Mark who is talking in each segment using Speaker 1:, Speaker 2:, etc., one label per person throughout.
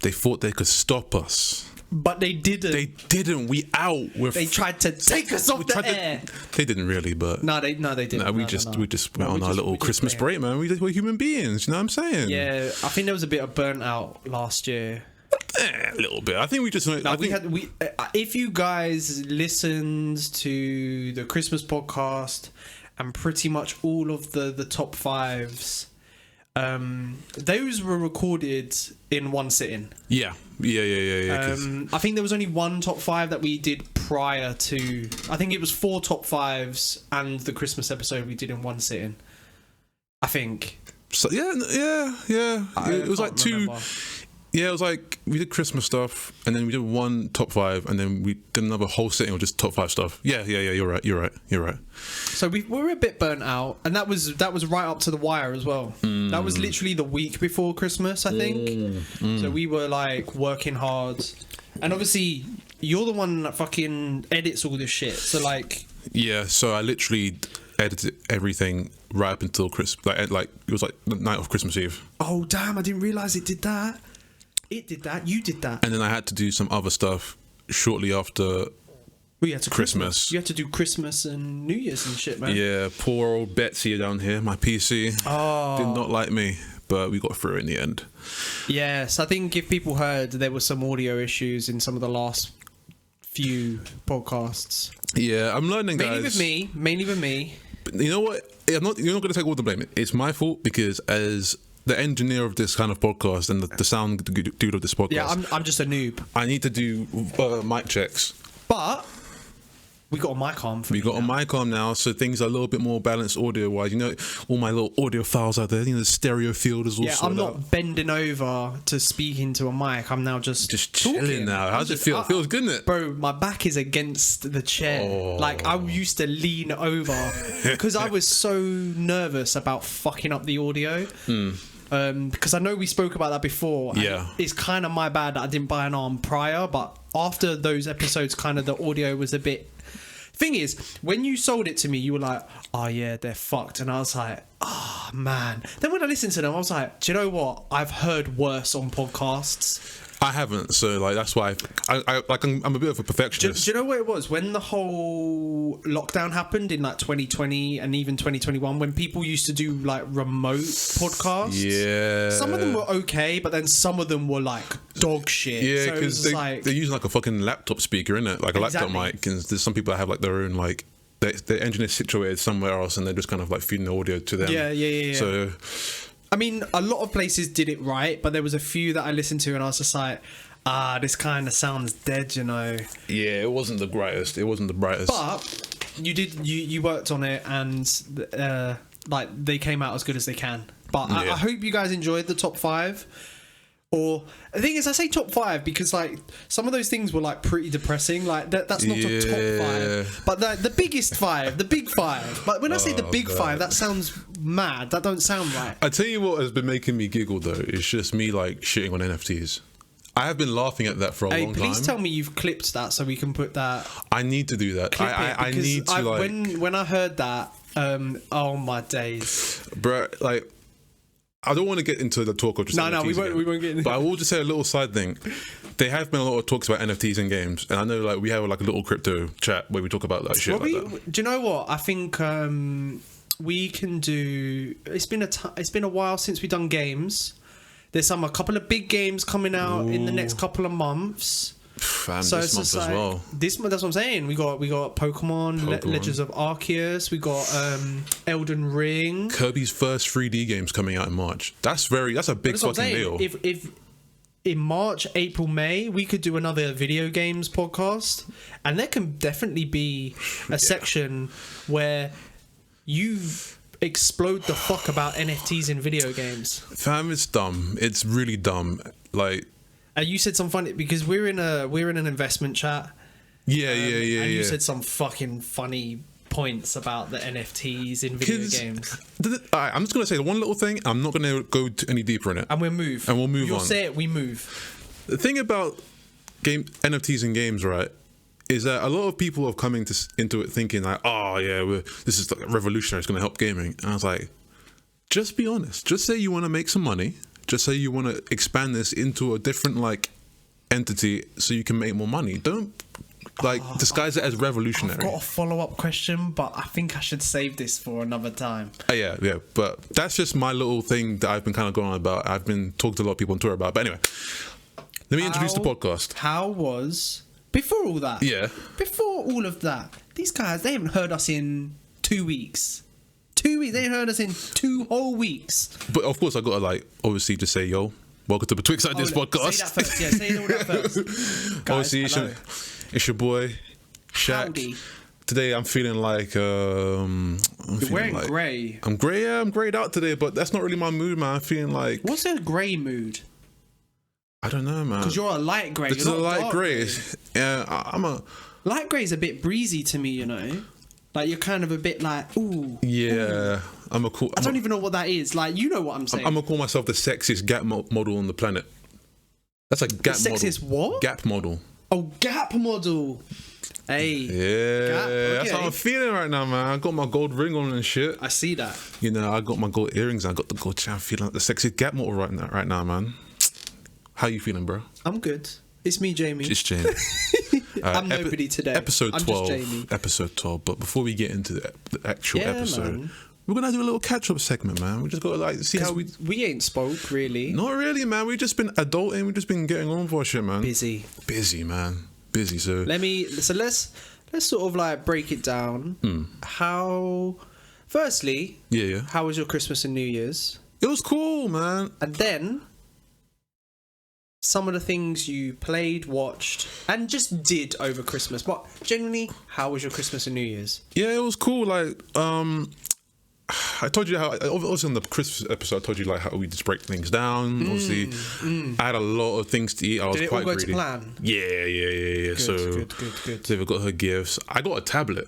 Speaker 1: They thought they could stop us.
Speaker 2: But they didn't.
Speaker 1: They didn't. We out.
Speaker 2: They tried to take us off the air.
Speaker 1: They didn't really, but
Speaker 2: no, they didn't.
Speaker 1: No, we just went on our little Christmas break, man. We're human beings. You know what I'm saying?
Speaker 2: Yeah, I think there was a bit of burnt out last year.
Speaker 1: A little bit. I think we just.
Speaker 2: If you guys listened to the Christmas podcast and pretty much all of the top fives, those were recorded in one sitting.
Speaker 1: Yeah.
Speaker 2: I think there was only one top five that we did prior to. I think it was 4 top fives and the Christmas episode we did in one sitting. I think.
Speaker 1: So yeah. It was like
Speaker 2: remember.
Speaker 1: 2. Yeah, it was like we did Christmas stuff, and then we did 1 top 5, and then we did another whole sitting of just top 5 stuff. Yeah. You're right.
Speaker 2: So we were a bit burnt out, and that was right up to the wire as well. That was literally the week before Christmas, I think. So we were like working hard, and obviously you're the one that fucking edits all this shit. So like,
Speaker 1: yeah. So I literally edited everything right up until Christmas. Like it was like the night of Christmas Eve.
Speaker 2: Oh damn! I didn't realize it did that. It did that. You did that.
Speaker 1: And then I had to do some other stuff shortly after Christmas.
Speaker 2: You had to do Christmas and New Year's and shit, man.
Speaker 1: Yeah, poor old Betsy down here, my PC, did not like me, but we got through it in the end.
Speaker 2: Yes, I think if people heard, there were some audio issues in some of the last few podcasts.
Speaker 1: Yeah, I'm learning, guys.
Speaker 2: Mainly with me.
Speaker 1: But you know what? You're not going to take all the blame. It's my fault because as the engineer of this kind of podcast and the sound dude of this podcast.
Speaker 2: Yeah, I'm just a noob.
Speaker 1: I need to do mic checks.
Speaker 2: But we got a mic arm.
Speaker 1: A mic arm now, so things are a little bit more balanced audio-wise. You know, all my little audio files out there. You know, the stereo field is all. Yeah,
Speaker 2: I'm not bending over to speak into a mic. I'm now just
Speaker 1: chilling
Speaker 2: talking.
Speaker 1: now. How does it feel? It feels good, isn't it?
Speaker 2: Bro, my back is against the chair. Like I used to lean over because I was so nervous about fucking up the audio. Because I know we spoke about that before.
Speaker 1: Yeah,
Speaker 2: it's kind of my bad that I didn't buy an arm prior, but after those episodes, kind of the audio was a bit. Thing is, when you sold it to me, you were like, "Oh yeah, they're fucked," and I was like, "Oh man." Then when I listened to them, I was like, "Do you know what? I've heard worse on podcasts."
Speaker 1: I haven't, so like that's why I'm a bit of a perfectionist.
Speaker 2: Do you know what it was when the whole lockdown happened in like 2020 and even 2021, when people used to do like remote podcasts?
Speaker 1: Yeah,
Speaker 2: some of them were okay, but then some of them were like dog shit.
Speaker 1: Yeah, because they're using like a fucking laptop speaker, innit? Like a laptop mic, and there's some people that have like their own like the engine is situated somewhere else, and they're just kind of like feeding the audio to them. Yeah. So.
Speaker 2: I mean, a lot of places did it right, but there was a few that I listened to and I was just like, this kind of sounds dead, you know.
Speaker 1: Yeah, it wasn't the greatest. It wasn't the brightest.
Speaker 2: But you worked on it and like they came out as good as they can. But I hope you guys enjoyed the top 5. Or the thing is, I say top 5 because like some of those things were like pretty depressing. Like that's not a top 5, but the biggest 5, the big 5. But when I say the big 5, that sounds mad. That don't sound right.
Speaker 1: I tell you what has been making me giggle though. It's just me like shitting on NFTs. I have been laughing at that for a long time.
Speaker 2: Please tell me you've clipped that so we can put that.
Speaker 1: I need to do that. I need to like.
Speaker 2: When I heard that, oh my days,
Speaker 1: bro, like. I don't want to get into the talk of just NFTs
Speaker 2: we won't get into
Speaker 1: but I will just say a little side thing. There have been a lot of talks about NFTs in games, and I know like we have like a little crypto chat where we talk about like shit like that.
Speaker 2: Do you know what? I think we can do. It's been a while since we've done games. There's a couple of big games coming out in the next couple of months.
Speaker 1: And so this month as well.
Speaker 2: This month, that's what I'm saying. We got Pokemon. Legends of Arceus. We got Elden Ring.
Speaker 1: Kirby's first 3D game's coming out in March. That's a big fucking deal.
Speaker 2: If in March, April, May, we could do another video games podcast, and there can definitely be a section where you explode the fuck about NFTs in video games.
Speaker 1: Fam, it's dumb. It's really dumb. Like.
Speaker 2: You said some funny because we're in an investment chat.
Speaker 1: Yeah.
Speaker 2: And you said some fucking funny points about the NFTs in video games.
Speaker 1: Alright, I'm just gonna say the one little thing. I'm not gonna go any deeper in it.
Speaker 2: And we'll move.
Speaker 1: You'll
Speaker 2: say it. We move.
Speaker 1: The thing about NFTs in games, right, is that a lot of people are coming into it thinking like, oh yeah, this is like revolutionary, it's going to help gaming. And I was like, just be honest. Just say you want to make some money. Just say you want to expand this into a different like entity so you can make more money. Don't like disguise it as revolutionary.
Speaker 2: I've got a follow-up question, but I think I should save this for another time.
Speaker 1: Yeah, but that's just my little thing that I've been kind of going on about. I've been talking to a lot of people on Twitter about. But anyway, let me introduce the podcast.
Speaker 2: How was before all that?
Speaker 1: Yeah.
Speaker 2: Before all of that, these guys, they haven't heard us in 2 weeks. 2 weeks. They heard us in 2 whole weeks.
Speaker 1: But of course, I got to like obviously just say, yo, welcome to Betwixt Ideas Podcast.
Speaker 2: Say that first. Yeah, say all that first. Guys,
Speaker 1: obviously, it's your boy Shaq.
Speaker 2: Howdy.
Speaker 1: Today I'm feeling like
Speaker 2: You're wearing grey.
Speaker 1: I'm grey. Yeah, I'm greyed out today, but that's not really my mood, man. I'm feeling like,
Speaker 2: what's a grey mood?
Speaker 1: I don't know, man.
Speaker 2: Because you're a light grey.
Speaker 1: It's a light grey. Yeah, I'm a
Speaker 2: light grey is a bit breezy to me, you know. Like you're kind of a bit like, ooh.
Speaker 1: Yeah,
Speaker 2: ooh. I don't even know what that is. Like, you know what I'm saying.
Speaker 1: I'm gonna call myself the sexiest Gap model on the planet. That's a Gap model.
Speaker 2: Sexiest what?
Speaker 1: Gap model.
Speaker 2: Oh, Gap model. Hey.
Speaker 1: Yeah,
Speaker 2: Gap. Okay.
Speaker 1: That's how I'm feeling right now, man. I got my gold ring on and shit.
Speaker 2: I see that.
Speaker 1: You know, I got my gold earrings. I got the gold chain. I'm feeling like the sexiest Gap model right now, man. How you feeling, bro?
Speaker 2: I'm good. It's me, Jamie.
Speaker 1: It's Jamie.
Speaker 2: I'm nobody today.
Speaker 1: Episode 12.
Speaker 2: I'm just Jamie.
Speaker 1: Episode 12. But before we get into the actual episode, man, we're gonna do a little catch-up segment, man. We just gotta like see how
Speaker 2: we ain't spoke really.
Speaker 1: Not really, man. We've just been adulting. We've just been getting on for shit, man.
Speaker 2: Busy,
Speaker 1: man. Busy. So
Speaker 2: let's sort of like break it down. How? Firstly,
Speaker 1: yeah.
Speaker 2: How was your Christmas and New Year's?
Speaker 1: It was cool, man.
Speaker 2: And then some of the things you played, watched, and just did over Christmas. But generally, how was your Christmas and New Year's?
Speaker 1: Yeah, it was cool. Like, I told you how, obviously on the Christmas episode, I told you like how we just break things down. Obviously, I had a lot of things to eat. I was
Speaker 2: did it
Speaker 1: quite
Speaker 2: all go
Speaker 1: greedy.
Speaker 2: To plan?
Speaker 1: Yeah.
Speaker 2: Good.
Speaker 1: They've got her gifts. I got a tablet.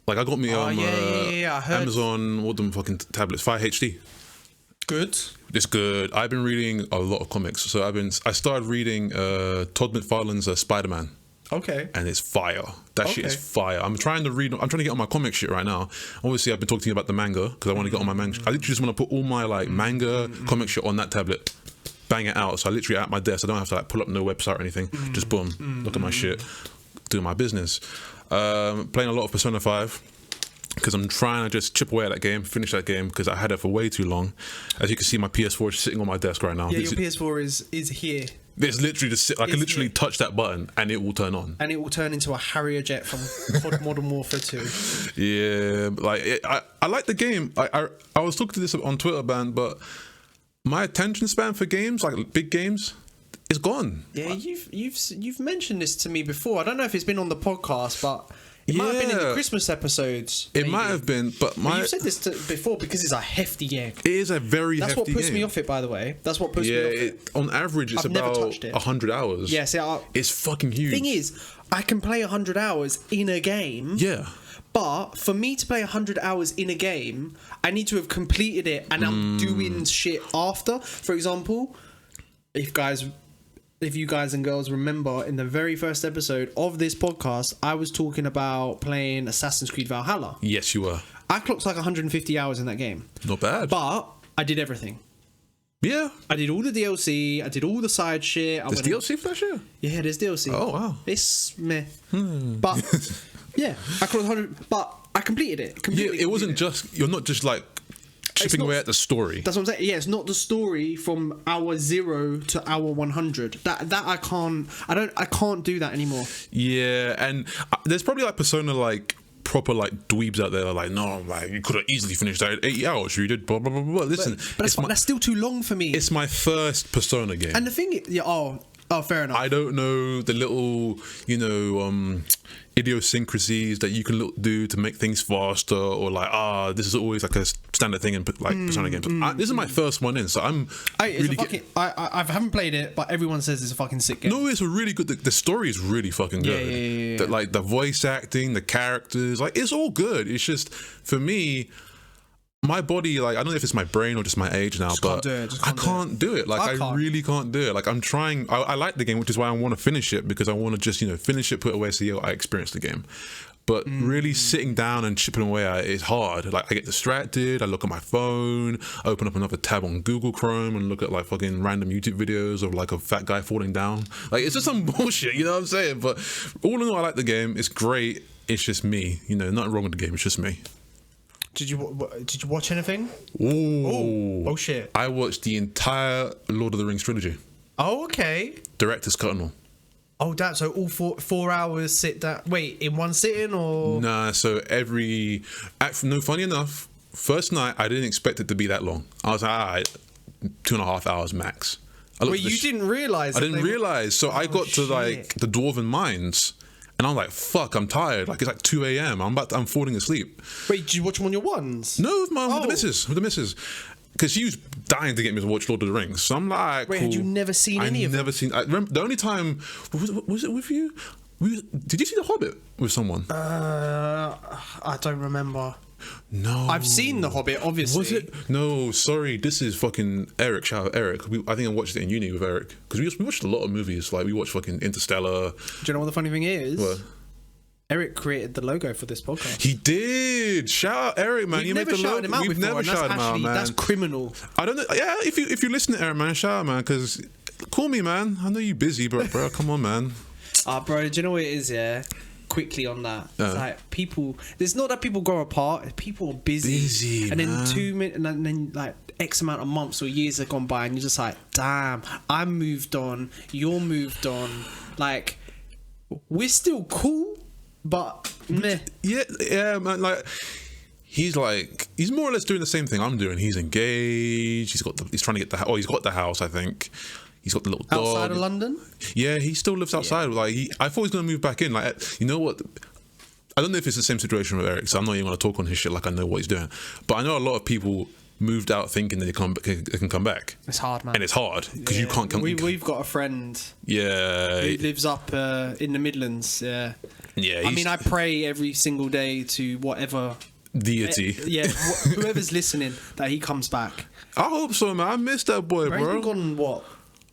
Speaker 1: Like I got me
Speaker 2: I heard.
Speaker 1: Amazon, what them fucking tablets, Fire HD.
Speaker 2: Good.
Speaker 1: It's good. I've been reading a lot of comics. So I started reading Todd McFarlane's Spider-Man.
Speaker 2: Okay.
Speaker 1: And it's fire. That shit is fire. I'm trying to get on my comic shit right now. Obviously, I've been talking to you about the manga because I want to get on my manga. I literally just want to put all my like manga comic shit on that tablet, bang it out. So I literally at my desk. I don't have to like pull up no website or anything. Just boom, look at my shit, do my business. Playing a lot of Persona 5. Because I'm trying to just chip away at that game, finish that game, because I had it for way too long. As you can see, my PS4 is sitting on my desk right now.
Speaker 2: Yeah, your PS4 is here.
Speaker 1: It's literally just I can literally touch that button and it will turn on.
Speaker 2: And it will turn into a Harrier jet from Modern Warfare 2.
Speaker 1: Yeah, like I like the game. I was talking to this on Twitter, man, but my attention span for games, like big games, is gone.
Speaker 2: Yeah, you've mentioned this to me before. I don't know if it's been on the podcast, but it might have been in the Christmas episodes.
Speaker 1: It might have been, but you've
Speaker 2: said this before because it's a hefty game.
Speaker 1: It is a very hefty game.
Speaker 2: That's what puts me off it, by the way. That's what puts me off it.
Speaker 1: On average, it's about 100 hours.
Speaker 2: Yeah, see,
Speaker 1: it's fucking huge.
Speaker 2: Thing is, I can play 100 hours in a game.
Speaker 1: Yeah.
Speaker 2: But for me to play 100 hours in a game, I need to have completed it and I'm doing shit after. For example, if you guys and girls remember, in the very first episode of this podcast, I was talking about playing Assassin's Creed Valhalla.
Speaker 1: Yes, you were.
Speaker 2: I clocked like 150 hours in that game.
Speaker 1: Not bad.
Speaker 2: But I did everything.
Speaker 1: Yeah.
Speaker 2: I did all the DLC. I did all the side shit.
Speaker 1: There's DLC for that shit?
Speaker 2: Yeah, there's DLC.
Speaker 1: Oh, wow.
Speaker 2: It's meh. But, yeah, I clocked 100, but I completed it.
Speaker 1: It wasn't just, you're not just like chipping away at the story.
Speaker 2: That's what I'm saying. Yeah, it's not the story from hour 0 to hour 100. That I can't do that anymore.
Speaker 1: Yeah, and there's probably like Persona like proper like dweebs out there that are like, no, like you could have easily finished that in 80 hours. You did blah blah blah blah. Listen,
Speaker 2: but that's still too long for me.
Speaker 1: It's my first Persona game.
Speaker 2: And the thing is, fair enough.
Speaker 1: I don't know the little, idiosyncrasies that you can do to make things faster, or like, this is always like a standard thing in like Persona games. This is my first one in, so I
Speaker 2: haven't played it, but everyone says it's a fucking sick game.
Speaker 1: No, it's a really good. The story is really fucking good.
Speaker 2: Yeah.
Speaker 1: Like the voice acting, the characters, like it's all good. It's just for me, my body, like, I don't know if it's my brain or just my age now, but I can't do it. Like, I really can't do it. Like, I'm trying. I like the game, which is why I want to finish it, because I want to just, finish it, put it away, so I experienced the game. But really sitting down and chipping away at it is hard. Like, I get distracted. I look at my phone, open up another tab on Google Chrome and look at like fucking random YouTube videos of like a fat guy falling down. Like, it's just some bullshit, you know what I'm saying? But all in all, I like the game. It's great. It's just me. Nothing wrong with the game. It's just me.
Speaker 2: Did you watch anything?
Speaker 1: Ooh.
Speaker 2: Oh shit!
Speaker 1: I watched the entire Lord of the Rings trilogy.
Speaker 2: Oh, okay.
Speaker 1: Director's cut and all.
Speaker 2: Oh, so all 4 hours sit down. Wait, in one sitting or?
Speaker 1: Nah, so funny enough, first night I didn't expect it to be that long. I was like, all right, 2.5 hours max.
Speaker 2: Wait, you didn't realise?
Speaker 1: I didn't realise. So I got to like the Dwarven Mines, and I'm like, fuck, I'm tired. Like, it's like 2 a.m. I'm falling asleep.
Speaker 2: Wait, did you watch them on your ones?
Speaker 1: No, with the missus. Because she was dying to get me to watch Lord of the Rings. So I'm like,
Speaker 2: wait,
Speaker 1: cool.
Speaker 2: had you never seen any of them?
Speaker 1: I've never seen. I remember the only time was it with you? Did you see The Hobbit with someone?
Speaker 2: I don't remember.
Speaker 1: No,
Speaker 2: I've seen The Hobbit, obviously.
Speaker 1: Was it? No, sorry. This is fucking Eric. Shout out Eric. I think I watched it in uni with Eric, because we watched a lot of movies. Like, we watched fucking Interstellar.
Speaker 2: Do you know what the funny thing is?
Speaker 1: What?
Speaker 2: Eric created the logo for this podcast.
Speaker 1: He did. Shout out Eric, man.
Speaker 2: We've never shouted him out before. We've never shouted him out, man. That's criminal.
Speaker 1: I don't know. Yeah, if you listen to Eric, man, shout out, man. Because call me, man. I know you're busy, bro. Come on, man.
Speaker 2: Bro. Do you know what it is? Yeah. Quickly on that, it's like people. It's not that people grow apart. People are busy, and then 2 minutes, and then like X amount of months or years have gone by, and you're just like, damn, I'm moved on. You're moved on. Like, we're still cool. But meh.
Speaker 1: Yeah, man. Like, he's more or less doing the same thing I'm doing. He's engaged. He's trying to get the house. Oh, he's got the house, I think. He's got the little dog.
Speaker 2: Outside of London? Yeah,
Speaker 1: he still lives outside. Yeah. Like, I thought he was gonna move back in. Like, you know what? I don't know if it's the same situation with Eric, so I'm not even gonna talk on his shit like I know what he's doing. But I know a lot of people moved out thinking that they can come back.
Speaker 2: It's hard, man.
Speaker 1: And it's hard because you can't come.
Speaker 2: We've got a friend.
Speaker 1: Yeah.
Speaker 2: Who lives up in the Midlands. Yeah.
Speaker 1: Yeah.
Speaker 2: I mean, I pray every single day to whatever
Speaker 1: deity.
Speaker 2: Whoever's listening, that he comes back.
Speaker 1: I hope so, man. I miss that boy, bro.
Speaker 2: He's been gone, what,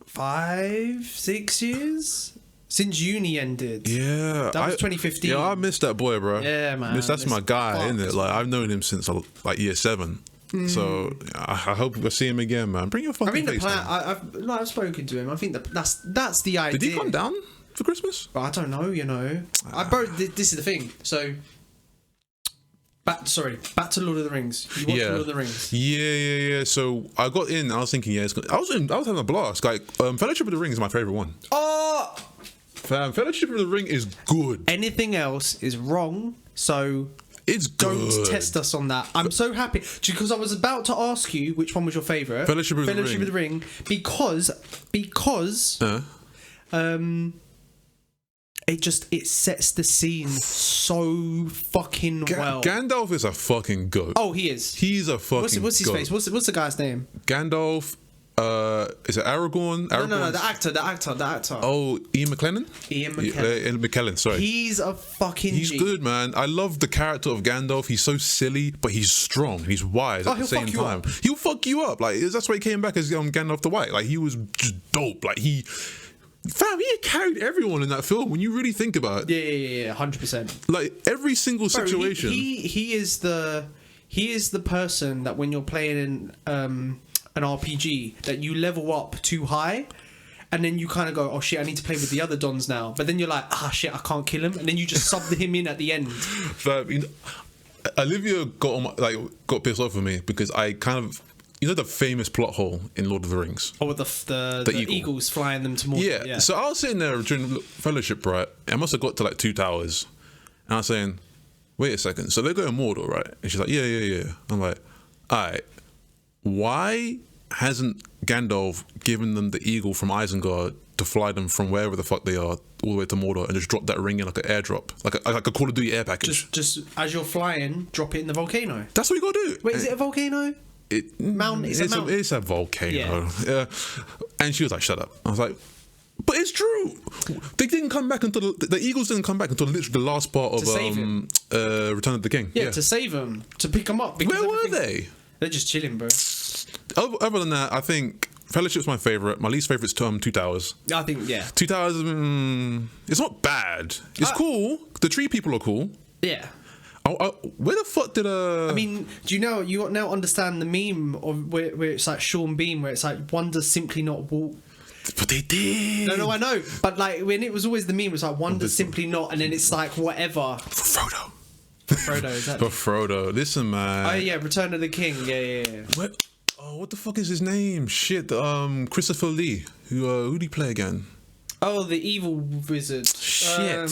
Speaker 2: 5-6 years since uni ended.
Speaker 1: Yeah,
Speaker 2: that was 2015.
Speaker 1: Yeah, I miss that boy, bro.
Speaker 2: Yeah, man.
Speaker 1: That's my guy, isn't it? Like, I've known him since like year 7. So I hope we'll see him again, man. Bring your fucking face down.
Speaker 2: I've spoken to him. I think that's the idea.
Speaker 1: Did he come down for Christmas?
Speaker 2: I don't know. This is the thing. So back to Lord of the Rings. You watched Lord of the Rings?
Speaker 1: Yeah. So I got in. I was thinking, I was having a blast. Like, Fellowship of the Ring is my favorite one.
Speaker 2: Oh,
Speaker 1: fam, Fellowship of the Ring is good.
Speaker 2: Anything else is wrong. So.
Speaker 1: It's good.
Speaker 2: Don't test us on that. I'm so happy because I was about to ask you which one was your favourite.
Speaker 1: Fellowship of the
Speaker 2: Ring. Because it sets the scene so fucking well.
Speaker 1: Gandalf is a fucking goat.
Speaker 2: Oh, he is.
Speaker 1: He's a fucking
Speaker 2: what's his
Speaker 1: goat.
Speaker 2: face? What's the guy's name?
Speaker 1: Gandalf. Is it Aragorn?
Speaker 2: No, the actor.
Speaker 1: Oh, Ian McKellen?
Speaker 2: Ian McKellen,
Speaker 1: sorry.
Speaker 2: He's a fucking
Speaker 1: He's good, man. I love the character of Gandalf. He's so silly, but he's strong. He's wise at the same time. He'll fuck you up. Like, that's why he came back as Gandalf the White. Like, he was just dope. Like, he carried everyone in that film when you really think about it.
Speaker 2: Yeah, 100%.
Speaker 1: Like, every single situation.
Speaker 2: He is the person that when you're playing in an RPG, that you level up too high, and then you kind of go, oh shit, I need to play with the other dons now. But then you're like, shit, I can't kill him, and then you just sub him in at the end.
Speaker 1: Olivia got pissed off with me because I kind of, the famous plot hole in Lord of the Rings.
Speaker 2: Oh, with the eagles flying them to Mordor.
Speaker 1: Yeah. So I was sitting there during Fellowship, right? I must have got to like 2 towers, and I was saying, wait a second. So they're going Mordor, right? And she's like, yeah. I'm like, all right. Why hasn't Gandalf given them the eagle from Isengard to fly them from wherever the fuck they are all the way to Mordor and just drop that ring in like an airdrop, like a Call of Duty air package?
Speaker 2: Just as you're flying, drop it in the volcano.
Speaker 1: That's what you gotta do.
Speaker 2: Wait, is it a volcano? It's a mountain.
Speaker 1: It's a volcano. Yeah. And she was like, "Shut up." I was like, "But it's true. They didn't come back until the eagles didn't come back until literally the last part of Return of the King.
Speaker 2: Yeah, to save them, to pick them up.
Speaker 1: Where were they?
Speaker 2: They're just chilling, bro.
Speaker 1: Other than that, I think Fellowship's my favorite. My least favorite's Two Towers.
Speaker 2: I think, yeah.
Speaker 1: 2 Towers, it's not bad. It's cool. The tree people are cool.
Speaker 2: Yeah.
Speaker 1: Where the fuck did
Speaker 2: I mean, do you now understand the meme of where it's like Sean Bean, where it's like one does simply not walk.
Speaker 1: But they did.
Speaker 2: No, I know. But like when it was always the meme, it was like one does simply not, and then it's like whatever.
Speaker 1: For Frodo.
Speaker 2: Exactly.
Speaker 1: For Frodo. Listen, man.
Speaker 2: Oh yeah, Return of the King. Yeah.
Speaker 1: What the fuck is his name? Shit. Christopher Lee. Who did he play again?
Speaker 2: Oh, the evil wizard.
Speaker 1: Shit.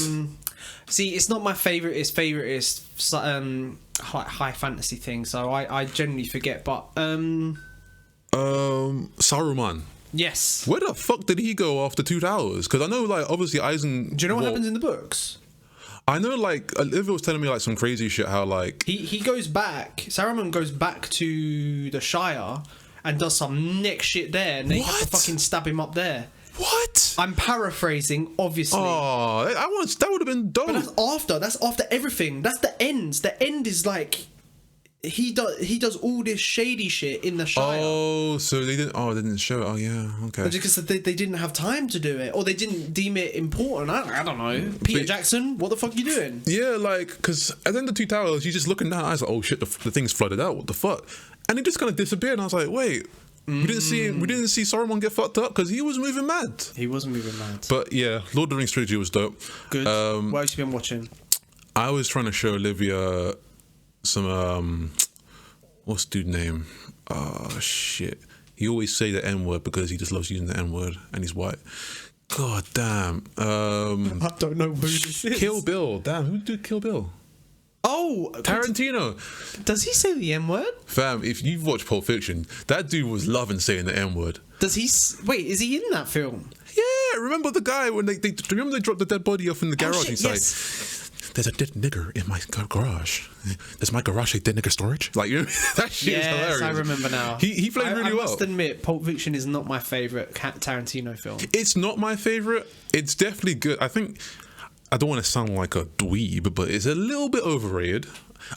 Speaker 2: See, it's not my favorite. His favorite is high fantasy thing. So I generally forget. But
Speaker 1: Saruman.
Speaker 2: Yes.
Speaker 1: Where the fuck did he go after 2 Towers? Because I know, like, obviously Eisen.
Speaker 2: Do you know what happens in the books?
Speaker 1: I know, like, Olivia was telling me like some crazy shit. How like
Speaker 2: he goes back. Saruman goes back to the Shire and does some neck shit there, and they have to fucking stab him up there.
Speaker 1: What?
Speaker 2: I'm paraphrasing, obviously.
Speaker 1: Oh, that would have been dope.
Speaker 2: But that's after everything. That's the end. The end is like he does all this shady shit in the Shire.
Speaker 1: Oh, so they didn't show it. Oh yeah, okay.
Speaker 2: But because they didn't have time to do it, or they didn't deem it important. I don't know. Peter Jackson, what the fuck are you doing?
Speaker 1: Yeah, like, because at the end of 2 Towers, you're just looking down. I was like, oh shit, the thing's flooded out. What the fuck? And it just kind of disappeared. And I was like, wait. We didn't see Saruman get fucked up because he was moving mad.
Speaker 2: He was moving mad.
Speaker 1: But yeah, Lord of the Rings trilogy was dope.
Speaker 2: Good. What else you been watching?
Speaker 1: I was trying to show Olivia some what's the dude's name? Oh shit. He always say the N-word because he just loves using the N-word and he's white. God damn.
Speaker 2: I don't know who this is.
Speaker 1: Kill Bill. Damn, who did Kill Bill?
Speaker 2: Oh,
Speaker 1: Tarantino.
Speaker 2: Does he say the N-word?
Speaker 1: Fam, if you've watched Pulp Fiction, that dude was loving saying the N-word.
Speaker 2: Does he? Wait, is he in that film?
Speaker 1: Yeah, remember the guy when they remember they dropped the dead body off in the garage?
Speaker 2: Shit,
Speaker 1: He's
Speaker 2: yes.
Speaker 1: like, there's a dead nigger in my garage. Does my garage say dead nigger storage? Like, you know, that shit is hilarious.
Speaker 2: I remember now.
Speaker 1: He played really well. I
Speaker 2: must admit, Pulp Fiction is not my favourite Tarantino film.
Speaker 1: It's not my favourite. It's definitely good. I think, I don't want to sound like a dweeb, but it's a little bit overrated.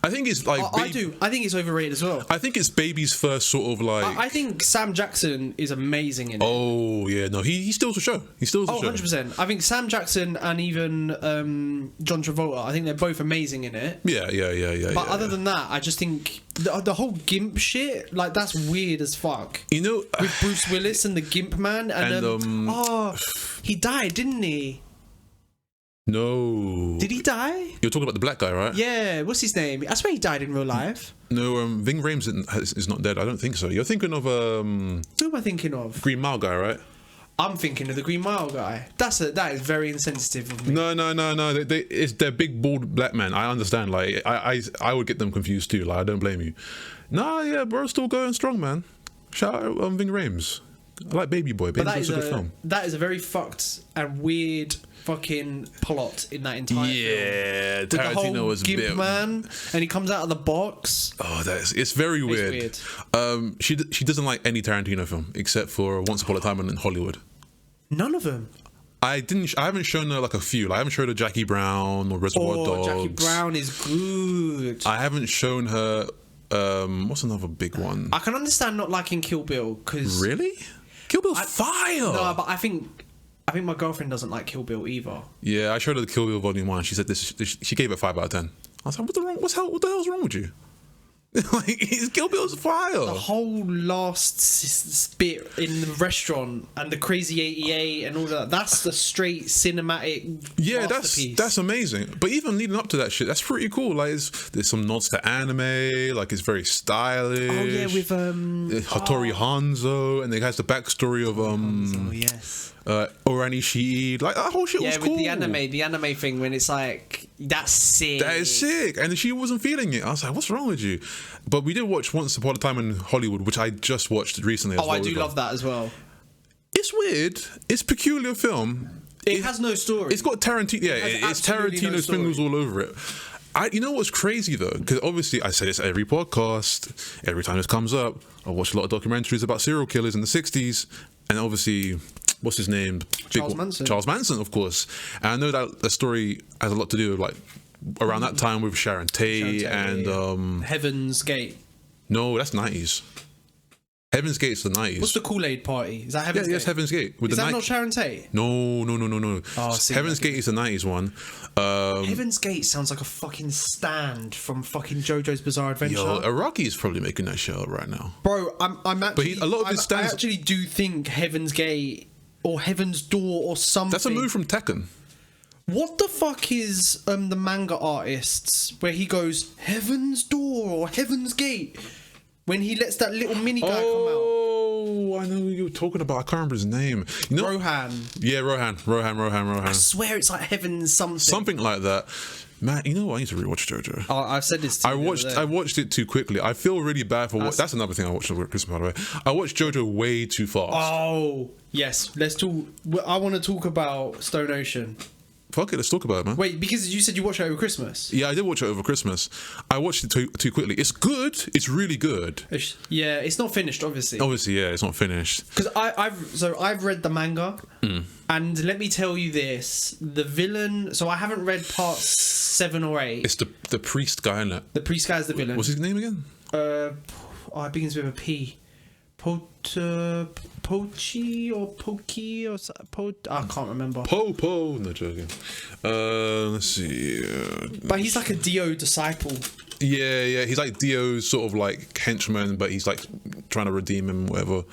Speaker 1: I think it's like
Speaker 2: I do. I think it's overrated as well.
Speaker 1: I think it's Baby's first sort of like.
Speaker 2: I think Sam Jackson is amazing in it.
Speaker 1: Oh yeah, no, he steals the show. He steals the show.
Speaker 2: 100%. I think Sam Jackson and even John Travolta, I think they're both amazing in it.
Speaker 1: Yeah.
Speaker 2: But other than that, I just think the whole Gimp shit, like, that's weird as fuck.
Speaker 1: You know,
Speaker 2: with Bruce Willis and the Gimp Man, and he died, didn't he?
Speaker 1: No.
Speaker 2: Did he die?
Speaker 1: You're talking about the black guy, right?
Speaker 2: Yeah. What's his name? I swear he died in real life.
Speaker 1: No, Ving Rhames is not dead. I don't think so. You're thinking of
Speaker 2: who am I thinking of?
Speaker 1: Green Mile guy, right?
Speaker 2: I'm thinking of the Green Mile guy. That is very insensitive of me.
Speaker 1: No. It's their big bald black man. I understand. Like I would get them confused too. Like, I don't blame you. Nah, yeah, bro, still going strong, man. Shout out Ving Rhames. I like Baby Boy. Baby Boy's a good film.
Speaker 2: That is a very fucked and weird fucking plot in that entire film.
Speaker 1: Yeah, Tarantino was
Speaker 2: Gimp
Speaker 1: a bit
Speaker 2: man, and he comes out of the box.
Speaker 1: Oh, it's very weird. She doesn't like any Tarantino film except for Once Upon a Time in Hollywood.
Speaker 2: None of them.
Speaker 1: I haven't shown her like a few. Like, I haven't shown her Jackie Brown or Reservoir Dogs.
Speaker 2: Jackie Brown is good.
Speaker 1: I haven't shown her. What's another big one?
Speaker 2: I can understand not liking Kill Bill because
Speaker 1: really, Kill Bill's fire.
Speaker 2: No, but I think my girlfriend doesn't like Kill Bill either. Yeah,
Speaker 1: I showed her the Kill Bill Volume 1. She said this. She gave it 5 out of 10. I was like, what the hell's wrong with you? Like, Kill Bill's fire.
Speaker 2: The whole last bit in the restaurant and the Crazy 88 and all that—that's the straight cinematic.
Speaker 1: Yeah,
Speaker 2: masterpiece.
Speaker 1: that's amazing. But even leading up to that shit, that's pretty cool. Like, there's some nods to anime. Like, it's very stylish.
Speaker 2: Oh yeah, with
Speaker 1: Hattori Hanzo, and it has the backstory of
Speaker 2: Hanzo, yes.
Speaker 1: Orani Shii, like, that whole shit was cool.
Speaker 2: Yeah, with the anime thing, when it's like, that's sick.
Speaker 1: That is sick. And she wasn't feeling it. I was like, what's wrong with you? But we did watch Once Upon a Time in Hollywood, which I just watched recently.
Speaker 2: I do love that as well.
Speaker 1: It's weird. It's a peculiar film.
Speaker 2: It has no story.
Speaker 1: It's got Tarantino. Yeah, it's Tarantino's fingers all over it. You know what's crazy though? Because obviously I say this every podcast. Every time this comes up, I watch a lot of documentaries about serial killers in the 60s. And obviously, what's his name?
Speaker 2: Manson.
Speaker 1: Charles Manson, of course. And I know that the story has a lot to do with, like, around that time with Sharon Tate and
Speaker 2: Heaven's Gate.
Speaker 1: No, that's 90s. Heaven's Gate's the 90s.
Speaker 2: What's the Kool-Aid Party? Is that Heaven's Gate?
Speaker 1: Yes, Heaven's Gate.
Speaker 2: Is that not Sharon Tate?
Speaker 1: No.
Speaker 2: Oh,
Speaker 1: Heaven's Gate is the 90s one.
Speaker 2: Heaven's Gate sounds like a fucking stand from fucking JoJo's Bizarre Adventure.
Speaker 1: Yo, Iraqi is probably making that shit up right now.
Speaker 2: Bro, I'm actually...
Speaker 1: But a lot of his stands...
Speaker 2: I actually do think Heaven's Gate or Heaven's Door or something...
Speaker 1: That's a move from Tekken.
Speaker 2: What the fuck is the manga artists where he goes Heaven's Door or Heaven's Gate when he lets that little mini guy come out?
Speaker 1: Oh, I know who you were talking about. I can't remember his name. You know,
Speaker 2: Rohan.
Speaker 1: Yeah, Rohan.
Speaker 2: I swear it's like Heaven's something.
Speaker 1: Something like that. Man, you know what? I need to rewatch JoJo.
Speaker 2: Oh, I've said this to you.
Speaker 1: I watched it too quickly. I feel really bad for what. That's another thing I watched over Christmas, by the way. I watched JoJo way too fast.
Speaker 2: Oh, yes. Let's talk. I want to talk about Stone Ocean.
Speaker 1: Fuck it, let's talk about it, man.
Speaker 2: Wait, because you said you watched it over Christmas.
Speaker 1: Yeah, I did watch it over Christmas. I watched it too quickly. It's good. It's really good.
Speaker 2: Yeah, it's not finished, obviously.
Speaker 1: Obviously, yeah, it's not finished.
Speaker 2: Because I've read the manga, and let me tell you this: the villain. So I haven't read parts 7 or 8.
Speaker 1: It's the priest guy, isn't it?
Speaker 2: The priest guy is the villain.
Speaker 1: What's his name again?
Speaker 2: It begins with a P. Pochi or Pokey or I can't remember.
Speaker 1: Po. No joking. Let's see.
Speaker 2: But he's like a Dio disciple.
Speaker 1: Yeah. He's like Dio's sort of like henchman, but he's like trying to redeem him, whatever.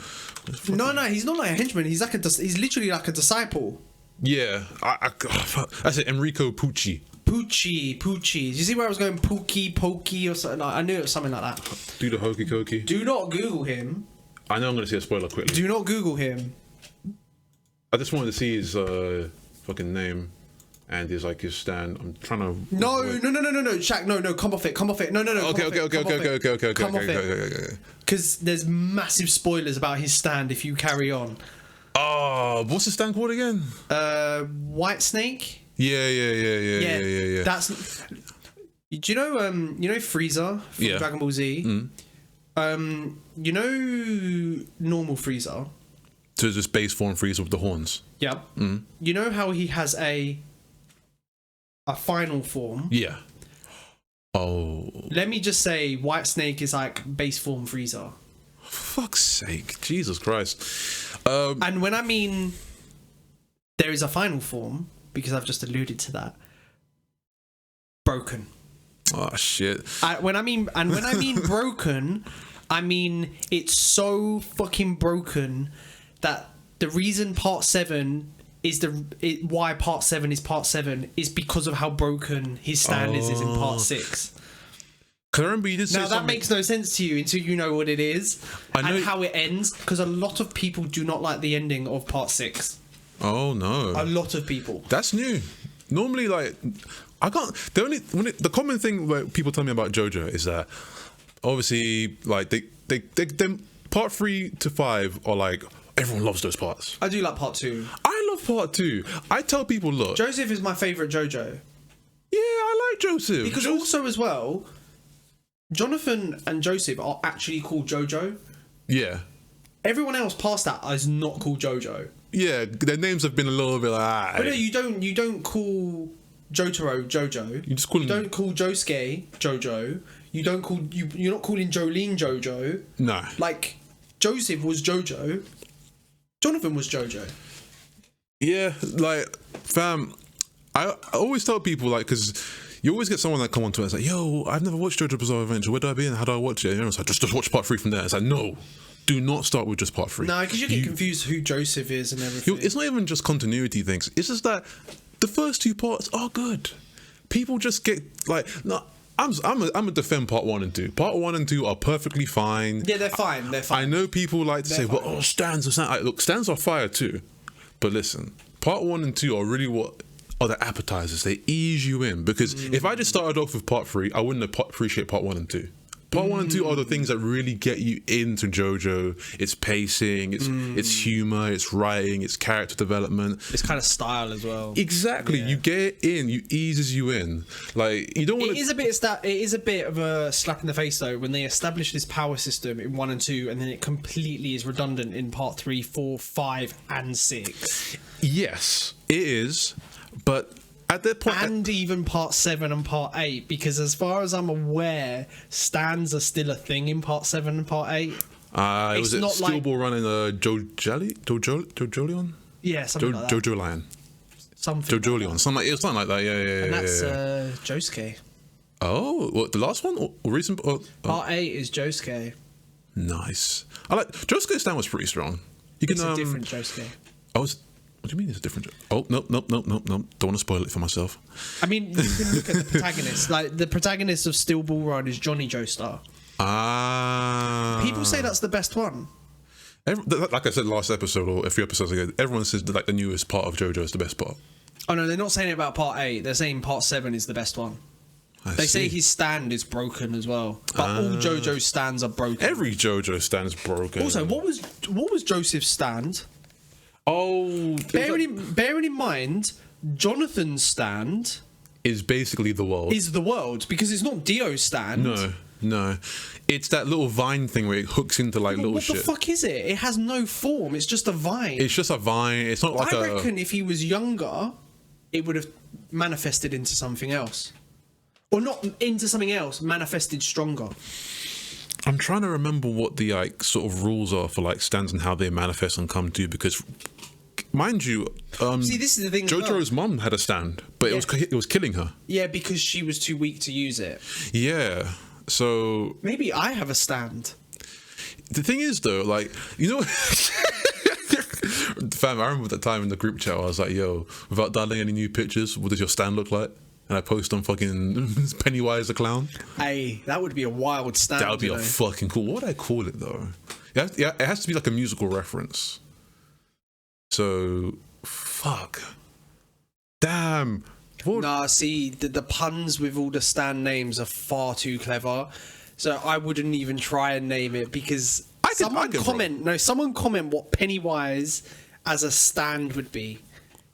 Speaker 2: No, he's not like a henchman. He's he's literally like a disciple.
Speaker 1: Yeah, I said Enrico Pucci.
Speaker 2: Pucci. You see where I was going? Pokey or something? I knew it was something like that.
Speaker 1: Do the hokey cokey.
Speaker 2: Do not Google him.
Speaker 1: I know I'm going to see a spoiler quickly.
Speaker 2: Do not Google him.
Speaker 1: I just wanted to see his fucking name and his his stand. I'm trying to.
Speaker 2: No, Shaq, no, come off it. No.
Speaker 1: Okay.
Speaker 2: Come off it. Because there's massive spoilers about his stand if you carry on.
Speaker 1: Oh, what's his stand called again?
Speaker 2: White Snake.
Speaker 1: Yeah.
Speaker 2: That's. Do you know Frieza from Dragon Ball Z? You know normal Frieza.
Speaker 1: So just base form Frieza with the horns.
Speaker 2: Yeah. You know how he has a final form?
Speaker 1: Yeah. Oh.
Speaker 2: Let me just say, White Snake is like base form Frieza.
Speaker 1: For fuck's sake, Jesus Christ.
Speaker 2: And when I mean there is a final form, because I've just alluded to that, broken.
Speaker 1: Oh shit.
Speaker 2: When I mean broken, I mean it's so fucking broken that the reason part 7 is why part 7 is part 7 is because of how broken his stand is in part 6.
Speaker 1: Cause I remember you did say
Speaker 2: that makes no sense to you until you know what it is and how it ends, because a lot of people do not like the ending of part 6.
Speaker 1: Oh no.
Speaker 2: A lot of people.
Speaker 1: That's new. Normally, like, I can't. The common thing where people tell me about JoJo is that obviously, like, they part 3 to 5 are like everyone loves those parts.
Speaker 2: I do like part 2.
Speaker 1: I love part 2. I tell people, look,
Speaker 2: Joseph is my favorite JoJo.
Speaker 1: Yeah, I like Joseph
Speaker 2: because also as well, Jonathan and Joseph are actually called JoJo.
Speaker 1: Yeah.
Speaker 2: Everyone else past that is not called JoJo.
Speaker 1: Yeah, their names have been a little bit like.
Speaker 2: But no, you don't call Jotaro JoJo.
Speaker 1: You just call him.
Speaker 2: You don't call Josuke JoJo. You don't call you're not calling Jolene JoJo.
Speaker 1: No.
Speaker 2: Like Joseph was JoJo. Jonathan was JoJo.
Speaker 1: Yeah, like fam, I always tell people like because you always get someone that come on to it and say, "Yo, I've never watched JoJo Bizarre Adventure. Where do I be and how do I watch it?" And it's like, just watch part 3 from there. It's like, no. Do not start with just part 3.
Speaker 2: No, because you get confused who Joseph is and everything.
Speaker 1: It's not even just continuity things. It's just that the first 2 parts are good. People just get like, no, I'm a defend part 1 and 2. Part 1 and 2 are perfectly fine.
Speaker 2: Yeah, they're fine. They're fine.
Speaker 1: I know people like to say, well, oh, stands are stands. Look, stands are fire too. But listen, part 1 and 2 are really what are the appetizers. They ease you in because if I just started off with part 3, I wouldn't appreciate part 1 and 2. Part 1 and 2 are the things that really get you into JoJo. It's pacing, it's humor, it's writing, it's character development.
Speaker 2: It's kind of style as well.
Speaker 1: Exactly. Yeah. You get in, you eases you in. Like you don't want. It
Speaker 2: is a bit of a slap in the face though when they establish this power system in 1 and 2, and then it completely is redundant in part 3, 4, 5, and 6.
Speaker 1: Yes, it is, but at that point,
Speaker 2: and even part 7 and part 8, because as far as I'm aware, stands are still a thing in part 7 and part 8.
Speaker 1: Was it Steel Ball running Joe Jolion?
Speaker 2: Yeah, something like that.
Speaker 1: Jojo Lion.
Speaker 2: Something.
Speaker 1: Joe Jolion. Something like that. Yeah.
Speaker 2: And that's Josuke.
Speaker 1: Oh, what, the last one or recent?
Speaker 2: Part 8 is Josuke.
Speaker 1: Nice. I like Josuke's stand was pretty strong.
Speaker 2: It's a different Josuke.
Speaker 1: What do you mean it's a different? Oh, nope. Don't want to spoil it for myself.
Speaker 2: I mean, you can look at the protagonist. Like, the protagonist of Steel Ball Run is Johnny Joestar. People say that's the best one.
Speaker 1: Like I said last episode or a few episodes ago, everyone says that, like, the newest part of JoJo is the best part.
Speaker 2: Oh no, they're not saying it about part 8. They're saying part 7 is the best one. They say his stand is broken as well, but all JoJo's stands are broken.
Speaker 1: Every JoJo stand is broken.
Speaker 2: Also, what was Joseph's stand?
Speaker 1: Oh,
Speaker 2: bearing in mind, Jonathan's stand
Speaker 1: is basically the world.
Speaker 2: Is the world, because it's not Dio's stand.
Speaker 1: No, it's that little vine thing where it hooks into like little shit.
Speaker 2: What the fuck is it? It has no form. It's just a vine.
Speaker 1: It's just a vine. It's not like
Speaker 2: I reckon if he was younger, it would have manifested into something else. Or not into something else, manifested stronger.
Speaker 1: I'm trying to remember what the like sort of rules are for like stands and how they manifest and come to, because mind you,
Speaker 2: see, this is the thing.
Speaker 1: JoJo's mum had a stand, but it was killing her.
Speaker 2: Yeah, because she was too weak to use it.
Speaker 1: Yeah, so
Speaker 2: maybe I have a stand.
Speaker 1: The thing is, though, like, you know, fam, I remember that time in the group chat, I was like, "Yo, without dialing any new pictures, what does your stand look like?" And I post on fucking Pennywise the Clown.
Speaker 2: Hey, that would be a wild stand.
Speaker 1: That would be a fucking cool. What would I call it though? It has to be like a musical reference. So, fuck. Damn.
Speaker 2: Nah, see, the puns with all the stand names are far too clever. So I wouldn't even try and name it, because someone comment what Pennywise as a stand would be.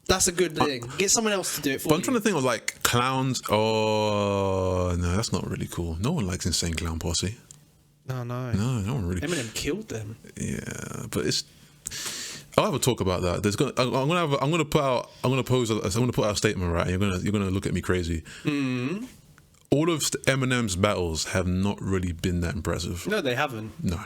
Speaker 2: That's a good thing. Get someone else to do it for you.
Speaker 1: But I'm trying to think of like clowns. Oh no, that's not really cool. No one likes Insane Clown Posse.
Speaker 2: No
Speaker 1: one really.
Speaker 2: Eminem killed them.
Speaker 1: Yeah, but I'll have a talk about that. I'm gonna put out a statement, right? And you're gonna look at me crazy.
Speaker 2: Mm.
Speaker 1: All of Eminem's battles have not really been that impressive.
Speaker 2: No, they haven't.
Speaker 1: No.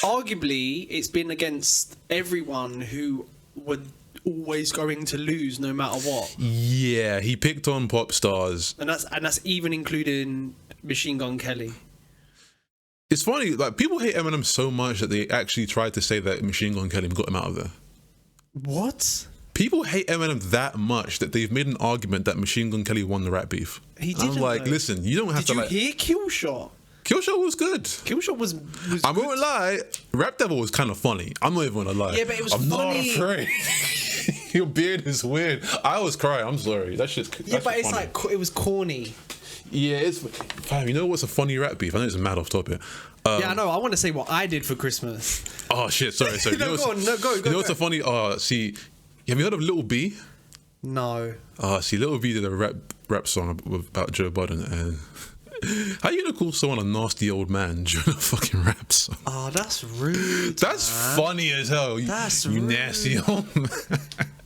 Speaker 2: Arguably, it's been against everyone who would always going to lose no matter what.
Speaker 1: Yeah, he picked on pop stars,
Speaker 2: and that's even including Machine Gun Kelly.
Speaker 1: It's funny, like, people hate Eminem so much that they actually tried to say that Machine Gun Kelly got him out of there.
Speaker 2: What?
Speaker 1: People hate Eminem that much that they've made an argument that Machine Gun Kelly won the rap beef.
Speaker 2: He didn't.
Speaker 1: I'm like, listen, you don't have to.
Speaker 2: Did you hear Killshot?
Speaker 1: Killshot was good.
Speaker 2: Killshot was
Speaker 1: I won't lie, Rap Devil was kind of funny. I'm not even gonna lie.
Speaker 2: Yeah, but it was
Speaker 1: I'm
Speaker 2: funny.
Speaker 1: not afraid. Your beard is weird. I was crying. I'm sorry. That shit's.
Speaker 2: Yeah, but it's
Speaker 1: funny.
Speaker 2: like, it was corny.
Speaker 1: Yeah, it's. Fam, you know what's a funny rap beef? I know it's mad off topic.
Speaker 2: Yeah, I know. I want to say what I did for Christmas.
Speaker 1: Oh shit! Sorry.
Speaker 2: No, go on. No, go.
Speaker 1: You know what's a funny? See, have you heard of Little B?
Speaker 2: No.
Speaker 1: See, Little B did a rap song about Joe Budden, and how you gonna call someone a nasty old man during a fucking rap song?
Speaker 2: Oh, that's rude.
Speaker 1: That's funny as hell.
Speaker 2: That's
Speaker 1: you
Speaker 2: rude.
Speaker 1: nasty old man.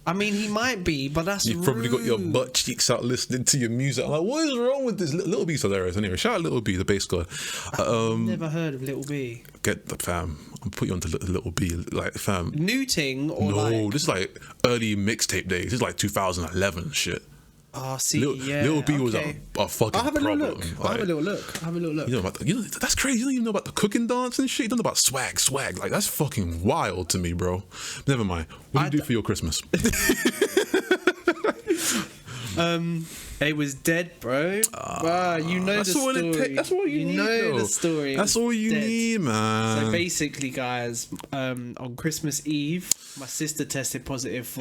Speaker 2: I mean, he might be, but that's
Speaker 1: You've probably got your butt cheeks out listening to your music. I'm like, what is wrong with this? Little B's hilarious. Anyway, shout out Little B, the bass god.
Speaker 2: Never heard of Little B.
Speaker 1: Get the fam. I'll put you onto Little B, like, fam.
Speaker 2: New ting or
Speaker 1: no, this is like early mixtape days. This is like 2011 shit.
Speaker 2: Oh, see,
Speaker 1: Little B was a fucking
Speaker 2: I'll have a
Speaker 1: problem.
Speaker 2: little look. I'll have a little look.
Speaker 1: You know that's crazy. You don't even know about the cooking dance and shit. You don't know about swag. Like, that's fucking wild to me, bro. Never mind. What do you do for your Christmas?
Speaker 2: It was dead, bro. Wow, you know the story.
Speaker 1: That's all you need.
Speaker 2: You know
Speaker 1: though.
Speaker 2: the story.
Speaker 1: That's all you need, man.
Speaker 2: So basically, guys, on Christmas Eve, my sister tested positive for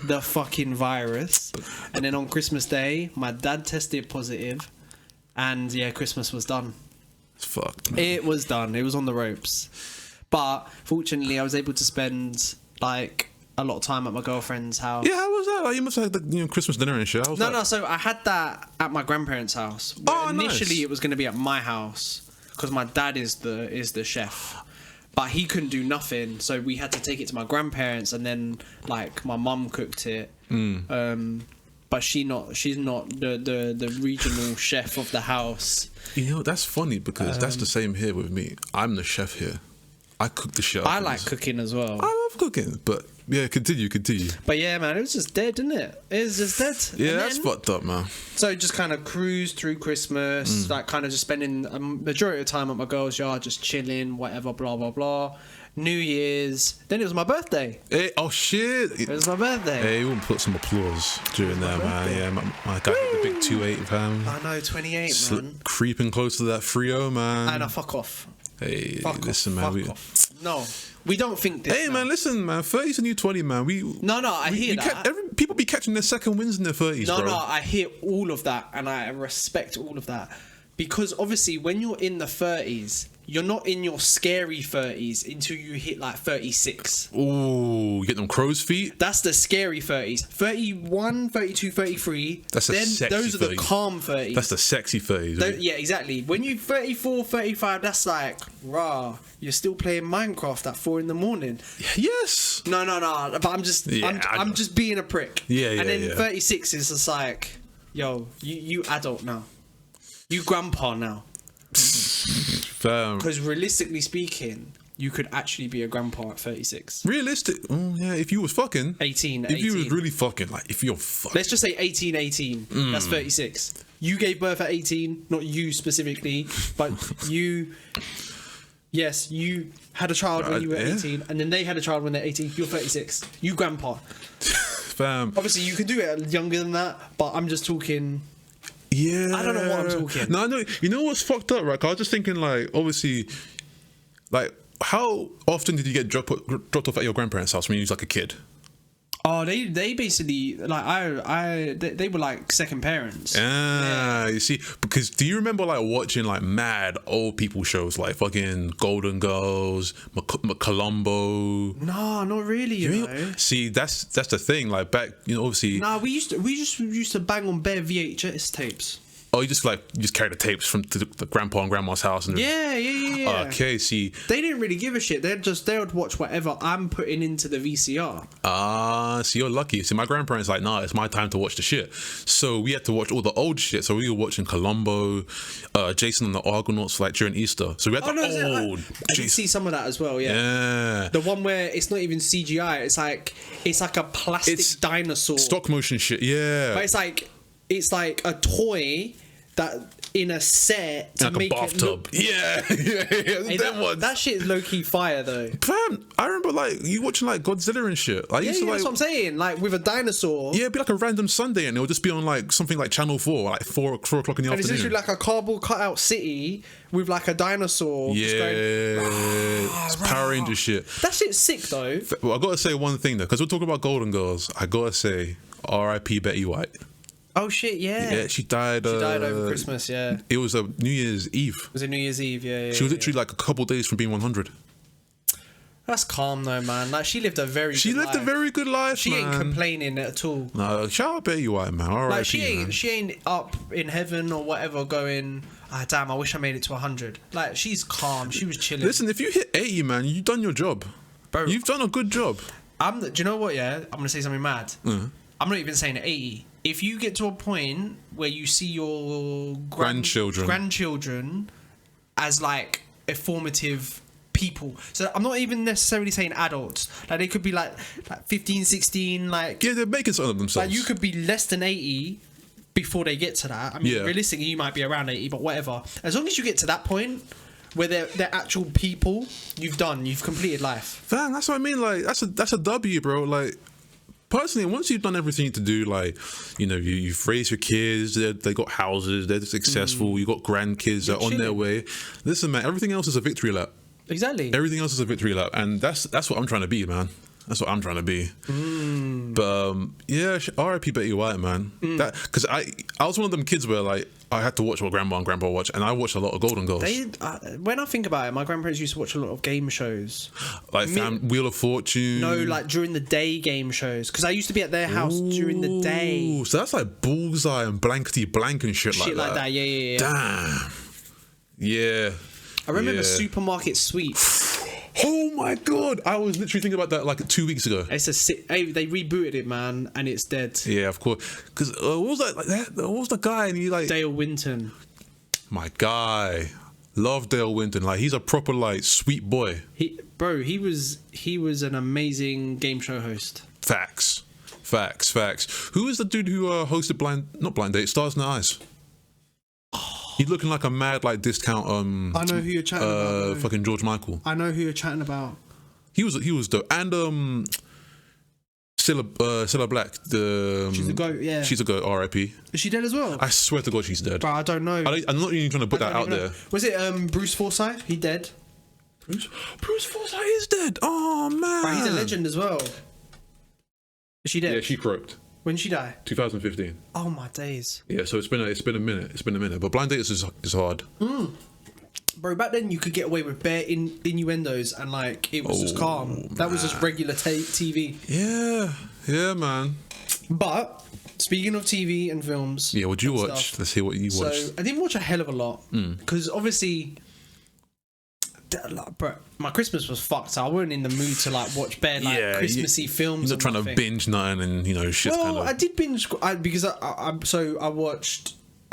Speaker 2: the fucking virus, and then on Christmas Day, my dad tested positive, and yeah, Christmas was done.
Speaker 1: It's fucked, man.
Speaker 2: It was done. It was on the ropes, but fortunately, I was able to spend like a lot of time at my girlfriend's house.
Speaker 1: Yeah, how was that? Like, you must have had the Christmas dinner and shit.
Speaker 2: No, so I had that at my grandparents' house. Initially, it was going to be at my house because my dad is the chef, but he couldn't do nothing, so we had to take it to my grandparents, and then like my mum cooked it, But she's not the regional chef of the house.
Speaker 1: You know, that's funny because that's the same here with me. I'm the chef here. I cook the shit.
Speaker 2: I like cooking as well.
Speaker 1: I love cooking, but yeah, continue.
Speaker 2: But yeah, man, it was just dead, didn't it? It was just dead.
Speaker 1: Yeah, that's fucked up, man.
Speaker 2: So just kind of cruised through Christmas, like kind of just spending a majority of the time at my girl's yard, just chilling, whatever, blah blah blah. New Year's, then it was my birthday.
Speaker 1: Hey, oh shit!
Speaker 2: It was my birthday.
Speaker 1: Hey, you want to put some applause during there, man? Yeah, my guy hit the big 28 pound.
Speaker 2: I know, 28, man.
Speaker 1: Creeping close to that 3-0, man.
Speaker 2: And I fuck off.
Speaker 1: Hey, listen,
Speaker 2: off,
Speaker 1: man.
Speaker 2: No, we don't think this.
Speaker 1: Hey, man, listen, man. 30's a new 20, man.
Speaker 2: No, I hear that.
Speaker 1: People be catching their second wins in their 30s, bro.
Speaker 2: No, I hear all of that, and I respect all of that. Because obviously, when you're in the 30s, you're not in your scary 30s until you hit like 36.
Speaker 1: Ooh, you get them crow's feet?
Speaker 2: That's the scary 30s. 31, 32, 33.
Speaker 1: That's the sexy
Speaker 2: those are
Speaker 1: 30s.
Speaker 2: The calm 30s.
Speaker 1: That's the sexy 30s.
Speaker 2: Yeah, exactly. When you 34, 35, that's like, rah, you're still playing Minecraft at 4 a.m.
Speaker 1: Yes.
Speaker 2: No. But I'm just, I'm just being a prick.
Speaker 1: Yeah.
Speaker 2: And then 36 is just like, yo, you adult now. You grandpa now. Because realistically speaking, you could actually be a grandpa at 36.
Speaker 1: Realistic? Yeah, if you was fucking.
Speaker 2: 18.
Speaker 1: If you was really fucking, like, if you're fucking.
Speaker 2: Let's just say 18. That's 36. You gave birth at 18, not you specifically, but you... Yes, you had a child when you were 18, and then they had a child when they're 18. You're 36. You grandpa.
Speaker 1: Fam.
Speaker 2: Obviously, you could do it younger than that, but I'm just talking...
Speaker 1: Yeah.
Speaker 2: I don't know what I'm talking.
Speaker 1: No, I know. You know what's fucked up, right? 'Cause I was just thinking, like, obviously, like, how often did you get dropped off at your grandparents' house when you was like a kid?
Speaker 2: Oh, they basically like they were like second parents.
Speaker 1: Yeah, you see, because do you remember like watching like mad old people shows like fucking Golden Girls, Columbo?
Speaker 2: No, not really. You know.
Speaker 1: See, that's the thing. Like back, obviously.
Speaker 2: Nah, we used to bang on bare VHS tapes.
Speaker 1: Oh, you just carry the tapes from the grandpa and grandma's house and
Speaker 2: yeah.
Speaker 1: Okay, see,
Speaker 2: they didn't really give a shit. They would watch whatever I'm putting into the VCR.
Speaker 1: See, you're lucky. See, my grandparents like, nah, it's my time to watch the shit. So we had to watch all the old shit. So we were watching Columbo, Jason and the Argonauts like during Easter. So we had I
Speaker 2: did see some of that as well. Yeah. The one where it's not even CGI. It's like a plastic dinosaur.
Speaker 1: Stop motion shit. Yeah.
Speaker 2: But it's like a toy that in a set to
Speaker 1: like
Speaker 2: make
Speaker 1: a bathtub.
Speaker 2: Yeah. Hey, that shit is low key fire though.
Speaker 1: Fam, I remember like you watching like Godzilla and shit. Like,
Speaker 2: that's what I'm saying. Like with a dinosaur.
Speaker 1: Yeah, it'd be like a random Sunday and it'll just be on like something like Channel 4, like 4 o'clock in the afternoon.
Speaker 2: And it's literally like a cardboard cutout city with like a dinosaur.
Speaker 1: Yeah, it's Power Ranger shit.
Speaker 2: That shit's sick though.
Speaker 1: Well, I gotta say one thing though, because we're talking about Golden Girls. I gotta say, R.I.P. Betty White.
Speaker 2: Oh shit, yeah.
Speaker 1: Yeah, she died.
Speaker 2: She died over Christmas, yeah.
Speaker 1: It was a New Year's Eve.
Speaker 2: Was it New Year's Eve? Yeah.
Speaker 1: She was literally like a couple days from being 100.
Speaker 2: That's calm though, man. Like she lived a very
Speaker 1: good life.
Speaker 2: She ain't complaining at all.
Speaker 1: No, shout out Betty White, man. All right,
Speaker 2: she ain't up in heaven or whatever going, damn, I wish I made it to 100. Like she's calm. She was chilling.
Speaker 1: Listen, if you hit 80, man, you've done your job. Bro, you've done a good job.
Speaker 2: Do you know what, yeah? I'm gonna say something mad. I'm not even saying 80. If you get to a point where you see your grandchildren as like a formative people, so I'm not even necessarily saying adults, like they could be like 15, 16, like
Speaker 1: yeah, they're making something of themselves.
Speaker 2: Like you could be less than 80 before they get to that. I mean, realistically, you might be around 80, but whatever. As long as you get to that point where they're actual people, you've completed life.
Speaker 1: Man, that's what I mean. Like that's a W, bro. Like. Personally, once you've done everything to do, like, you've raised your kids, they got houses, they're successful, you got grandkids, they're on their way. Listen, man, everything else is a victory lap.
Speaker 2: Exactly.
Speaker 1: Everything else is a victory lap, and that's what I'm trying to be, man. That's what I'm trying to be. But yeah, R.I.P. Betty White, man. Because I was one of them kids where like I had to watch what grandma and grandpa watch, and I watched a lot of Golden Girls.
Speaker 2: When I think about it, my grandparents used to watch a lot of game shows,
Speaker 1: like Wheel of Fortune.
Speaker 2: No, like during the day game shows, because I used to be at their house during the day.
Speaker 1: So that's like Bullseye and Blankety Blank and shit like that.
Speaker 2: Shit like that, yeah.
Speaker 1: Damn. Yeah.
Speaker 2: I remember Supermarket Sweep.
Speaker 1: Oh my god! I was literally thinking about that like 2 weeks ago.
Speaker 2: It's a sick. Hey, they rebooted it, man, and it's dead.
Speaker 1: Yeah, of course. Because what was that? Like, what was the guy? And he like
Speaker 2: Dale Winton.
Speaker 1: My guy, love Dale Winton. Like he's a proper like sweet boy.
Speaker 2: He was an amazing game show host.
Speaker 1: Facts. Who is the dude who hosted not Blind Date, Stars in the Eyes? He's looking like a mad like discount.
Speaker 2: I know who you're chatting about.
Speaker 1: Fucking George Michael.
Speaker 2: I know who you're chatting about.
Speaker 1: He was dope. And Cilla Black.
Speaker 2: She's a goat. Yeah.
Speaker 1: She's a goat. R.I.P.
Speaker 2: Is she dead as well?
Speaker 1: I swear to God, she's dead.
Speaker 2: Bro, I don't know.
Speaker 1: I'm not even trying to put that out there.
Speaker 2: Was it Bruce Forsyth? He dead.
Speaker 1: Bruce Forsyth is dead. Oh man.
Speaker 2: Bro, he's a legend as well. Is she dead?
Speaker 1: Yeah, she croaked.
Speaker 2: When did she die?
Speaker 1: 2015.
Speaker 2: Oh my days.
Speaker 1: Yeah, so it's been a minute. But Blind Date is hard.
Speaker 2: Bro, back then you could get away with bare innuendos and like it was just calm. That was just regular TV.
Speaker 1: Yeah, man.
Speaker 2: But speaking of TV and films,
Speaker 1: yeah, what'd you watch?
Speaker 2: Stuff,
Speaker 1: Let's hear what you watched.
Speaker 2: So I didn't watch a hell of a lot because obviously. Bro, my Christmas was fucked. So I wasn't in the mood to like watch bare like Christmassy films.
Speaker 1: You're not trying to binge nothing and shit.
Speaker 2: Well, I did binge because I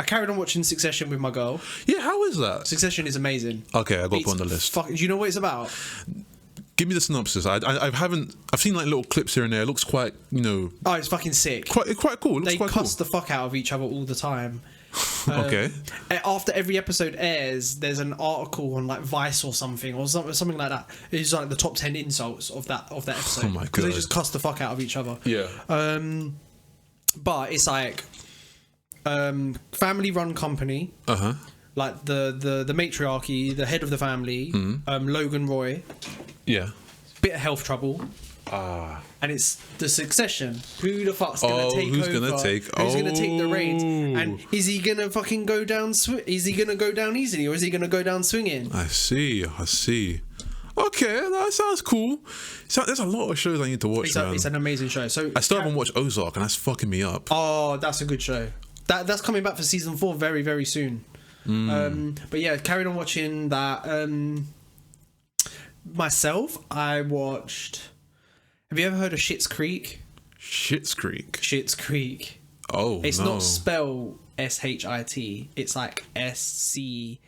Speaker 2: carried on watching Succession with my girl.
Speaker 1: Yeah, how is that?
Speaker 2: Succession is amazing.
Speaker 1: Okay, I got it on the list.
Speaker 2: Do you know what it's about?
Speaker 1: Give me the synopsis. I've seen like little clips here and there. It looks quite
Speaker 2: Oh, it's fucking sick.
Speaker 1: Quite cool. It looks
Speaker 2: they
Speaker 1: quite
Speaker 2: cuss the fuck out of each other all the time.
Speaker 1: Okay.
Speaker 2: After every episode airs, there's an article on like Vice or something like that. It's like the top 10 insults of that episode.
Speaker 1: Oh my god!
Speaker 2: Because they just cuss the fuck out of each other.
Speaker 1: Yeah.
Speaker 2: But it's like family-run company. Like the matriarchy, the head of the family, Logan Roy.
Speaker 1: Yeah.
Speaker 2: Bit of health trouble. And it's the succession. Who the fuck's gonna take over? Who's gonna take the reins? And is he gonna fucking go down? Is he gonna go down easily, or is he gonna go down swinging?
Speaker 1: I see. Okay, that sounds cool. There's a lot of shows I need to watch.
Speaker 2: It's an amazing show. So
Speaker 1: I still haven't watched Ozark, and that's fucking me up.
Speaker 2: Oh, that's a good show. That's coming back for season 4 very, very soon. But yeah, carried on watching that. Myself, I watched. Have you ever heard of Schitt's Creek?
Speaker 1: Schitt's Creek. Oh,
Speaker 2: it's not spelled SHIT. It's like SCH.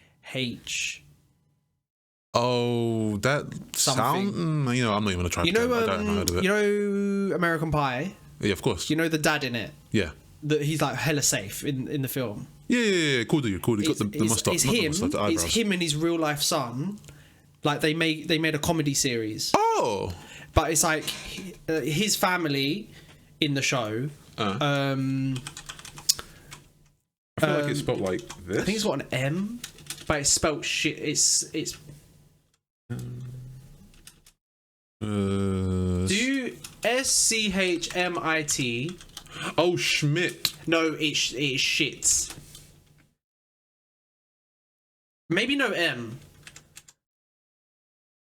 Speaker 1: Oh, that sound. I'm not even gonna try. I don't know of it.
Speaker 2: You know American Pie?
Speaker 1: Yeah, of course.
Speaker 2: You know the dad in it?
Speaker 1: Yeah.
Speaker 2: He's like hella safe in the film.
Speaker 1: Yeah. Cool dude. He got the mustache.
Speaker 2: It's him and his real life son. Like they made a comedy series.
Speaker 1: Oh.
Speaker 2: But it's like his family in the show.
Speaker 1: I feel like it's spelled like this.
Speaker 2: I think it's got an M, but it's spelled shit. It's. Do SCHMIT?
Speaker 1: Oh, Schmidt.
Speaker 2: No, it's shits. Maybe no M.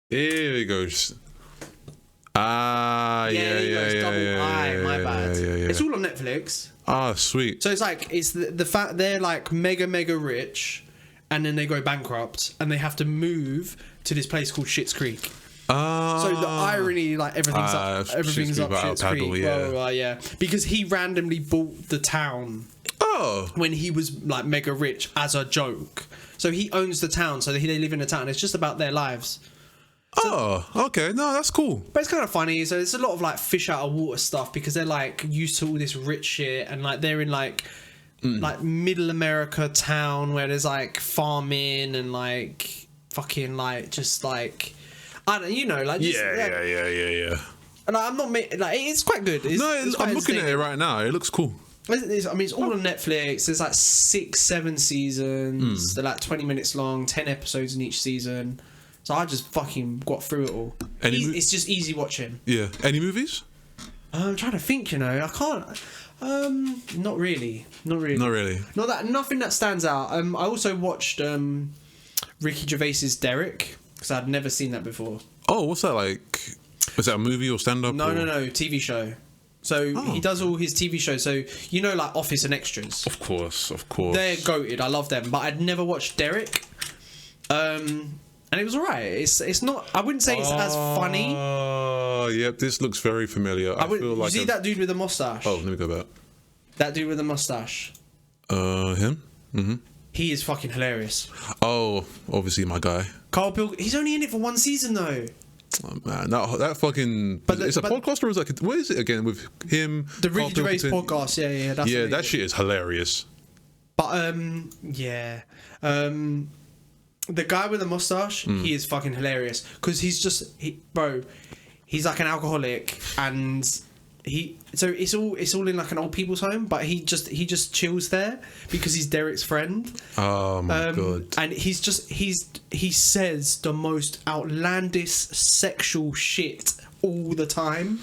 Speaker 1: Here it goes. Yeah.
Speaker 2: Double I. My bad.
Speaker 1: Yeah.
Speaker 2: It's all on Netflix.
Speaker 1: Sweet.
Speaker 2: So it's like the fact they're like mega rich, and then they go bankrupt, and they have to move to this place called Schitt's Creek. So the irony, like everything's up Schitt's Creek. Yeah. Because he randomly bought the town.
Speaker 1: Oh.
Speaker 2: When he was like mega rich as a joke. So he owns the town. So they live in a town. It's just about their lives.
Speaker 1: Okay. No, that's cool.
Speaker 2: But it's kind of funny. So it's a lot of like fish out of water stuff because they're like used to all this rich shit, and like they're in like middle America town where there's like farming and like fucking like just like I don't like just,
Speaker 1: yeah.
Speaker 2: And I'm not like it's quite good.
Speaker 1: I'm looking at it right now. It looks cool.
Speaker 2: It's all on Netflix. There's like 6-7 seasons. They're like 20 minutes long, 10 episodes in each season. So I just fucking got through it all. It's just easy watching.
Speaker 1: Yeah. Any movies?
Speaker 2: I'm trying to think. I can't. Not really. Nothing that stands out. I also watched Ricky Gervais's Derek because I'd never seen that before.
Speaker 1: Oh, what's that like? Is that a movie or stand up?
Speaker 2: No, TV show. So he does all his TV shows. So like Office and Extras.
Speaker 1: Of course.
Speaker 2: They're goated. I love them. But I'd never watched Derek. and it was alright. It's not. I wouldn't say it's as funny.
Speaker 1: Oh, yep. This looks very familiar. I feel like
Speaker 2: you see that dude with the mustache?
Speaker 1: Oh, let me go back.
Speaker 2: That dude with the mustache.
Speaker 1: Him. Mm-hmm.
Speaker 2: He is fucking hilarious.
Speaker 1: Oh, obviously my guy.
Speaker 2: Carl Pilgrim. He's only in it for one season though.
Speaker 1: Oh, man, that fucking. It's a podcast or is it like what is it again with him?
Speaker 2: The Ricky Gervais podcast. Yeah. That's
Speaker 1: that shit is hilarious.
Speaker 2: But the guy with the mustache, he is fucking hilarious because he's like an alcoholic and so it's all in like an old people's home, but he just chills there because he's Derek's friend.
Speaker 1: Oh my god!
Speaker 2: And he says the most outlandish sexual shit all the time.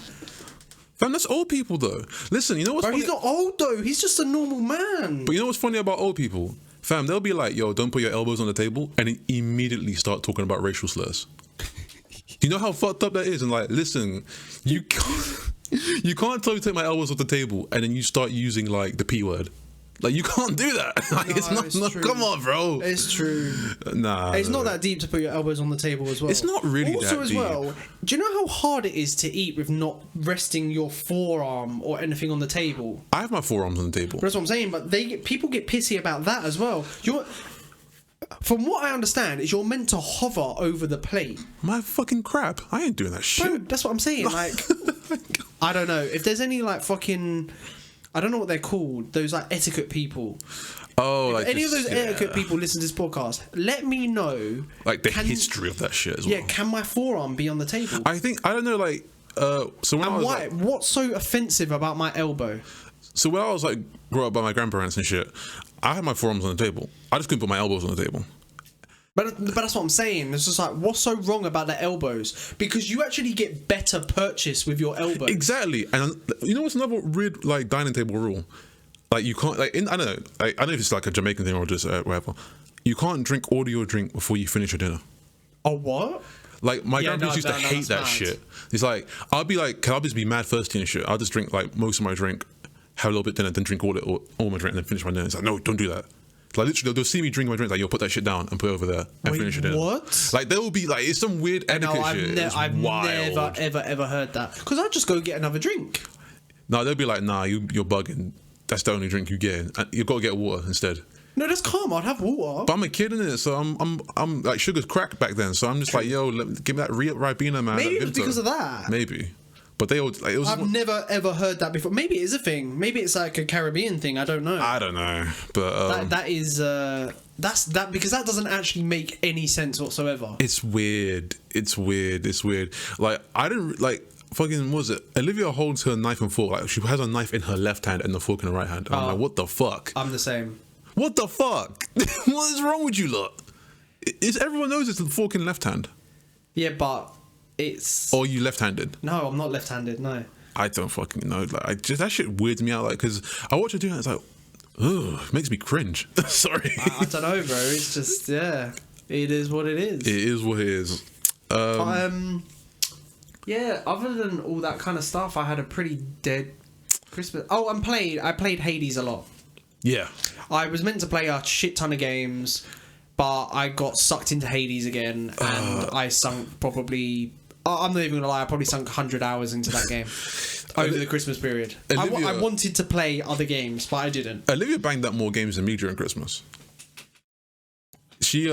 Speaker 1: Fam, that's old people though. Listen, you know what's funny?
Speaker 2: He's not old though. He's just a normal man.
Speaker 1: But you know what's funny about old people? Fam, they'll be like, yo, don't put your elbows on the table, and then immediately start talking about racial slurs. You know how fucked up that is? And like, listen, you can't tell me to take my elbows off the table, and then you start using like the P word. Like, you can't do that. Like,
Speaker 2: no, it's not.
Speaker 1: Come on, bro.
Speaker 2: It's true.
Speaker 1: Nah.
Speaker 2: It's not that deep to put your elbows on the table as well.
Speaker 1: It's not really that deep.
Speaker 2: Also, as well, do you know how hard it is to eat with not resting your forearm or anything on the table?
Speaker 1: I have my forearms on the table.
Speaker 2: That's what I'm saying, but people get pissy about that as well. From what I understand, is you're meant to hover over the plate.
Speaker 1: My fucking crap. I ain't doing that shit.
Speaker 2: Bro, that's what I'm saying. Like, I don't know. If there's any, like, fucking... I don't know what they're called. Those, like, etiquette people.
Speaker 1: Oh,
Speaker 2: if
Speaker 1: like
Speaker 2: any of those etiquette people listen to this podcast, let me know.
Speaker 1: Like, the history of that shit as well.
Speaker 2: Yeah, can my forearm be on the table?
Speaker 1: I don't know, like... so when I was, like,
Speaker 2: what's so offensive about my elbow?
Speaker 1: So when I was, like, brought up by my grandparents and shit, I had my forearms on the table. I just couldn't put my elbows on the table.
Speaker 2: But that's what I'm saying. It's just like, what's so wrong about the elbows? Because you actually get better purchase with your elbows.
Speaker 1: Exactly. And you know what's another weird, like, dining table rule? Like, you can't, like, I don't know. I don't know if it's like a Jamaican thing or just whatever. You can't drink all your drink before you finish your dinner.
Speaker 2: Oh, what?
Speaker 1: Like, my grandparents used to hate that shit. It's like, I'll be like, I'll just be mad thirsty and shit. I'll just drink, like, most of my drink, have a little bit dinner, then drink all my drink, and then finish my dinner. It's like, no, don't do that. Like, literally, they'll see me drink my drink, like, yo, put that shit down and put it over there and finish your dinner.
Speaker 2: What?
Speaker 1: Like, there will be, like, it's some weird etiquette shit.
Speaker 2: I've never, ever heard that. Because I'd just go get another drink.
Speaker 1: No, they'll be like, nah, you're bugging. That's the only drink you get. And you've got to get water instead.
Speaker 2: No, that's calm. I'd have water.
Speaker 1: But I'm a kid in it, so I'm like, sugar's crack back then. So I'm just like, yo, give me that Ribena, man.
Speaker 2: Maybe it was because of that.
Speaker 1: Maybe. But they all, like, it was.
Speaker 2: I've never ever heard that before. Maybe it is a thing. Maybe it's like a Caribbean thing. I don't know.
Speaker 1: I don't know, but
Speaker 2: that is that's that because that doesn't actually make any sense whatsoever.
Speaker 1: It's weird. It's weird. Like, I didn't like fucking. What was it? Olivia holds her knife and fork. Like, she has a knife in her left hand and the fork in her right hand. And I'm like, what the fuck?
Speaker 2: I'm the same.
Speaker 1: What the fuck? What is wrong with you lot? Everyone knows it's the fork in left hand.
Speaker 2: Yeah, but. It's.
Speaker 1: Or are you left-handed?
Speaker 2: No, I'm not left-handed. No.
Speaker 1: I don't fucking know. Like, that shit weirds me out. Like, because I watch her do it, and it's like, ugh, it makes me cringe. Sorry.
Speaker 2: I don't know, bro. It's just it is what it is.
Speaker 1: It is what it is.
Speaker 2: Yeah. Other than all that kind of stuff, I had a pretty dead Christmas. Oh, I played Hades a lot.
Speaker 1: Yeah.
Speaker 2: I was meant to play a shit ton of games, but I got sucked into Hades again, and I sunk probably. I'm not even gonna lie. I probably sunk 100 hours into that game over the Christmas period. I wanted to play other games, but I didn't.
Speaker 1: Olivia banged out more games than me during Christmas. She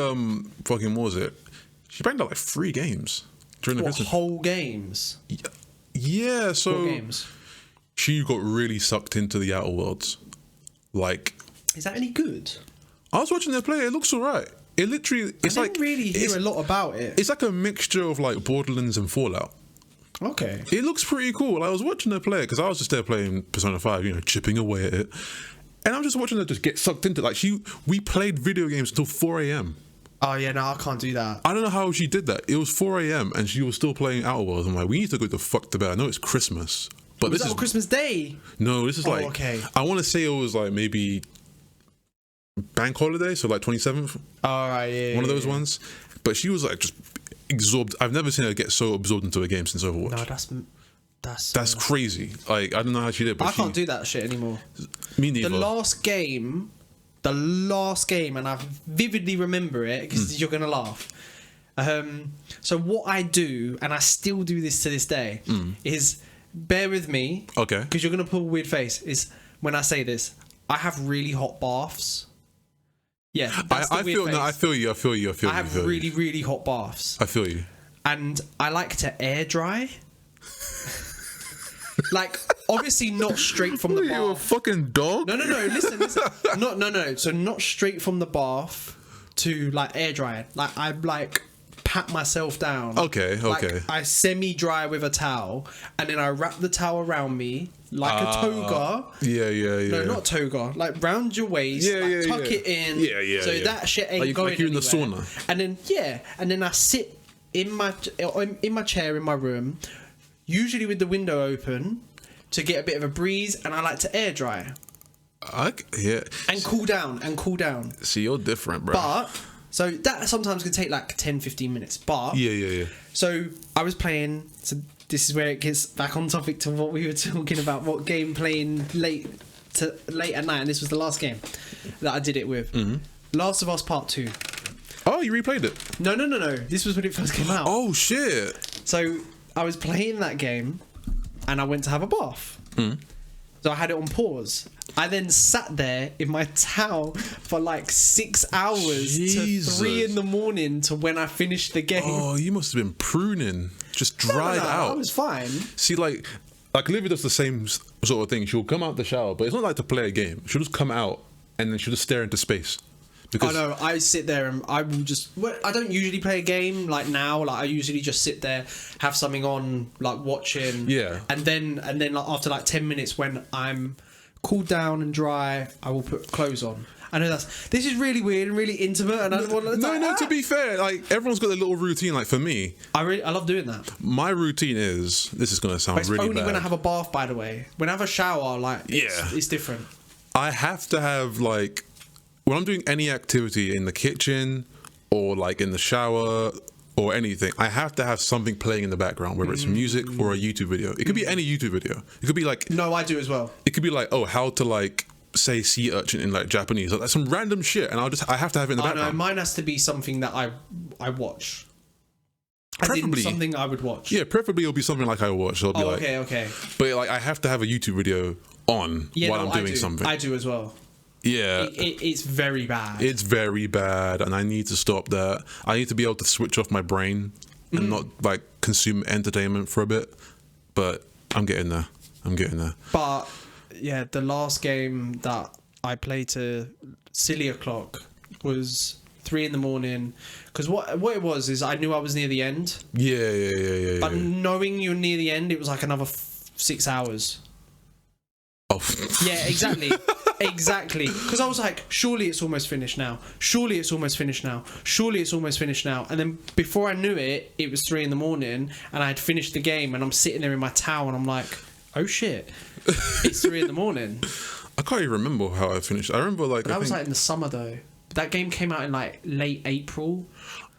Speaker 1: fucking what was it? She banged out like 3 games during the Christmas.
Speaker 2: Whole games.
Speaker 1: Yeah. So
Speaker 2: what games?
Speaker 1: She got really sucked into the Outer Worlds. Like,
Speaker 2: is that any good?
Speaker 1: I was watching her play. It looks alright. It literally, it's like,
Speaker 2: I didn't really hear a lot about it.
Speaker 1: It's like a mixture of like Borderlands and Fallout.
Speaker 2: Okay.
Speaker 1: It looks pretty cool. Like, I was watching her play because I was just there playing Persona 5, you know, chipping away at it, and I'm just watching her just get sucked into it. Like, we played video games until 4 a.m.
Speaker 2: Oh yeah, no, I can't do that.
Speaker 1: I don't know how she did that. It was 4 a.m. and she was still playing Outer Worlds. I'm like, we need to go the fuck to bed. I know it's Christmas, but
Speaker 2: was this is Christmas Day.
Speaker 1: No, this is like.
Speaker 2: Okay.
Speaker 1: I want to say it was like maybe bank holiday, so like 27th.
Speaker 2: All right, yeah.
Speaker 1: One of those ones. But she was like just absorbed. I've never seen her get so absorbed into a game since Overwatch.
Speaker 2: No,
Speaker 1: that's crazy. Like, I don't know how she did, but
Speaker 2: I can't do that shit anymore.
Speaker 1: Me neither.
Speaker 2: The last game, and I vividly remember it because you're gonna laugh. So what I do, and I still do this to this day, is bear with me.
Speaker 1: Okay.
Speaker 2: Because you're gonna pull a weird face. Is when I say this, I have really hot baths. Yeah,
Speaker 1: I feel you.
Speaker 2: I have really, really hot baths.
Speaker 1: I feel you.
Speaker 2: And I like to air dry. Like, obviously not straight from the bath.
Speaker 1: You a fucking dog?
Speaker 2: No. Listen. No. So not straight from the bath to like air dry. Like I like pat myself down.
Speaker 1: Okay.
Speaker 2: Like, I semi-dry with a towel, and then I wrap the towel around me like a toga.
Speaker 1: Yeah.
Speaker 2: No, not toga. Like round your waist. Tuck it in.
Speaker 1: Yeah.
Speaker 2: So that shit ain't going
Speaker 1: like you're in the
Speaker 2: anywhere.
Speaker 1: sauna.
Speaker 2: And then I sit in my chair in my room, usually with the window open, to get a bit of a breeze, and I like to air dry. And cool down.
Speaker 1: See, you're different, bro.
Speaker 2: But so that sometimes can take like 10-15 minutes. But
Speaker 1: yeah.
Speaker 2: So I was playing. So this is where it gets back on topic to what we were talking about. What game playing late at night, and this was the last game that I did it with. Last of Us Part 2.
Speaker 1: Oh, you replayed it?
Speaker 2: No. This was when it first came out.
Speaker 1: Oh shit!
Speaker 2: So I was playing that game, and I went to have a bath. So I had it on pause. I then sat there in my towel for like 6 hours
Speaker 1: Jesus.
Speaker 2: to 3 a.m. to when I finished the game.
Speaker 1: Oh, you must have been pruning, just dried out.
Speaker 2: I was fine.
Speaker 1: See, like Olivia does the same sort of thing. She'll come out the shower, but it's not like to play a game. She'll just come out and then she'll just stare into space. Because
Speaker 2: I know. I sit there and I will just. Well, I don't usually play a game like now. Like I usually just sit there, have something on, like watching.
Speaker 1: Yeah.
Speaker 2: And then like after like 10 minutes, when I'm cooled down and dry, I will put clothes on. I know this is really weird and really intimate, and I don't want to.
Speaker 1: No. To be fair, like everyone's got their little routine. Like for me,
Speaker 2: I love doing that.
Speaker 1: My routine is. This is gonna sound
Speaker 2: But it's
Speaker 1: really
Speaker 2: only
Speaker 1: bad.
Speaker 2: when I have a bath, by the way. When I have a shower, like it's different.
Speaker 1: I have to have like. When I'm doing any activity in the kitchen or like in the shower or anything, I have to have something playing in the background, whether it's music or a YouTube video. It could be any YouTube video. It could be like...
Speaker 2: No, I do as well.
Speaker 1: It could be like, how to like say sea urchin in like Japanese. Like some random shit, and I have to have it in the background.
Speaker 2: No, mine has to be something that I watch.
Speaker 1: Preferably
Speaker 2: something I would watch.
Speaker 1: Yeah, preferably it'll be something like I watch. So it'll be
Speaker 2: okay.
Speaker 1: But like I have to have a YouTube video on while I'm doing something.
Speaker 2: I do as well.
Speaker 1: Yeah,
Speaker 2: it's very bad.
Speaker 1: It's very bad, and I need to stop that. I need to be able to switch off my brain and not like consume entertainment for a bit. But I'm getting there.
Speaker 2: But yeah, the last game that I played to silly o'clock was 3 a.m. Because what it was is I knew I was near the end.
Speaker 1: Yeah.
Speaker 2: But knowing you're near the end, it was like another 6 hours.
Speaker 1: Oh.
Speaker 2: Yeah, exactly. Exactly. Because I was like, surely it's almost finished now. And then before I knew it, it was 3 a.m. and I had finished the game, and I'm sitting there in my towel and I'm like, oh shit, it's 3 a.m.
Speaker 1: I can't even remember how I finished. I remember like...
Speaker 2: That was like in the summer though. That game came out in like late April.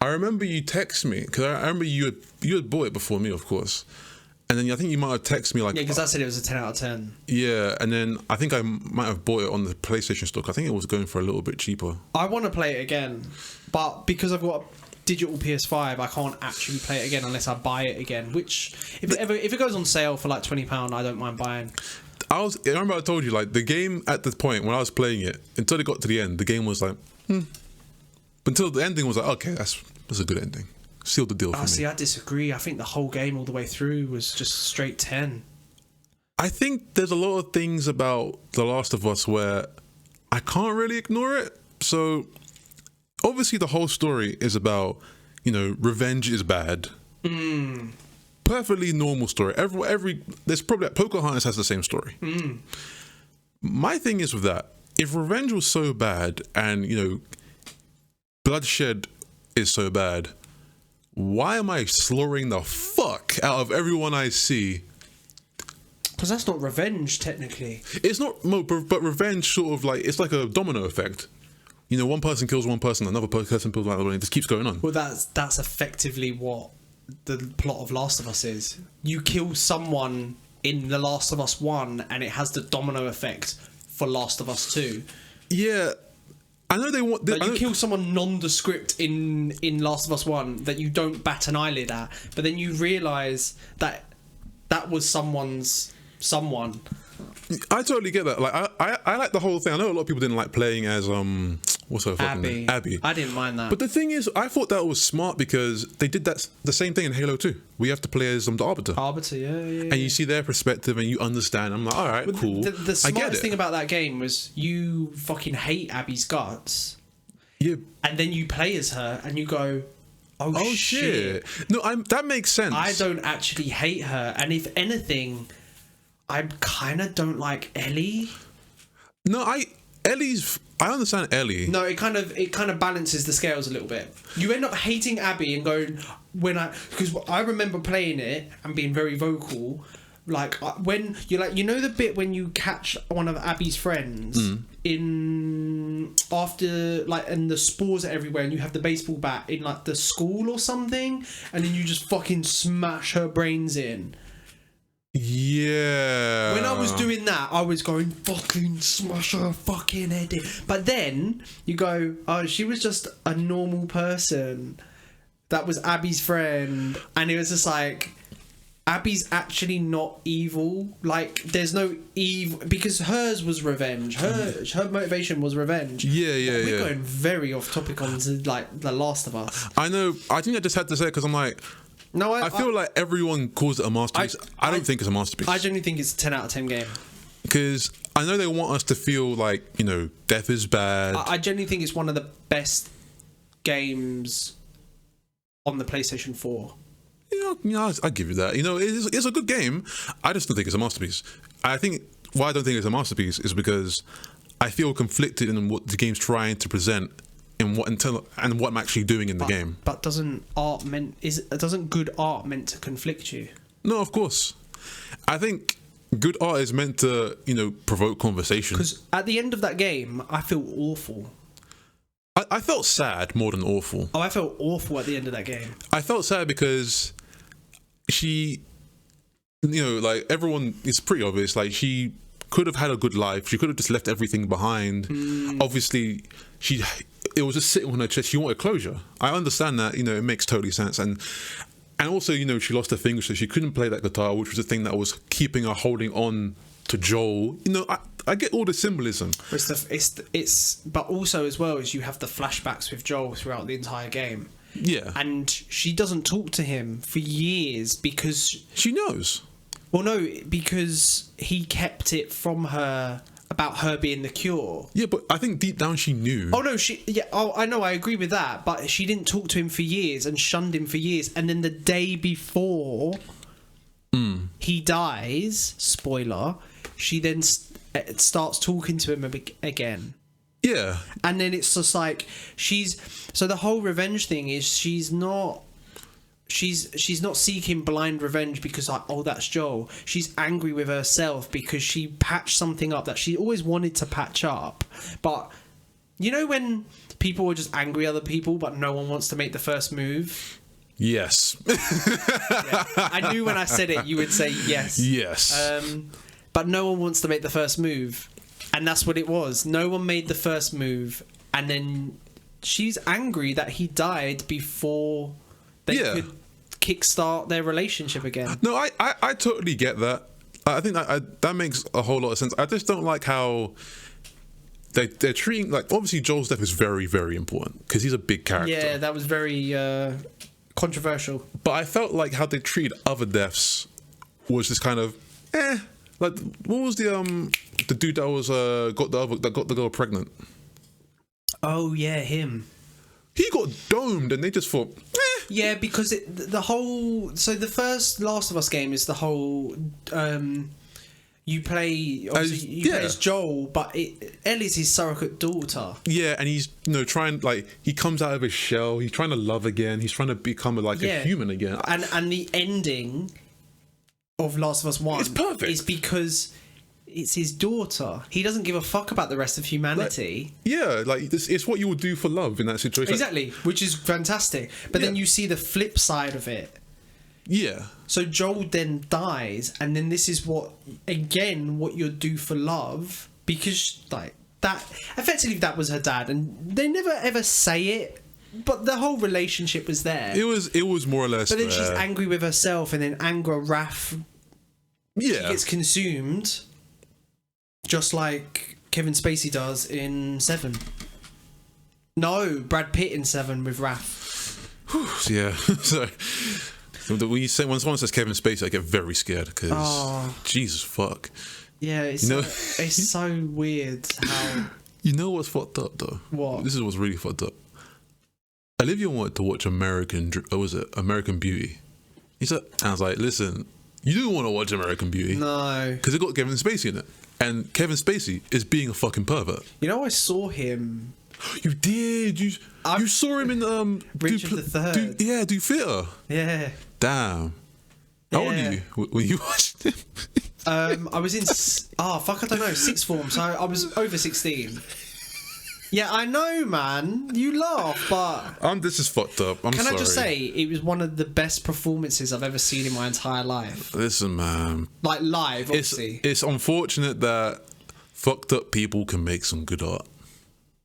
Speaker 1: I remember you text me, because I remember you had bought it before me, of course. And then I think you might have texted me like...
Speaker 2: Yeah, because I said it was a 10 out of 10.
Speaker 1: Yeah, and then I think I might have bought it on the PlayStation Store. I think it was going for a little bit cheaper.
Speaker 2: I want to play it again, but because I've got a digital PS5, I can't actually play it again unless I buy it again, which if it goes on sale for like £20, I don't mind buying.
Speaker 1: I remember I told you, like, the game at the point when I was playing it, until it got to the end, the game was like, But until the ending was like, okay, that's a good ending. Sealed the deal for me.
Speaker 2: See, I disagree. I think the whole game all the way through was just straight 10.
Speaker 1: I think there's a lot of things about The Last of Us where I can't really ignore it. So, obviously the whole story is about, revenge is bad. Perfectly normal story. There's probably... Pocahontas has the same story. My thing is with that, if revenge was so bad and, bloodshed is so bad... Why am I slaughtering the fuck out of everyone I see?
Speaker 2: Because that's not revenge, technically.
Speaker 1: It's not, but revenge sort of like, it's like a domino effect. One person kills one person, another person kills another one, it just keeps going on.
Speaker 2: Well, that's effectively what the plot of Last of Us is. You kill someone in The Last of Us 1, and it has the domino effect for Last of Us 2.
Speaker 1: Yeah. I know they want.
Speaker 2: Like you kill someone nondescript in Last of Us 1 that you don't bat an eyelid at, but then you realise that was someone.
Speaker 1: I totally get that. Like I like the whole thing. I know a lot of people didn't like playing as what's her fucking name? Abby.
Speaker 2: I didn't mind that.
Speaker 1: But the thing is, I thought that was smart because they did that the same thing in Halo 2. We have to play as the Arbiter.
Speaker 2: Yeah.
Speaker 1: And you see their perspective and you understand. I'm like, all right, cool.
Speaker 2: The smartest thing about that game was you fucking hate Abby's guts.
Speaker 1: Yeah.
Speaker 2: And then you play as her and you go, oh shit.
Speaker 1: No, that makes sense.
Speaker 2: I don't actually hate her. And if anything, I kind of don't like Ellie.
Speaker 1: No, I understand Ellie.
Speaker 2: No, it kind of balances the scales a little bit. You end up hating Abby and going because I remember playing it and being very vocal. Like when you're like, you know, the bit when you catch one of Abby's friends and the spores are everywhere and you have the baseball bat in like the school or something, and then you just fucking smash her brains in.
Speaker 1: Yeah.
Speaker 2: When I was doing that, I was going, fucking smash her fucking head in. But then you go, oh, she was just a normal person. That was Abby's friend. And it was just like, Abby's actually not evil. Like, there's no evil, because hers was revenge. Her motivation was revenge.
Speaker 1: Yeah.
Speaker 2: We're going very off topic on like The Last of Us.
Speaker 1: I know. I think I just had to say it because I'm like, no, I feel like everyone calls it a masterpiece. I don't think it's a masterpiece.
Speaker 2: I genuinely think it's a 10 out of 10 game.
Speaker 1: Because I know they want us to feel like, you know, death is bad.
Speaker 2: I genuinely think it's one of the best games on the PlayStation 4.
Speaker 1: Yeah, I give you that. You know, it's a good game. I just don't think it's a masterpiece. I think why I don't think it's a masterpiece is because I feel conflicted in what the game's trying to present and what I'm actually doing in the game.
Speaker 2: But doesn't good art meant to conflict you?
Speaker 1: No, of course. I think good art is meant to, you know, provoke conversation.
Speaker 2: Because at the end of that game, I feel awful.
Speaker 1: I felt sad more than awful.
Speaker 2: Oh, I felt awful at the end of that game.
Speaker 1: I felt sad because she, you know, like everyone, it's pretty obvious, like she could have had a good life. She could have just left everything behind. Obviously, it was just sitting on her chest. She wanted closure. I understand that, you know, it makes totally sense. And also, you know, she lost her finger, so she couldn't play that guitar, which was the thing that was keeping her holding on to Joel. You know, I get all the symbolism.
Speaker 2: It's but also as well as you have the flashbacks with Joel throughout the entire game.
Speaker 1: Yeah.
Speaker 2: And she doesn't talk to him for years because
Speaker 1: she knows.
Speaker 2: Well, no, because he kept it from her about her being the cure.
Speaker 1: Yeah, but I think deep down she knew.
Speaker 2: Oh no, I know, I agree with that, but she didn't talk to him for years and shunned him for years, and then the day before he dies, spoiler, she then starts talking to him again.
Speaker 1: Yeah.
Speaker 2: And then it's just like so the whole revenge thing is she's not seeking blind revenge because like, oh, that's Joel. She's angry with herself because she patched something up that she always wanted to patch up. But you know when people are just angry at other people but no one wants to make the first move?
Speaker 1: Yes.
Speaker 2: Yeah. I knew when I said it you would say yes.
Speaker 1: Yes.
Speaker 2: But no one wants to make the first move. And that's what it was. No one made the first move. And then she's angry that he died before they could kickstart their relationship again.
Speaker 1: No, I totally get that. I think that makes a whole lot of sense. I just don't like how they're treating, like, obviously Joel's death is very, very important because he's a big character.
Speaker 2: Yeah, that was very controversial.
Speaker 1: But I felt like how they treated other deaths was just kind of like, what was the dude that was got the girl pregnant?
Speaker 2: Oh yeah, him.
Speaker 1: He got domed, and they just thought,
Speaker 2: Yeah, because the first Last of Us game is the whole you play as Joel, but Ellie's his surrogate daughter.
Speaker 1: Yeah, and he's, you know, trying, like, he comes out of his shell. He's trying to love again. He's trying to become a human again.
Speaker 2: And the ending of Last of Us 1
Speaker 1: is perfect.
Speaker 2: Is because it's his daughter. He doesn't give a fuck about the rest of humanity.
Speaker 1: It's what you would do for love in that situation.
Speaker 2: Exactly, which is fantastic. But then you see the flip side of it.
Speaker 1: Yeah.
Speaker 2: So Joel then dies, and then this is what you'd do for love, because like that was her dad, and they never ever say it. But the whole relationship was there.
Speaker 1: It was more or less.
Speaker 2: But then she's angry with herself, and then wrath.
Speaker 1: Yeah.
Speaker 2: She gets consumed, just like Kevin Spacey does in Seven. No, Brad Pitt in Seven with wrath.
Speaker 1: Yeah. So when someone says Kevin Spacey, I get very scared because Jesus fuck.
Speaker 2: Yeah, it's it's so weird how.
Speaker 1: You know what's fucked up though?
Speaker 2: What?
Speaker 1: This is what's really fucked up. Olivia wanted to watch American Beauty. I was like, listen, you do want to watch American Beauty.
Speaker 2: No.
Speaker 1: Because it got Kevin Spacey in it. And Kevin Spacey is being a fucking pervert.
Speaker 2: You know, I saw him.
Speaker 1: You did? You saw him in
Speaker 2: Richard III.
Speaker 1: Do theatre.
Speaker 2: Yeah.
Speaker 1: Damn. How old are you when you watched him?
Speaker 2: I was in I don't know, sixth form, so I was over 16. Yeah, I know, man. You laugh, but
Speaker 1: this is fucked up. Can
Speaker 2: I just say it was one of the best performances I've ever seen in my entire life.
Speaker 1: Listen, man.
Speaker 2: Like live, obviously.
Speaker 1: It's unfortunate that fucked up people can make some good art.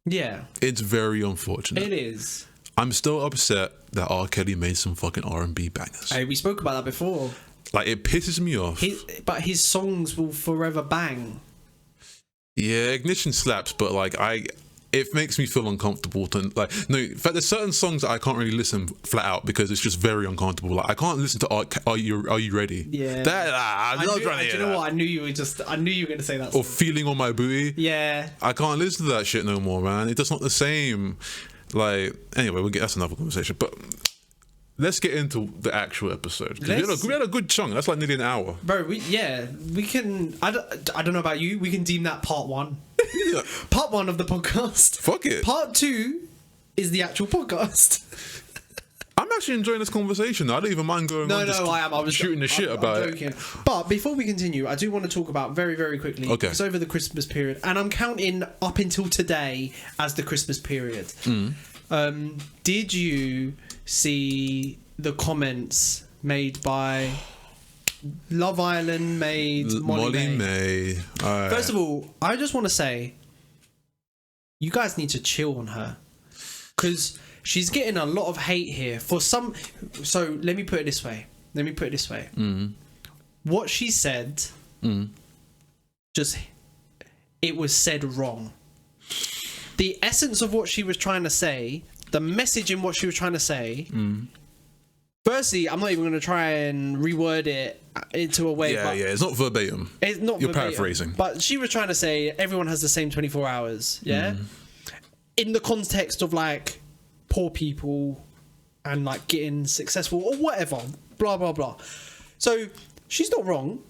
Speaker 2: Yeah.
Speaker 1: It's very unfortunate.
Speaker 2: It is.
Speaker 1: I'm still upset that R. Kelly made some fucking R&B bangers.
Speaker 2: Hey, we spoke about that before.
Speaker 1: Like, it pisses me off.
Speaker 2: But his songs will forever bang.
Speaker 1: Yeah, Ignition slaps, but like it makes me feel uncomfortable to in fact there's certain songs that I can't really listen flat out because it's just very uncomfortable. Like I can't listen to Are You Ready?
Speaker 2: Yeah.
Speaker 1: I'm not trying to hear that.
Speaker 2: Do you know what? I knew you were going to say that song.
Speaker 1: Or Feeling on My Booty.
Speaker 2: Yeah.
Speaker 1: I can't listen to that shit no more, man. It's just not the same. Like anyway, that's another conversation. But let's get into the actual episode. We had a good chunk. That's like nearly an hour.
Speaker 2: Bro, we can. I don't know about you. We can deem that part one.
Speaker 1: Yeah.
Speaker 2: Part one of the podcast.
Speaker 1: Fuck it.
Speaker 2: Part two is the actual podcast.
Speaker 1: I'm actually enjoying this conversation. I don't even mind going on.
Speaker 2: I am. I was
Speaker 1: shooting the shit about it.
Speaker 2: But before we continue, I do want to talk about very, very quickly.
Speaker 1: Okay.
Speaker 2: It's over the Christmas period, and I'm counting up until today as the Christmas period. Did you see the comments made by Love Island made Molly-Mae? First of all, I just want to say you guys need to chill on her because she's getting a lot of hate here for some. So let me put it this way. What she said, it was said wrong. The essence of what she was trying to say, the message in what she was trying to say. Firstly, I'm not even going to try and reword it into a way.
Speaker 1: Yeah, it's not verbatim.
Speaker 2: It's not.
Speaker 1: You're
Speaker 2: verbatim,
Speaker 1: paraphrasing.
Speaker 2: But she was trying to say everyone has the same 24 hours. Yeah. In the context of like poor people and like getting successful or whatever. Blah blah blah. So she's not wrong.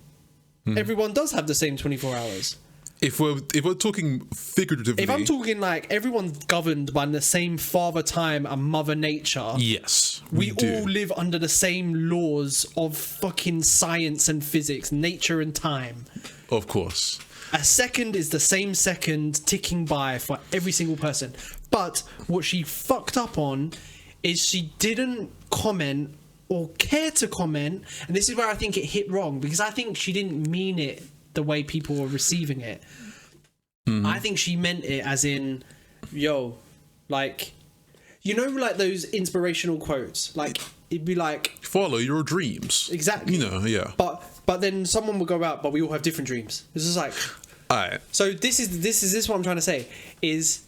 Speaker 2: Everyone does have the same 24 hours.
Speaker 1: If we're talking figuratively,
Speaker 2: if I'm talking like everyone's governed by the same father time and mother nature,
Speaker 1: yes,
Speaker 2: we all live under the same laws of fucking science and physics, nature and time.
Speaker 1: Of course,
Speaker 2: a second is the same second ticking by for every single person. But what she fucked up on is she didn't comment or care to comment, and this is where I think it hit wrong because I think she didn't mean it the way people were receiving it. I think she meant it as in, like, you know, like those inspirational quotes, like it'd be like,
Speaker 1: follow your dreams.
Speaker 2: Exactly.
Speaker 1: You know, yeah.
Speaker 2: But then someone would go out, but we all have different dreams. This is like,
Speaker 1: alright.
Speaker 2: So this is what I'm trying to say is,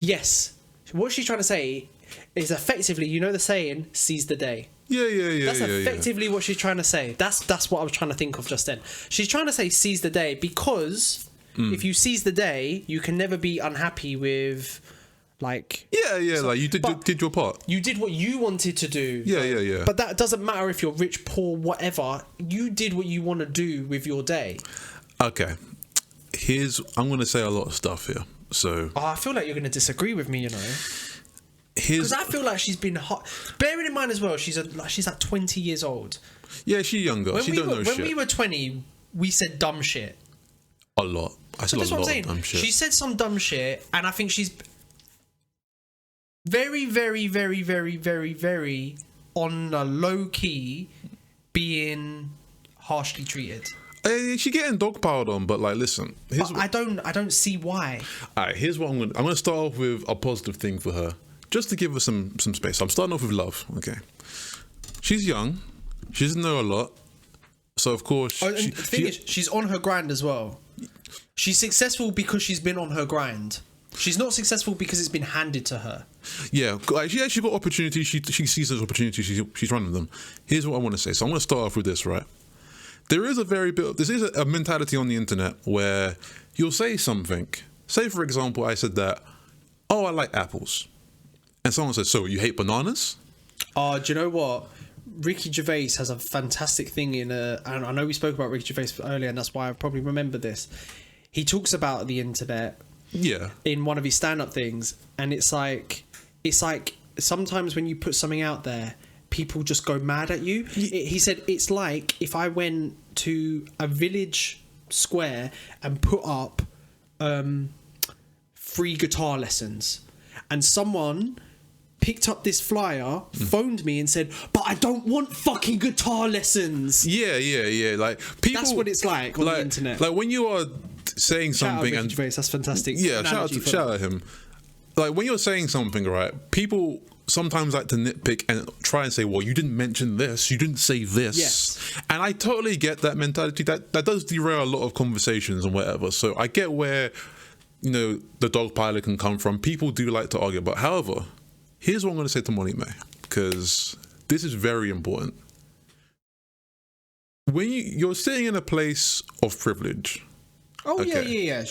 Speaker 2: yes, what she's trying to say is effectively, you know, the saying, seize the day.
Speaker 1: Yeah.
Speaker 2: That's effectively what she's trying to say. That's what I was trying to think of just then. She's trying to say seize the day because if you seize the day, you can never be unhappy with, like...
Speaker 1: Yeah, like you did your part.
Speaker 2: You did what you wanted to do.
Speaker 1: Yeah.
Speaker 2: But that doesn't matter if you're rich, poor, whatever. You did what you want to do with your day.
Speaker 1: Okay. I'm going to say a lot of stuff here. So...
Speaker 2: I feel like you're going to disagree with me, you know. Because I feel like she's been hot. Bearing in mind as well, she's like 20 years old.
Speaker 1: Yeah, she's younger. She don't know shit.
Speaker 2: When we were 20, we said dumb shit.
Speaker 1: A lot. I said a lot of dumb shit.
Speaker 2: She said some dumb shit, and I think she's very, very, very, very, very, very on a low key being harshly treated.
Speaker 1: She getting dogpiled on, but like, listen.
Speaker 2: I don't see why.
Speaker 1: Alright, here's what I'm gonna start off with a positive thing for her, just to give her some space. So I'm starting off with love. Okay, she's young, she doesn't know a lot, so of course.
Speaker 2: The thing is, she's on her grind as well. She's successful because she's been on her grind. She's not successful because it's been handed to her. Yeah,
Speaker 1: like she actually got opportunities. She sees those opportunities. She's running them. Here's what I want to say. So I'm going to start off with this, right? There is a mentality on the internet where you'll say something. Say, for example, I said that, oh, I like apples. And someone says, so you hate bananas?
Speaker 2: Do you know what? Ricky Gervais has a fantastic thing and I know we spoke about Ricky Gervais earlier, and that's why I probably remember this. He talks about the internet.
Speaker 1: Yeah.
Speaker 2: In one of his stand-up things, and it's like sometimes when you put something out there, people just go mad at you. He said it's like if I went to a village square and put up free guitar lessons, and someone picked up this flyer, phoned me and said, but I don't want fucking guitar lessons.
Speaker 1: Yeah. Like, people,
Speaker 2: that's what it's like on the internet.
Speaker 1: Like when you are saying something,
Speaker 2: and that's fantastic.
Speaker 1: Yeah, shout at him. Like when you're saying something, right? People sometimes like to nitpick and try and say, "Well, you didn't mention this, you didn't say this."
Speaker 2: Yes,
Speaker 1: and I totally get that mentality. That does derail a lot of conversations and whatever. So I get where the dogpiling can come from. People do like to argue, but however, here's what I'm going to say to Molly-Mae, because this is very important. When you're sitting in a place of privilege.
Speaker 2: Oh, okay. Yeah.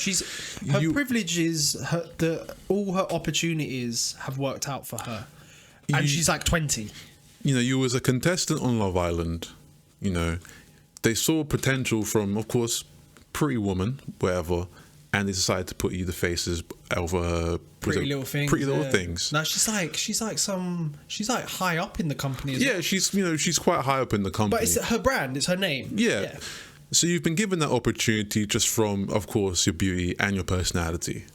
Speaker 2: Her privilege is all her opportunities have worked out for her, and she's like 20.
Speaker 1: You was a contestant on Love Island. They saw potential from, of course, Pretty Woman, wherever, and they decided to put you the faces over
Speaker 2: Pretty Little Things. Now she's like high up in the company.
Speaker 1: Well. She's quite high up in the company.
Speaker 2: But it's her brand. It's her name.
Speaker 1: Yeah. So you've been given that opportunity just from, of course, your beauty and your personality.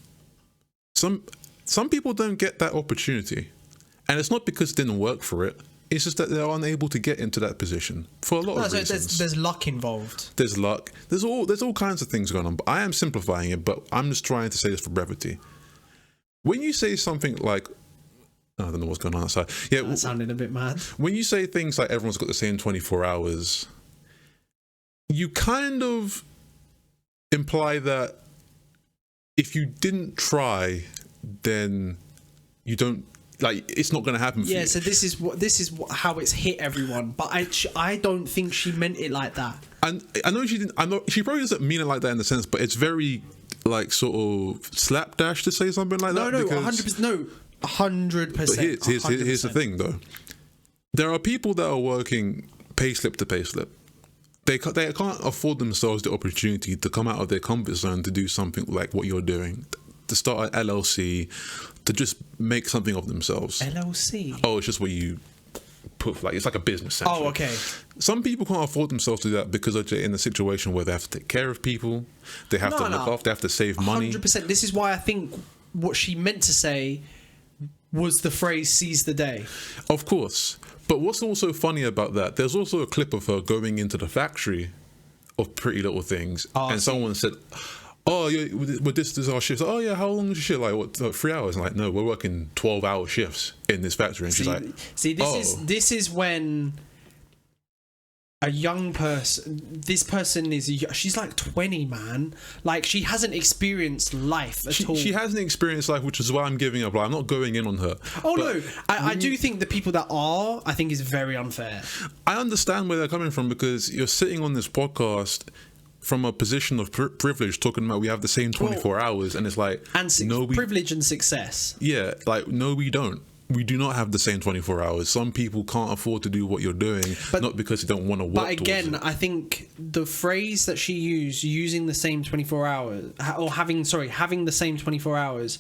Speaker 1: Some people don't get that opportunity, and it's not because they didn't work for it. It's just that they're unable to get into that position for a lot of reasons.
Speaker 2: There's luck involved.
Speaker 1: There's luck. There's all kinds of things going on. But I am simplifying it. But I'm just trying to say this for brevity. When you say something like, I don't know what's going on outside. Yeah,
Speaker 2: that sounded a bit mad.
Speaker 1: When you say things like everyone's got the same 24 hours. You kind of imply that if you didn't try, then you don't, like, it's not going to happen for you.
Speaker 2: Yeah, so this is how it's hit everyone, but I don't think she meant it like that.
Speaker 1: And I know she didn't. I know she probably doesn't mean it like that in the sense, but it's very like sort of slapdash to say something like that.
Speaker 2: No, 100%. No, 100%.
Speaker 1: But here's the thing, though. There are people that are working payslip to payslip. They can't afford themselves the opportunity to come out of their comfort zone to do something like what you're doing, to start an LLC, to just make something of themselves.
Speaker 2: LLC?
Speaker 1: Oh, it's just where you put, like, it's like a business center.
Speaker 2: Oh, okay.
Speaker 1: Some people can't afford themselves to do that because they're in a situation where they have to take care of people, they have to look after, they have to save money.
Speaker 2: 100%. This is why I think what she meant to say was the phrase "seize the day."
Speaker 1: Of course. But what's also funny about that, there's also a clip of her going into the factory of Pretty Little Things, and someone said, oh, yeah, this is our shift. Oh, yeah, how long is your shift? Like, what, 3 hours? I'm like, no, we're working 12-hour shifts in this factory. And she's like,
Speaker 2: this is when a young person, this person she's like 20, man. Like, she hasn't experienced life at all.
Speaker 1: She hasn't experienced life, which is why I'm giving up. Like, I'm not going in on her.
Speaker 2: Oh, no. I do think the people that are, I think is very unfair.
Speaker 1: I understand where they're coming from, because you're sitting on this podcast from a position of privilege, talking about we have the same 24 hours, and it's like,
Speaker 2: privilege and success.
Speaker 1: Yeah, like, no, we don't. We do not have the same 24 hours. Some people can't afford to do what you're doing, not because they don't want to work.
Speaker 2: But again, I think the phrase that she used, using the same 24 hours, or having the same 24 hours,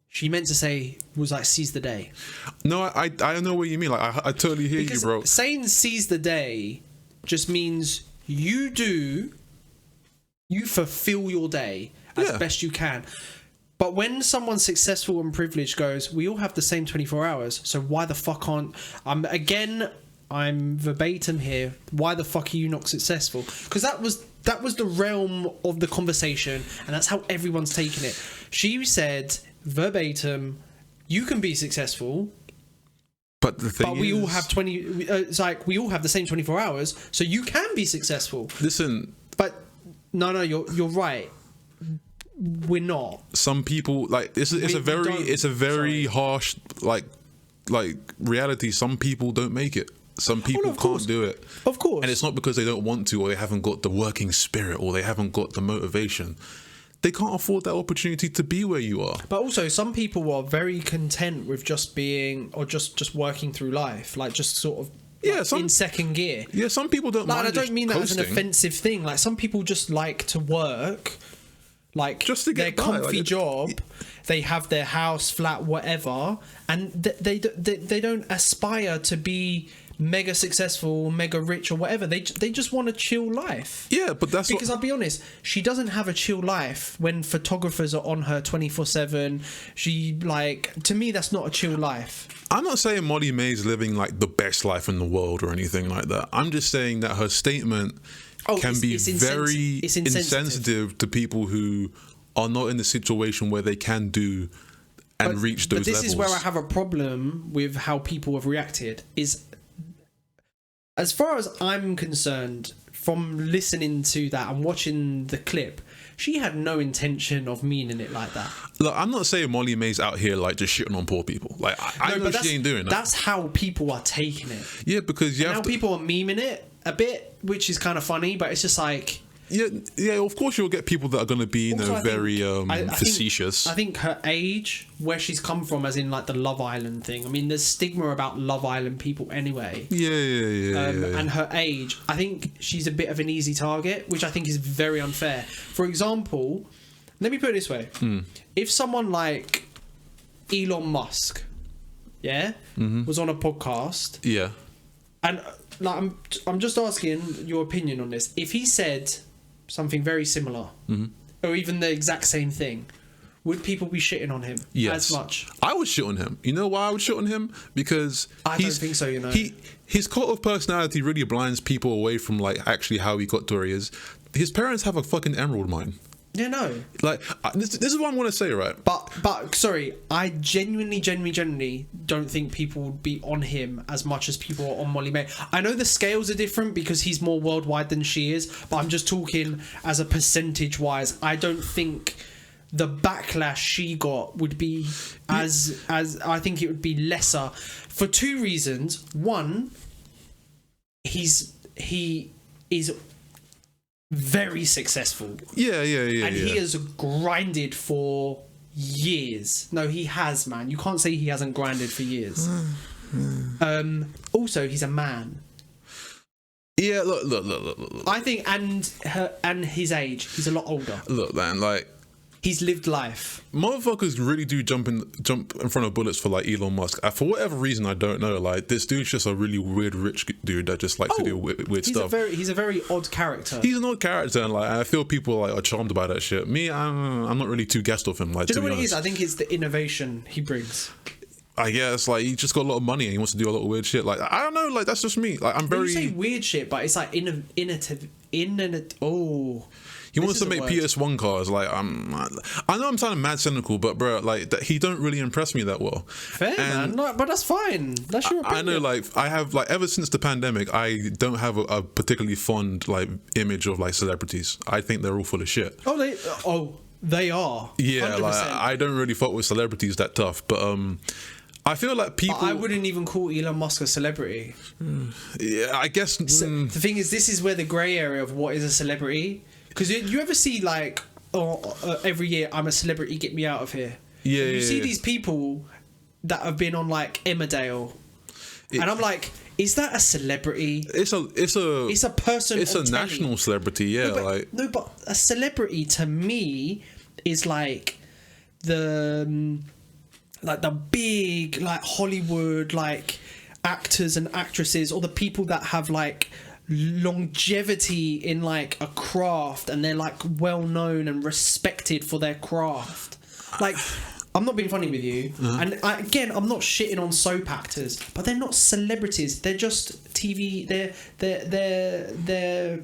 Speaker 2: she meant to say was like seize the day.
Speaker 1: No, I know what you mean. Like, I totally hear you, bro.
Speaker 2: Saying seize the day just means you fulfill your day as best you can. But when someone successful and privileged goes, we all have the same 24 hours, so why the fuck aren't... I'm verbatim here, why the fuck are you not successful? Because that was that was the realm of the conversation, and that's how everyone's taking it. She said verbatim, "You can be successful."
Speaker 1: But the thing
Speaker 2: we all have it's like we all have the same 24 hours, so you can be successful.
Speaker 1: Listen,
Speaker 2: but no, you're right. We're not. Some
Speaker 1: people like it's a very harsh like reality. Some people don't make it. Some people can't do it.
Speaker 2: Of course.
Speaker 1: And it's not because they don't want to, or they haven't got the working spirit, or they haven't got the motivation. They can't afford that opportunity to be where you are.
Speaker 2: But also, some people are very content with just being, or just working through life, like just sort of in second gear.
Speaker 1: Yeah, some people don't mind.
Speaker 2: I don't mean that as an offensive thing. Like, some people just like to work, like just to get their comfy job. They have their house, flat, whatever, and they don't aspire to be mega successful, mega rich, or whatever. They just want a chill life.
Speaker 1: Yeah, but that's
Speaker 2: because I'll be honest, she doesn't have a chill life when photographers are on her 24/7. She to me, that's not a chill life.
Speaker 1: I'm not saying Molly-Mae's living like the best life in the world or anything like that. I'm just saying that her statement can be very insensitive to people who are not in the situation where they can do and reach those levels.
Speaker 2: But this is where I have a problem with how people have reacted. Is, as far as I'm concerned, from listening to that and watching the clip, she had no intention of meaning it like that.
Speaker 1: Look, I'm not saying Molly-Mae's out here like just shitting on poor people. Like, I know she ain't doing that.
Speaker 2: That's how people are taking it.
Speaker 1: Yeah, because
Speaker 2: people are memeing it a bit, which is kind of funny, but it's just like...
Speaker 1: Yeah, of course you'll get people that are going to be, very facetious.
Speaker 2: I think her age, where she's come from, as in like the Love Island thing. I mean, there's stigma about Love Island people anyway.
Speaker 1: Yeah.
Speaker 2: And her age, I think she's a bit of an easy target, which I think is very unfair. For example, let me put it this way. If someone like Elon Musk, was on a podcast.
Speaker 1: Yeah.
Speaker 2: And I'm just asking your opinion on this. If he said something very similar, or even the exact same thing, would people be shitting on him as much?
Speaker 1: I would shit on him. You know why I would shit on him? Because
Speaker 2: I don't think so.
Speaker 1: His cult of personality really blinds people away from like actually how he got to where he is. His parents have a fucking emerald mine.
Speaker 2: Yeah, no.
Speaker 1: Like, this is what I'm going to say, right?
Speaker 2: But sorry, I genuinely don't think people would be on him as much as people are on Molly-Mae. I know the scales are different because he's more worldwide than she is, but I'm just talking as a percentage-wise. I don't think the backlash she got would be as I think it would be lesser for two reasons. One, he is very successful.
Speaker 1: Yeah.
Speaker 2: And he has grinded for years. No, he has, man. You can't say he hasn't grinded for years. Also, he's a man.
Speaker 1: Yeah, look.
Speaker 2: I think, and his age, he's a lot older.
Speaker 1: Look, man, like,
Speaker 2: he's lived life.
Speaker 1: Motherfuckers really do jump in front of bullets for like Elon Musk. For whatever reason, I don't know. Like, this dude's just a really weird rich dude that just likes to do weird stuff.
Speaker 2: He's a very odd character.
Speaker 1: He's an odd character, and like I feel people like are charmed by that shit. Me, I'm not really too gassed off him. Like,
Speaker 2: do you know what it is? I think it's the innovation he brings.
Speaker 1: I guess like he just got a lot of money and he wants to do a lot of weird shit. Like, I don't know. Like, that's just me. Like, I'm very.
Speaker 2: You say weird shit, but it's like innovative.
Speaker 1: He wants to make PS1 cars. Like, I know I'm sounding mad cynical, but bro, like he don't really impress me that well.
Speaker 2: Fair, man. No, but that's fine. That's your opinion.
Speaker 1: I know, like I have like ever since the pandemic, I don't have a particularly fond like image of like celebrities. I think they're all full of shit.
Speaker 2: They are.
Speaker 1: Yeah, 100%. Like I don't really fuck with celebrities that tough, but I feel like people.
Speaker 2: I wouldn't even call Elon Musk a celebrity.
Speaker 1: Yeah, I guess.
Speaker 2: The thing is, this is where the grey area of what is a celebrity. Because you ever see like, every year I'm a celebrity, get me out of here.
Speaker 1: Yeah.
Speaker 2: You see these people that have been on like Emmerdale, and I'm like, is that a celebrity?
Speaker 1: It's a person. It's a national celebrity. Yeah,
Speaker 2: but a celebrity to me is like the big like Hollywood like actors and actresses, or the people that have like longevity in like a craft and they're like well known and respected for their craft. Like, I'm not being funny with you, and I'm not shitting on soap actors, but they're not celebrities. They're just TV. They're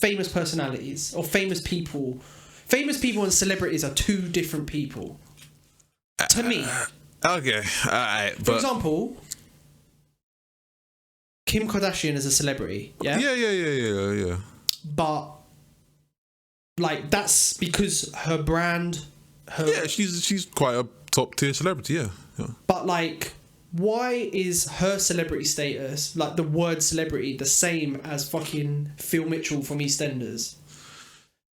Speaker 2: famous personalities or famous people. Famous people and celebrities are two different people. To me.
Speaker 1: Okay, alright.
Speaker 2: For example, Kim Kardashian is a celebrity, yeah?
Speaker 1: Yeah.
Speaker 2: But, like, that's because her brand...
Speaker 1: Yeah, she's quite a top-tier celebrity, yeah.
Speaker 2: But, like, why is her celebrity status, like, the word celebrity, the same as fucking Phil Mitchell from EastEnders?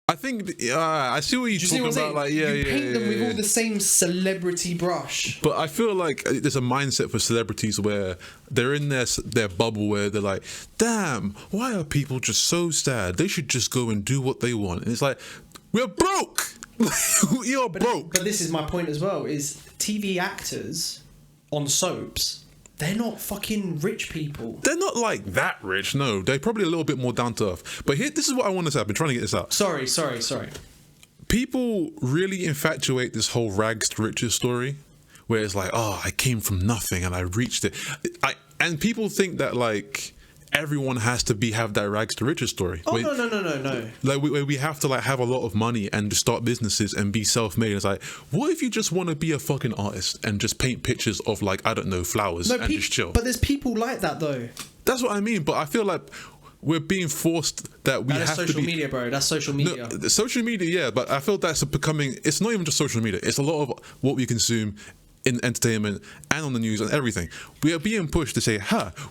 Speaker 1: I think I see what you're talking about. Like, you
Speaker 2: paint them with all the same celebrity brush.
Speaker 1: But I feel like there's a mindset for celebrities where they're in their bubble where they're like, damn, why are people just so sad? They should just go and do what they want. And it's like, we're broke. You're broke.
Speaker 2: But this is my point as well: is TV actors on soaps. They're not fucking rich people.
Speaker 1: They're not like that rich, no. They're probably a little bit more down to earth. But here, this is what I want to say. I've been trying to get this out.
Speaker 2: Sorry.
Speaker 1: People really infatuate this whole rags to riches story, where it's like, oh, I came from nothing and I reached it. And people think that, like, everyone has to have that rags to riches story.
Speaker 2: Oh, no.
Speaker 1: Like, we have to, like, have a lot of money and just start businesses and be self-made. It's like, what if you just want to be a fucking artist and just paint pictures of, like, I don't know, flowers and just chill?
Speaker 2: But there's people like that, though.
Speaker 1: That's what I mean. But I feel like we're being forced that we have to be...
Speaker 2: social media, bro. That's social media.
Speaker 1: No, social media, yeah. But I feel that's becoming... It's not even just social media. It's a lot of what we consume in entertainment and on the news and everything. We are being pushed to say,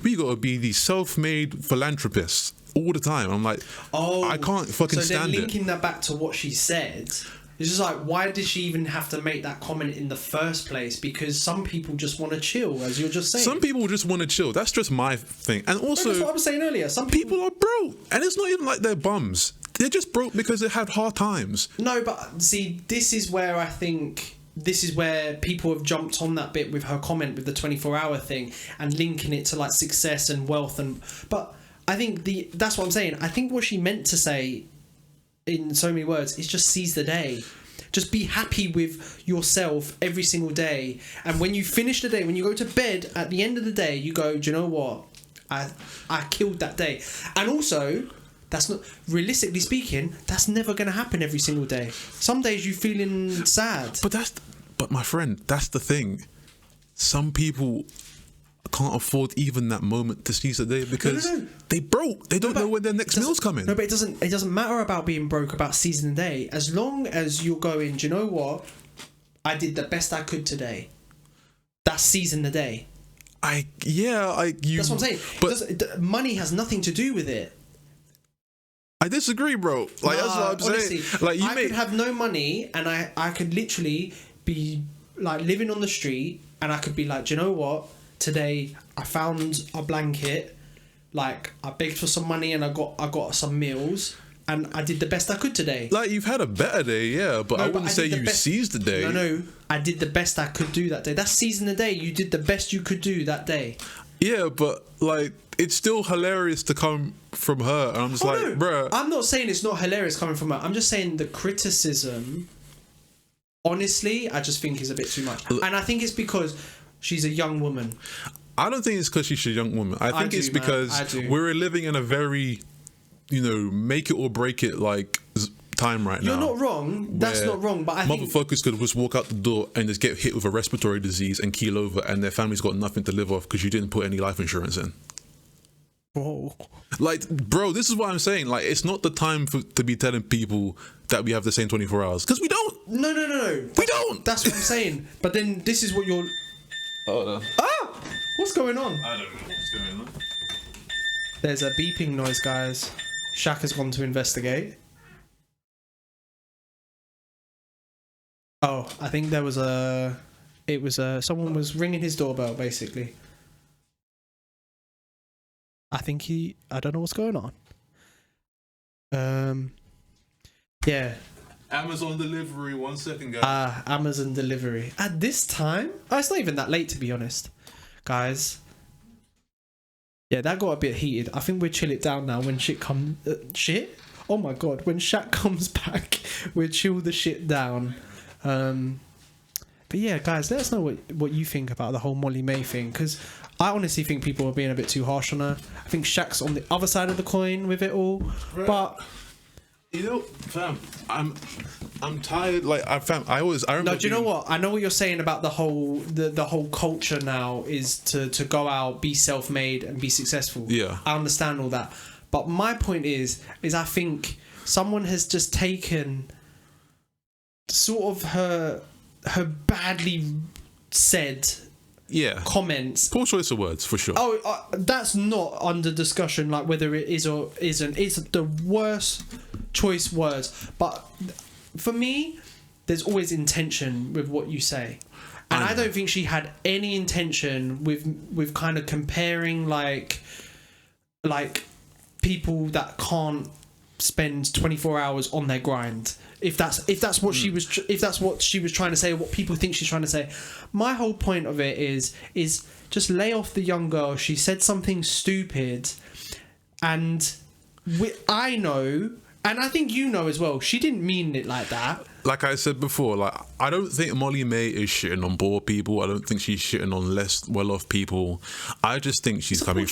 Speaker 1: we gotta be these self-made philanthropists all the time. I'm like, I can't fucking stand it.
Speaker 2: So then linking that back to what she said, it's just like, why did she even have to make that comment in the first place? Because some people just want to chill, as you're just saying.
Speaker 1: Some people just want to chill. That's just my thing. And also,
Speaker 2: that's what I was saying earlier. Some
Speaker 1: people are broke, and it's not even like they're bums. They're just broke because they had hard times.
Speaker 2: No, but see, this is where I think... This is where people have jumped on that bit with her comment with the 24-hour thing and linking it to, like, success and wealth. But I think that's what I'm saying. I think what she meant to say in so many words is just seize the day. Just be happy with yourself every single day. And when you finish the day, when you go to bed at the end of the day, you go, do you know what? I killed that day. And also... That's not, realistically speaking, that's never going to happen every single day. Some days you're feeling sad.
Speaker 1: But my friend, that's the thing. Some people can't afford even that moment to seize the day because they broke. They don't know when their next meal's coming.
Speaker 2: No, but it doesn't matter about being broke, about seizing the day. As long as you're going, do you know what? I did the best I could today. That's seizing the day. That's what I'm saying. But money has nothing to do with it.
Speaker 1: I disagree, bro. Like, that's what I'm
Speaker 2: honestly,
Speaker 1: saying. Like,
Speaker 2: I could have no money and I could literally be, like, living on the street and I could be like, do you know what? Today I found a blanket, like, I begged for some money and I got some meals and I did the best I could today.
Speaker 1: Like, you've had a better day, yeah, but I wouldn't say you seized the day.
Speaker 2: No, I did the best I could do that day. That's seizing the day. You did the best you could do that day.
Speaker 1: Yeah, but, like, it's still hilarious to come from her. And I'm just bruh.
Speaker 2: I'm not saying it's not hilarious coming from her. I'm just saying the criticism, honestly, I just think is a bit too much. And I think it's because she's a young woman.
Speaker 1: I don't think it's because she's a young woman. I think it's because we're living in a very, make it or break it, like, time right now.
Speaker 2: You're not wrong. That's not wrong. But I think
Speaker 1: motherfuckers could just walk out the door and just get hit with a respiratory disease and keel over, and their family's got nothing to live off because you didn't put any life insurance in.
Speaker 2: Bro.
Speaker 1: Like, bro, this is what I'm saying. Like, it's not the time to be telling people that we have the same 24 hours because we don't.
Speaker 2: No.
Speaker 1: We don't.
Speaker 2: That's what I'm saying. But then this is what you're.
Speaker 1: Oh no.
Speaker 2: Ah! What's going on?
Speaker 1: I don't know what's going on.
Speaker 2: There's a beeping noise, guys. Shaq has gone to investigate. Oh, I think there was someone was ringing his doorbell, basically. I don't know what's going on. Yeah.
Speaker 1: Amazon delivery, 1 second, guys.
Speaker 2: Amazon delivery. At this time? Oh, it's not even that late, to be honest. Guys. Yeah, that got a bit heated. I think we'll chill it down now when shit comes... shit? Oh my god, when Shaq comes back, we'll chill the shit down. But yeah, guys, let us know what you think about the whole Molly-Mae thing, because I honestly think people are being a bit too harsh on her. I think Shaq's on the other side of the coin with it all. Right. But
Speaker 1: You know, fam, I'm tired. Like, I remember.
Speaker 2: No, do you know what? I know what you're saying about the whole culture now is to go out, be self-made, and be successful.
Speaker 1: Yeah,
Speaker 2: I understand all that, but my point is I think someone has just taken sort of her badly said comments.
Speaker 1: Poor choice of words for sure.
Speaker 2: That's not under discussion, like whether it is or isn't. It's the worst choice words. But for me, there's always intention with what you say, and I don't think she had any intention with kind of comparing like people that can't spend 24 hours on their grind. If that's what she was trying to say, what people think she's trying to say. My whole point of it is just lay off the young girl. She said something stupid, and I know, and I think you know as well, she didn't mean it like that.
Speaker 1: Like I said before, like I don't think Molly-Mae is shitting on poor people. I don't think she's shitting on less well-off people. I just think she's coming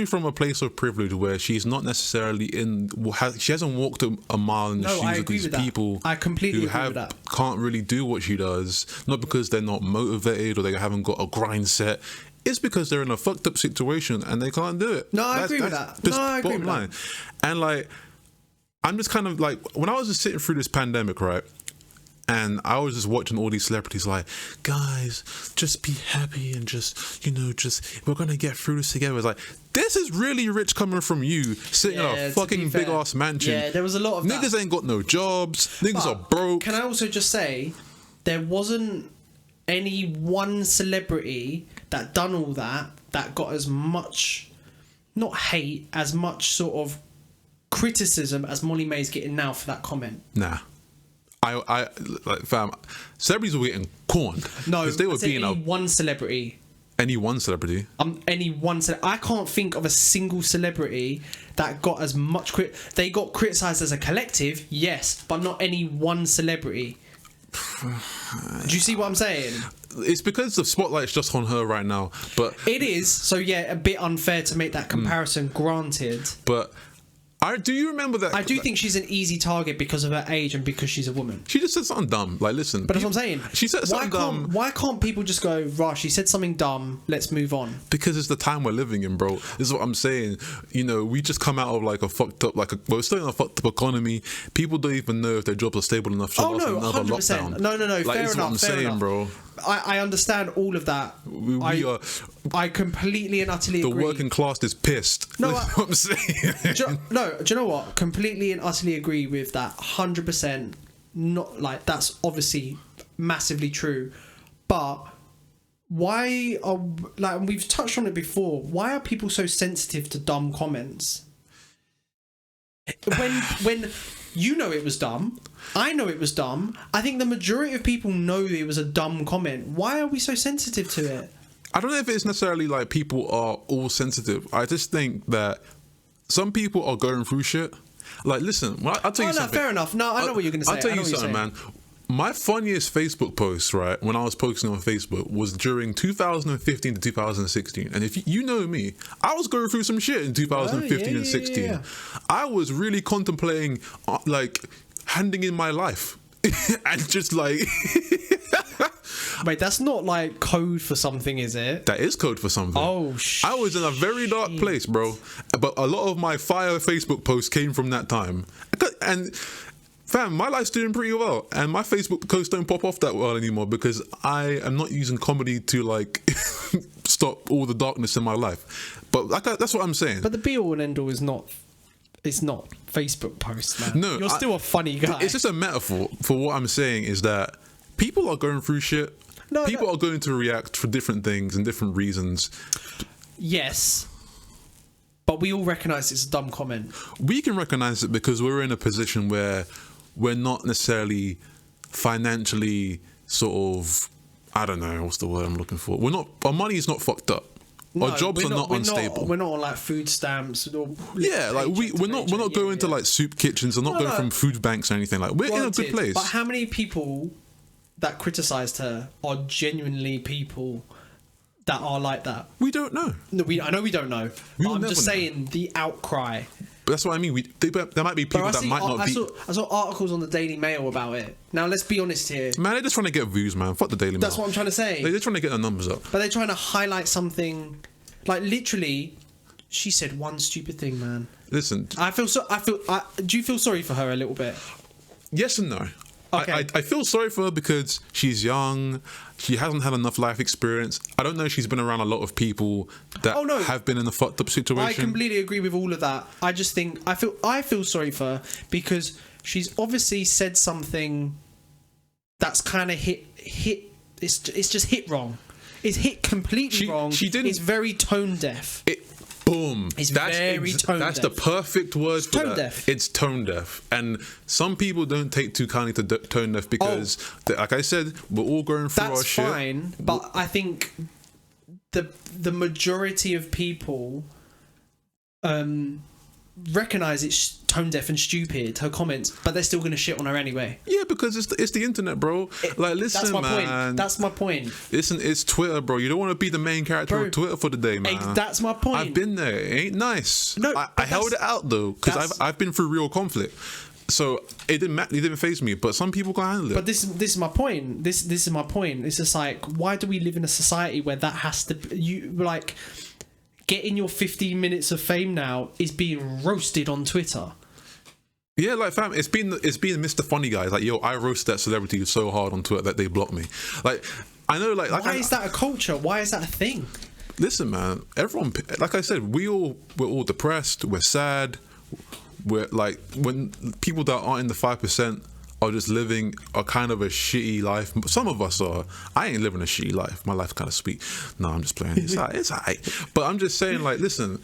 Speaker 1: from a place of privilege where she's not necessarily she hasn't walked a mile in the shoes of these people.
Speaker 2: I completely agree with that.
Speaker 1: Can't really do what she does, not because they're not motivated or they haven't got a grind set. It's because they're in a fucked up situation and they can't do it.
Speaker 2: No, I agree with that.
Speaker 1: Bottom line. And like, I'm just kind of like, when I was just sitting through this pandemic, right? And I was just watching all these celebrities like, guys, just be happy and just we're going to get through this together. It's like, this is really rich coming from you, sitting in a fucking big ass mansion.
Speaker 2: Yeah, there was a lot of
Speaker 1: niggas ain't got no jobs. Niggas are broke.
Speaker 2: Can I also just say, there wasn't any one celebrity that done all that got as much, not hate, as much sort of criticism as Molly-Mae's getting now for that comment.
Speaker 1: Nah. I like, fam, celebrities were getting corned.
Speaker 2: No,
Speaker 1: they were being
Speaker 2: one celebrity.
Speaker 1: Any one celebrity?
Speaker 2: I can't think of a single celebrity that got as much they got criticised as a collective, yes, but not any one celebrity. Do you see what I'm saying?
Speaker 1: It's because the spotlight's just on her right now, but
Speaker 2: it is. So yeah, a bit unfair to make that comparison. Granted,
Speaker 1: but do you remember that?
Speaker 2: I do think she's an easy target because of her age and because she's a woman.
Speaker 1: She just said something dumb. Like, listen.
Speaker 2: But that's what I'm saying.
Speaker 1: She said something dumb.
Speaker 2: Why can't people just go, "Rah, she said something dumb, let's move on"?
Speaker 1: Because it's the time we're living in, bro. This is what I'm saying. You know, we just come out of like a fucked up, we're still in a fucked up economy. People don't even know if their jobs are stable enough to last another
Speaker 2: 100%.
Speaker 1: lockdown.
Speaker 2: No.
Speaker 1: Like,
Speaker 2: Fair enough.
Speaker 1: What I'm saying, bro.
Speaker 2: I understand all of that. I completely and utterly agree.
Speaker 1: The working class is pissed.
Speaker 2: No,
Speaker 1: that's what I'm saying.
Speaker 2: Do you know what? Completely and utterly agree with that. 100%. Not like that's obviously massively true, but why are we've touched on it before? Why are people so sensitive to dumb comments? When you know it was dumb, I know it was dumb. I think the majority of people know it was a dumb comment. Why are we so sensitive to it?
Speaker 1: I don't know if it's necessarily like people are all sensitive. I just think that some people are going through shit. Like, listen, I'll tell you something.
Speaker 2: Fair enough. No, I know what you're going to say.
Speaker 1: I'll tell you something, man. My funniest Facebook post, right, when I was posting on Facebook, was during 2015 to 2016. And if you know me, I was going through some shit in 2015 and 16. Yeah. I was really contemplating, handing in my life. And just like...
Speaker 2: Wait, that's not like code for something, is it?
Speaker 1: That is code for something.
Speaker 2: Oh, shit.
Speaker 1: I was in a very dark place, bro. But a lot of my fire Facebook posts came from that time. And... fam, my life's doing pretty well, and my Facebook posts don't pop off that well anymore because I am not using comedy to like stop all the darkness in my life. But that's what I'm saying.
Speaker 2: But the be all and end all is not. It's not Facebook posts, man.
Speaker 1: No,
Speaker 2: you're still a funny guy.
Speaker 1: It's just a metaphor for what I'm saying is that people are going through shit. People are going to react for different things and different reasons.
Speaker 2: Yes. But we all recognise it's a dumb comment. We
Speaker 1: can recognise it because we're in a position where we're not necessarily financially sort of, I don't know, what's the word I'm looking for? Our money is not fucked up. Our jobs are not unstable.
Speaker 2: We're not on like food stamps.
Speaker 1: Yeah, like we're not going to like soup kitchens. We're not going from food banks or anything. Like, we're in a good place.
Speaker 2: But how many people that criticised her are genuinely people that are like that?
Speaker 1: We don't know.
Speaker 2: No, I know we don't know. But I'm just saying the outcry.
Speaker 1: But that's what I mean. There might be people that might not be.
Speaker 2: I saw articles on the Daily Mail about it. Now, let's be honest here.
Speaker 1: Man, they're just trying to get views, man. Fuck the Daily Mail.
Speaker 2: That's what I'm trying to say.
Speaker 1: They're just trying to get the numbers up.
Speaker 2: But they're trying to highlight something. Like, literally, she said one stupid thing, man.
Speaker 1: Listen.
Speaker 2: Do you feel sorry for her a little bit?
Speaker 1: Yes and no.
Speaker 2: Okay.
Speaker 1: I feel sorry for her because she's young. She hasn't had enough life experience. I don't know if she's been around a lot of people that have been in a fucked up situation.
Speaker 2: I completely agree with all of that. I just think I feel sorry for her because she's obviously said something that's kind of hit. It's just hit wrong. It's hit completely wrong.
Speaker 1: She didn't.
Speaker 2: It's very tone deaf.
Speaker 1: Boom.
Speaker 2: It's very tone deaf.
Speaker 1: That's the perfect word for
Speaker 2: tone
Speaker 1: that.
Speaker 2: deaf.
Speaker 1: It's tone deaf. And some people don't take too kindly to tone deaf because, like I said, we're all going through our shit.
Speaker 2: That's fine, but I think the majority of people recognise it's tone deaf and stupid, her comments, but they're still going to shit on her anyway.
Speaker 1: Yeah, because it's the internet, bro. Listen,
Speaker 2: that's my
Speaker 1: man.
Speaker 2: Point. That's my point.
Speaker 1: Listen, it's Twitter, bro. You don't want to be the main character of Twitter for the day, man.
Speaker 2: That's my point.
Speaker 1: I've been there. It ain't nice.
Speaker 2: No,
Speaker 1: I held it out though because I've been through real conflict. So it didn't faze me, but some people can handle it.
Speaker 2: But this is my point. This is my point. It's just like, why do we live in a society where that has to getting your 15 minutes of fame now is being roasted on Twitter?
Speaker 1: Yeah, like fam, it's been Mr. Funny Guy. Like, yo, I roasted that celebrity so hard on Twitter that they blocked me. Like, I know, why
Speaker 2: is that a culture? Why is that a thing?
Speaker 1: Listen, man, everyone, like I said, we're all depressed. We're sad. We're like, when people that aren't in the 5% are just living a kind of a shitty life. Some of us are. I ain't living a shitty life. My life's kind of sweet. No, I'm just playing. It's alright. But I'm just saying, like, listen.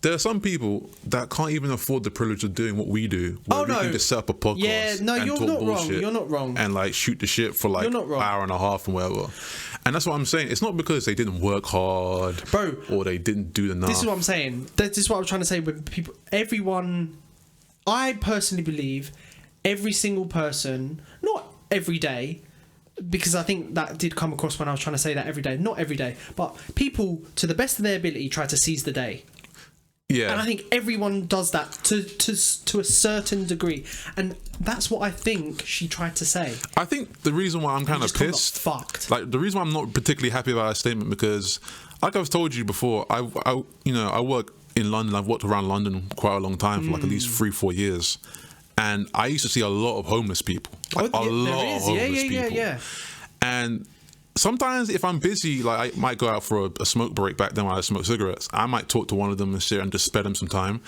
Speaker 1: There are some people that can't even afford the privilege of doing what we do. Where we can just set up a podcast and
Speaker 2: you're
Speaker 1: talk
Speaker 2: not
Speaker 1: bullshit.
Speaker 2: Wrong. You're not wrong.
Speaker 1: And like shoot the shit for like an hour and a half and whatever. And that's what I'm saying. It's not because they didn't work hard,
Speaker 2: bro,
Speaker 1: or they didn't do enough.
Speaker 2: This is what I'm saying. This is what I'm trying to say with people. Everyone, I personally believe every single person, not every day, because I think that did come across when I was trying to say that every day. Not every day, but people, to the best of their ability, try to seize the day.
Speaker 1: Yeah.
Speaker 2: And I think everyone does that to a certain degree. And that's what I think she tried to say.
Speaker 1: I think the reason why I'm kind of pissed, like the reason why I'm not particularly happy about her statement, because like I've told you before, I work in London. I've worked around London quite a long time for like at least 3-4 years. And I used to see a lot of homeless people. Like a lot of homeless people. Yeah. And sometimes if I'm busy, like I might go out for a smoke break. Back then when I smoked cigarettes, I might talk to one of them and sit and just spare them some time.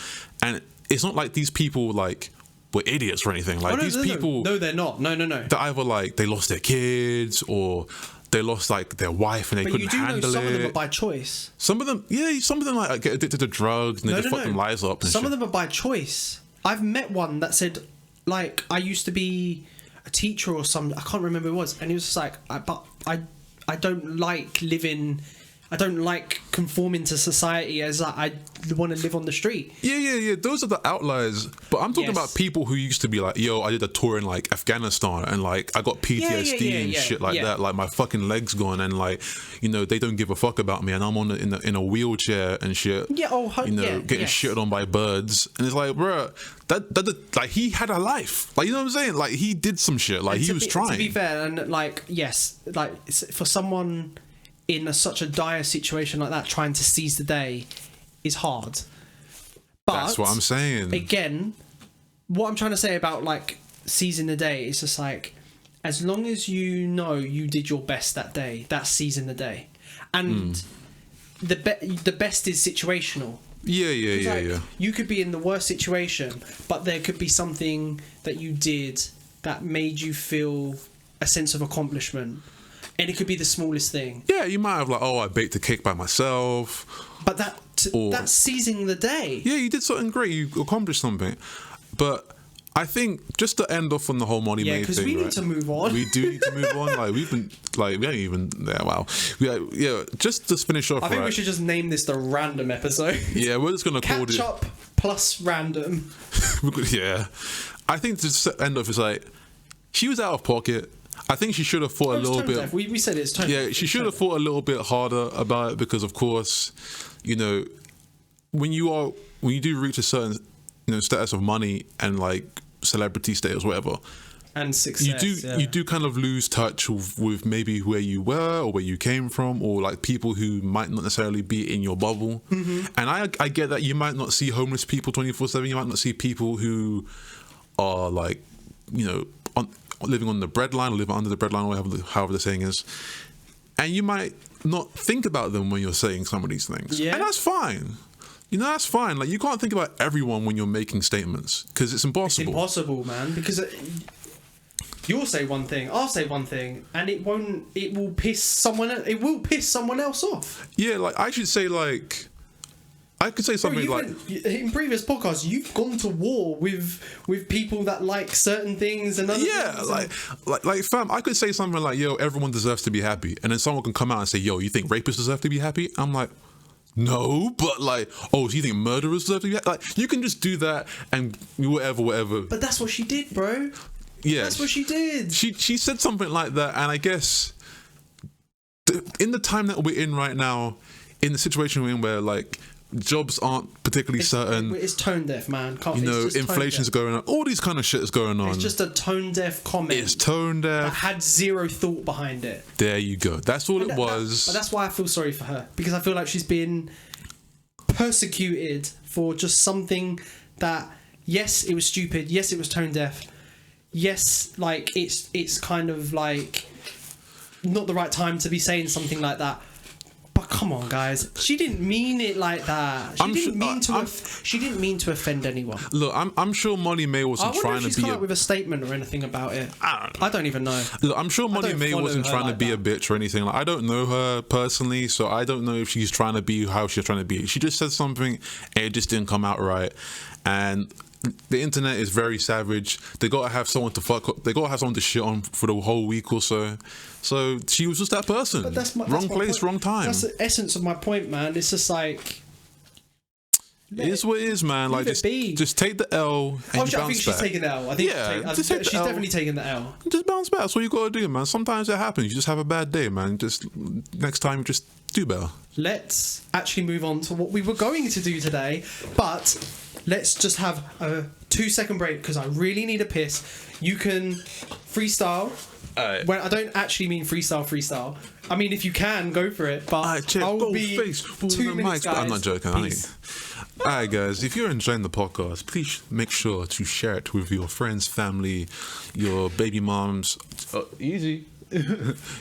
Speaker 1: And it's not like these people like were idiots or anything. Like people.
Speaker 2: No, they're not. No.
Speaker 1: They're either like they lost their kids or they lost like their wife and they couldn't handle it.
Speaker 2: Some of them are by choice.
Speaker 1: Some of them like get addicted to drugs and they just fuck them lives up. And
Speaker 2: some of them are by choice. I've met one that said, like, I used to be a teacher or something. I can't remember who it was, and he was just like, I don't like living. I don't like conforming to society as I want to live on the street.
Speaker 1: Yeah. Those are the outliers. But I'm talking about people who used to be like, yo, I did a tour in like Afghanistan and like I got PTSD and shit like that. Like my fucking leg's gone and like, you know, they don't give a fuck about me and I'm in a wheelchair and shit. Getting shit on by birds. And it's like, bro, that like he had a life. Like, you know what I'm saying? Like he did some shit. Like he was trying.
Speaker 2: To be fair, and like, yes, like for someone in such a dire situation like that, trying to seize the day is hard. But
Speaker 1: that's what I'm saying.
Speaker 2: Again, what I'm trying to say about like seizing the day is just like, as long as you know you did your best that day, that's seizing the day. And the best is situational.
Speaker 1: Yeah.
Speaker 2: You could be in the worst situation, but there could be something that you did that made you feel a sense of accomplishment. And it could be the smallest thing.
Speaker 1: Yeah, you might have like, I baked a cake by myself.
Speaker 2: But that's seizing the day.
Speaker 1: Yeah, you did something great. You accomplished something. But I think just to end off on the whole Molly-Mae thing,
Speaker 2: because we need to move on.
Speaker 1: We do need to move on. Like we've been, like we ain't even there. Wow. Just to finish off.
Speaker 2: I think we should just name this the random episode.
Speaker 1: Yeah, we're just gonna call it
Speaker 2: catch up plus random.
Speaker 1: Yeah, I think to end off is like she was out of pocket. I think she should have thought a little bit.
Speaker 2: We said it's tone.
Speaker 1: Yeah, she should have thought a little bit harder about it because, of course, you know, when you do reach a certain, status of money and like celebrity status, whatever,
Speaker 2: and success,
Speaker 1: you do kind of lose touch with maybe where you were or where you came from, or like people who might not necessarily be in your bubble. And I get that you might not see homeless people 24/7. You might not see people who are like, living on the breadline or living under the breadline, or however the saying is, and you might not think about them when you're saying some of these things. And that's fine. That's fine. Like, you can't think about everyone when you're making statements, because it's impossible.
Speaker 2: It's impossible, man, because you'll say one thing, I'll say one thing, and it will piss someone else off. Yeah, like, I should say, like, I could say something in previous podcasts, you've gone to war with people that like certain things and other things.
Speaker 1: like fam, I could say something like, yo, everyone deserves to be happy, and then someone can come out and say, yo, you think rapists deserve to be happy? I'm like, no, but like, oh, so you think murderers deserve to be happy? Like, you can just do that and whatever.
Speaker 2: But that's what she did, bro.
Speaker 1: Yeah,
Speaker 2: that's what she did.
Speaker 1: She said something like that, and I guess in the time that we're in right now, in the situation we're in, where like jobs aren't particularly certain,
Speaker 2: it's tone deaf, man.
Speaker 1: Inflation's going on, all these kind of shit is going on.
Speaker 2: It's just a tone deaf comment.
Speaker 1: It's tone deaf.
Speaker 2: That had zero thought behind it.
Speaker 1: There you go. That's all it was.
Speaker 2: But that's why I feel sorry for her, because I feel like she's been persecuted for just something that, yes, it was stupid. Yes, it was tone deaf. Yes, like it's kind of like not the right time to be saying something like that. But come on, guys, she didn't mean it like that. She didn't mean to offend anyone.
Speaker 1: Look, I'm sure Molly-Mae wasn't trying to be
Speaker 2: come out with a statement or anything about it. I don't even know.
Speaker 1: Look, I'm sure Molly-Mae wasn't trying to be a bitch or anything. Like, I don't know her personally, so I don't know if she's trying to be how she's trying to be. She just said something and it just didn't come out right. And the internet is very savage. They gotta have someone to fuck up. They gotta have someone to shit on for the whole week or so. So she was just that person. But that's wrong place, wrong time.
Speaker 2: That's the essence of my point, man. It's just like,
Speaker 1: it is what it is, man. Like, just take the L and bounce back.
Speaker 2: I think she's taking the L. I think she's definitely taking the L.
Speaker 1: Just bounce back. That's what you gotta do, man. Sometimes it happens. You just have a bad day, man. Just next time, just do better.
Speaker 2: Let's actually move on to what we were going to do today, but let's just have a 2-second break because I really need a piss. You can freestyle. When I don't actually mean freestyle. I mean, if you can, go for it. But I will be 2 minutes, guys.
Speaker 1: I'm not joking. Alright, guys, if you're enjoying the podcast, please make sure to share it with your friends, family, your baby moms. Easy.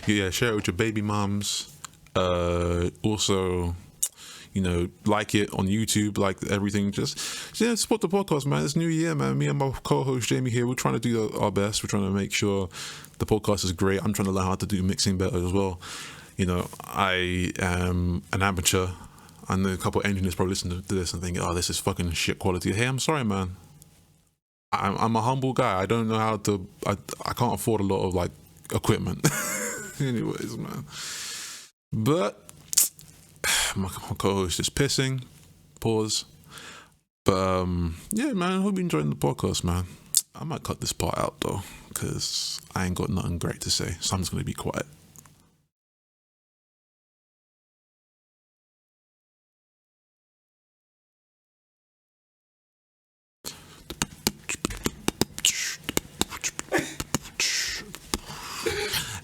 Speaker 1: Yeah, share it with your baby moms. Also, like it on YouTube, like everything. Just support the podcast, man. It's New Year, man. Me and my co-host Jamie here, we're trying to do our best. We're trying to make sure the podcast is great. I'm trying to learn how to do mixing better as well. I am an amateur. I know a couple of engineers probably listen to this and think, oh, this is fucking shit quality. Hey, I'm sorry, man. I'm a humble guy. I don't know how to. I can't afford a lot of like equipment. Anyways, man. But my co-host is pissing. Pause. But yeah, man. I hope you're enjoying the podcast, man. I might cut this part out though, because I ain't got nothing great to say, so I'm just gonna be quiet.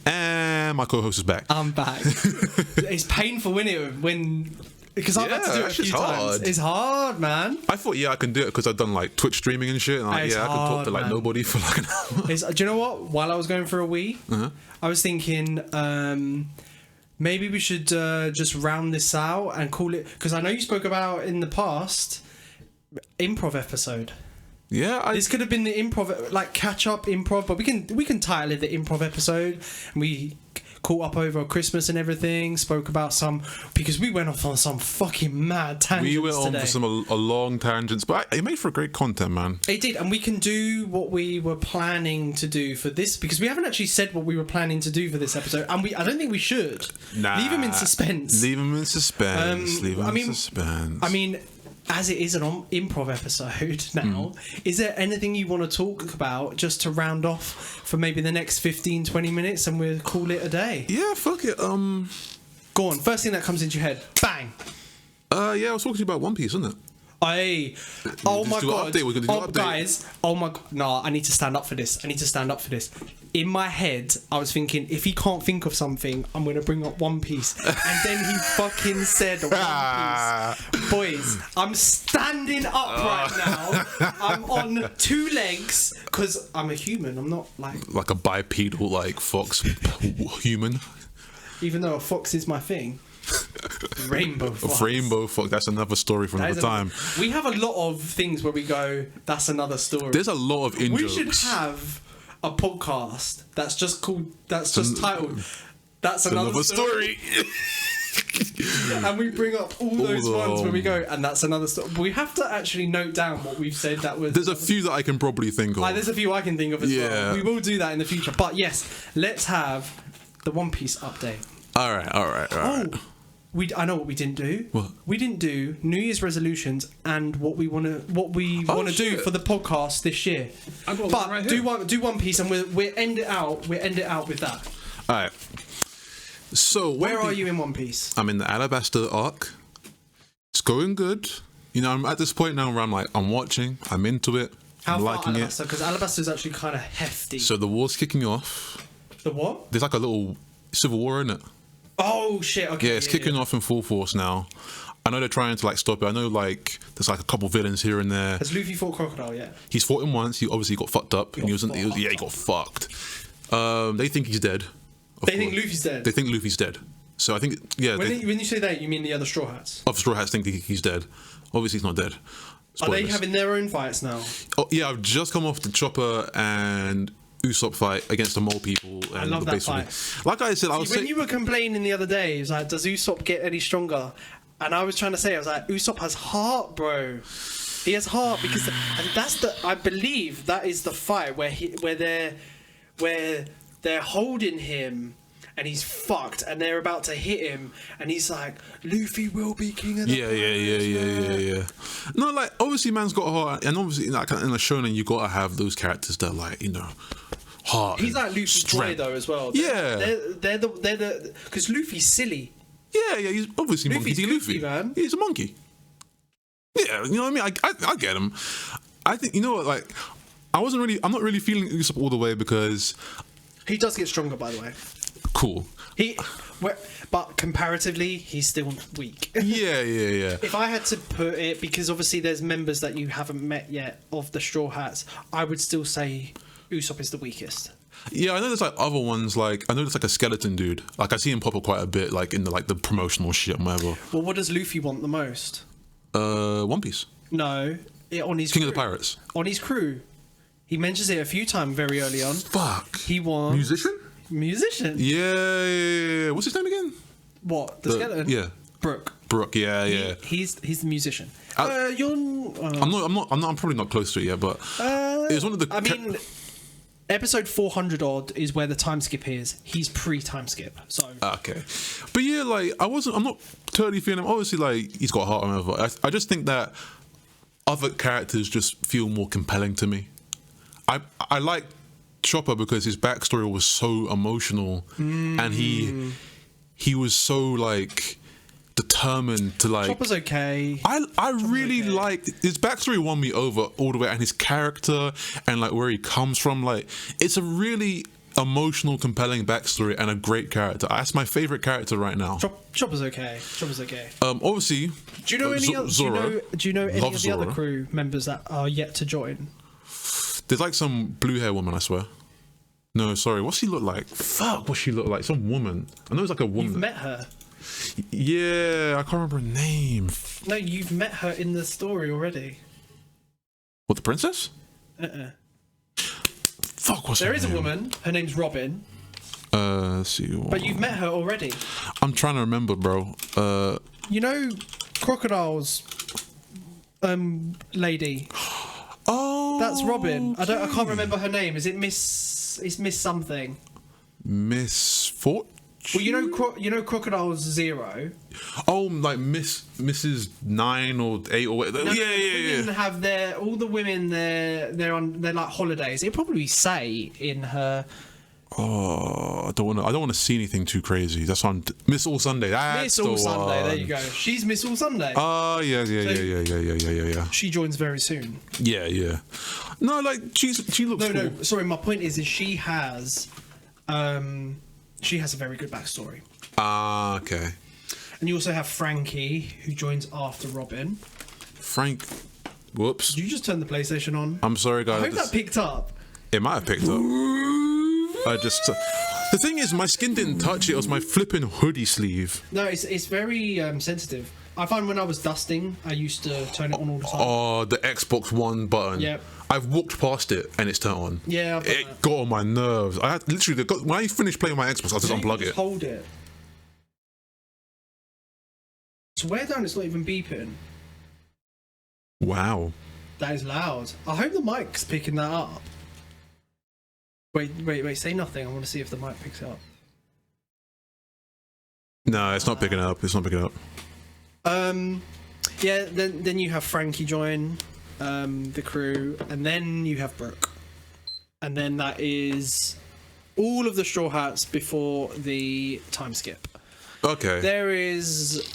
Speaker 1: And my co-host is back.
Speaker 2: I'm back. It's painful, isn't it? Because I've had to do it a few times. It's hard, man.
Speaker 1: I thought, I can do it because I've done like Twitch streaming and shit. And I can talk to like nobody for like an hour.
Speaker 2: Do you know what? While I was going for a wee, I was thinking maybe we should just round this out and call it, because I know you spoke about in the past improv episode.
Speaker 1: Yeah,
Speaker 2: this could have been the improv, like catch up improv, but we can title it the improv episode. And we caught up over Christmas and everything. Spoke about because we went off on some fucking mad tangents.
Speaker 1: We went on
Speaker 2: today.
Speaker 1: for a long tangents, but it made for great content, man.
Speaker 2: It did, and we can do what we were planning to do for this, because we haven't actually said what we were planning to do for this episode, and I don't think we should. Leave them in suspense.
Speaker 1: Leave them in suspense.
Speaker 2: I mean, as it is an improv episode now, is there anything you want to talk about just to round off for maybe the next 15-20 minutes and we'll call it a day?
Speaker 1: Yeah, fuck it.
Speaker 2: Go on, first thing that comes into your head. Bang!
Speaker 1: Yeah, I was talking to you about One Piece, wasn't it?
Speaker 2: Hey, oh my god,
Speaker 1: we're gonna do an update.
Speaker 2: guys, oh my god, no, I need to stand up for this. In my head, I was thinking, if he can't think of something, I'm gonna bring up One Piece, and then he fucking said One Piece. Boys, I'm standing up right now. I'm on 2 legs because I'm a human. I'm not like
Speaker 1: a bipedal like fox human.
Speaker 2: Even though a fox is my thing. Rainbow fox.
Speaker 1: Rainbow fox. That's another story from another time.
Speaker 2: We have a lot of things where we go, that's another story.
Speaker 1: There's a lot of in-jokes.
Speaker 2: We should have a podcast that's just titled That's Another Story. And we bring up all those ones where we go, and that's another story. We have to actually note down what we've said. There's
Speaker 1: a few that I can probably think of.
Speaker 2: There's a few I can think of as well. We will do that in the future. But yes, let's have the One Piece update.
Speaker 1: All right.
Speaker 2: I know what we didn't do.
Speaker 1: What?
Speaker 2: We didn't do New Year's resolutions and what we want to do for the podcast this year. But do One Piece, and we'll end it out. We'll end it out with that.
Speaker 1: All right. So
Speaker 2: where are you in One Piece?
Speaker 1: I'm in the Alabasta arc. It's going good. You know, I'm at this point now where I'm watching. I'm into it.
Speaker 2: How
Speaker 1: I'm
Speaker 2: far
Speaker 1: liking
Speaker 2: Alabasta?
Speaker 1: it.
Speaker 2: Because Alabasta is actually kind of hefty.
Speaker 1: So the war's kicking off.
Speaker 2: The what?
Speaker 1: There's like a little civil war in it.
Speaker 2: Oh shit! Okay.
Speaker 1: Yeah, it's kicking off in full force now. I know they're trying to stop it. I know there's a couple villains here and there.
Speaker 2: Has Luffy fought Crocodile yet?
Speaker 1: He's fought him once. He obviously got fucked up. He got fucked. They think he's dead.
Speaker 2: They think Luffy's dead.
Speaker 1: They think Luffy's dead. So I think
Speaker 2: When you say that, you mean the other Straw Hats?
Speaker 1: Other Straw Hats think he's dead. Obviously, he's not dead.
Speaker 2: Spoilers. Are they having their own fights now?
Speaker 1: Oh yeah, I've just come off the Chopper and Usopp fight against the Mole people. And
Speaker 2: I love that fight.
Speaker 1: Like I said,
Speaker 2: when you were complaining the other day, it was like, does Usopp get any stronger? And I was trying to say, I was like, Usopp has heart, bro. He has heart because I believe that is the fight where they're holding him. And he's fucked, and they're about to hit him, and he's like, Luffy will be king of the
Speaker 1: Yeah. No, obviously man's got heart, and obviously in a shonen you gotta have those characters that heart.
Speaker 2: He's like Luffy's boy though as well. They're the because Luffy's silly.
Speaker 1: Yeah, he's obviously monkey Luffy.
Speaker 2: Man.
Speaker 1: He's a monkey. Yeah, you know what I mean? I get him. I think, you know what, I'm not really feeling Usopp all the way because
Speaker 2: he does get stronger, by the way.
Speaker 1: Cool.
Speaker 2: But comparatively, he's still weak.
Speaker 1: Yeah.
Speaker 2: If I had to put it, because obviously there's members that you haven't met yet of the Straw Hats, I would still say Usopp is the weakest.
Speaker 1: Yeah, I know there's other ones, I know there's a skeleton dude. I see him pop up quite a bit, in the promotional shit and whatever.
Speaker 2: Well, what does Luffy want the most?
Speaker 1: One Piece.
Speaker 2: No, on his
Speaker 1: King of the Pirates.
Speaker 2: On his crew. He mentions it a few times very early on.
Speaker 1: Fuck.
Speaker 2: He wants... Musician?
Speaker 1: Yeah. What's his name again?
Speaker 2: What? The skeleton?
Speaker 1: Yeah.
Speaker 2: Brook,
Speaker 1: yeah.
Speaker 2: He's the musician.
Speaker 1: I'm probably not close to it yet, but it's one of the...
Speaker 2: episode 400 odd is where the time skip is. He's pre-time skip, so...
Speaker 1: Okay. But yeah, I'm not totally feeling him. Obviously, he's got a heart and whatever. I just think that other characters just feel more compelling to me. I like Chopper because his backstory was so emotional, and he was so determined to
Speaker 2: Chopper's okay.
Speaker 1: I really liked his backstory. Won me over all the way, and his character and where he comes from. It's a really emotional, compelling backstory and a great character. That's my favorite character right now.
Speaker 2: Chopper's okay.
Speaker 1: Obviously,
Speaker 2: do you know any?
Speaker 1: Zoro.
Speaker 2: Do you know any of the
Speaker 1: Zoro.
Speaker 2: other crew members that are yet to join?
Speaker 1: There's some blue hair woman, I swear. No, sorry. What's she look like? Fuck, what's she look like? Some woman. I know it's a woman.
Speaker 2: You've met her.
Speaker 1: Yeah, I can't remember her name.
Speaker 2: No, you've met her in the story already.
Speaker 1: What, the princess? Fuck, what's her name?
Speaker 2: There is a woman. Her name's Robin.
Speaker 1: Let's see.
Speaker 2: But you've met her already.
Speaker 1: I'm trying to remember, bro.
Speaker 2: You know Crocodile's lady.
Speaker 1: Oh,
Speaker 2: that's Robin. Okay. I can't remember her name. Is it Miss? It's Miss something.
Speaker 1: Miss Fortune.
Speaker 2: Well, you know Crocodile's Zero.
Speaker 1: Oh, Mrs. 9 or 8 or whatever. Yeah.
Speaker 2: Women have all the women they're on holidays. It'd probably say in her
Speaker 1: Oh, I don't want to see anything too crazy. That's on Miss All Sunday.
Speaker 2: Miss All Sunday. There you go. She's Miss All Sunday.
Speaker 1: Yeah.
Speaker 2: She joins very soon.
Speaker 1: Yeah. No, like she looks.
Speaker 2: No. Sorry, my point is she has a very good backstory.
Speaker 1: Okay.
Speaker 2: And you also have Frankie, who joins after Robin.
Speaker 1: Frank. Whoops.
Speaker 2: Did you just turn the PlayStation on?
Speaker 1: I'm sorry, guys.
Speaker 2: I hope that picked up.
Speaker 1: It might have picked up. The thing is, my skin didn't touch it. It was my flipping hoodie sleeve.
Speaker 2: No, it's very sensitive. I find when I was dusting, I used to turn it on all the time.
Speaker 1: Oh, the Xbox One button.
Speaker 2: Yep.
Speaker 1: I've walked past it and it's turned on.
Speaker 2: Yeah,
Speaker 1: it got on my nerves. I had literally when I finished playing my Xbox, I just unplug it.
Speaker 2: Hold it. Swear down, it's not even beeping.
Speaker 1: Wow.
Speaker 2: That is loud. I hope the mic's picking that up. Wait, say nothing. I want to see if the mic picks it up.
Speaker 1: No, it's not picking it up. It's not picking it up.
Speaker 2: Yeah, then you have Frankie join the crew, and then you have Brooke. And then that is all of the Straw Hats before the time skip.
Speaker 1: Okay.
Speaker 2: There is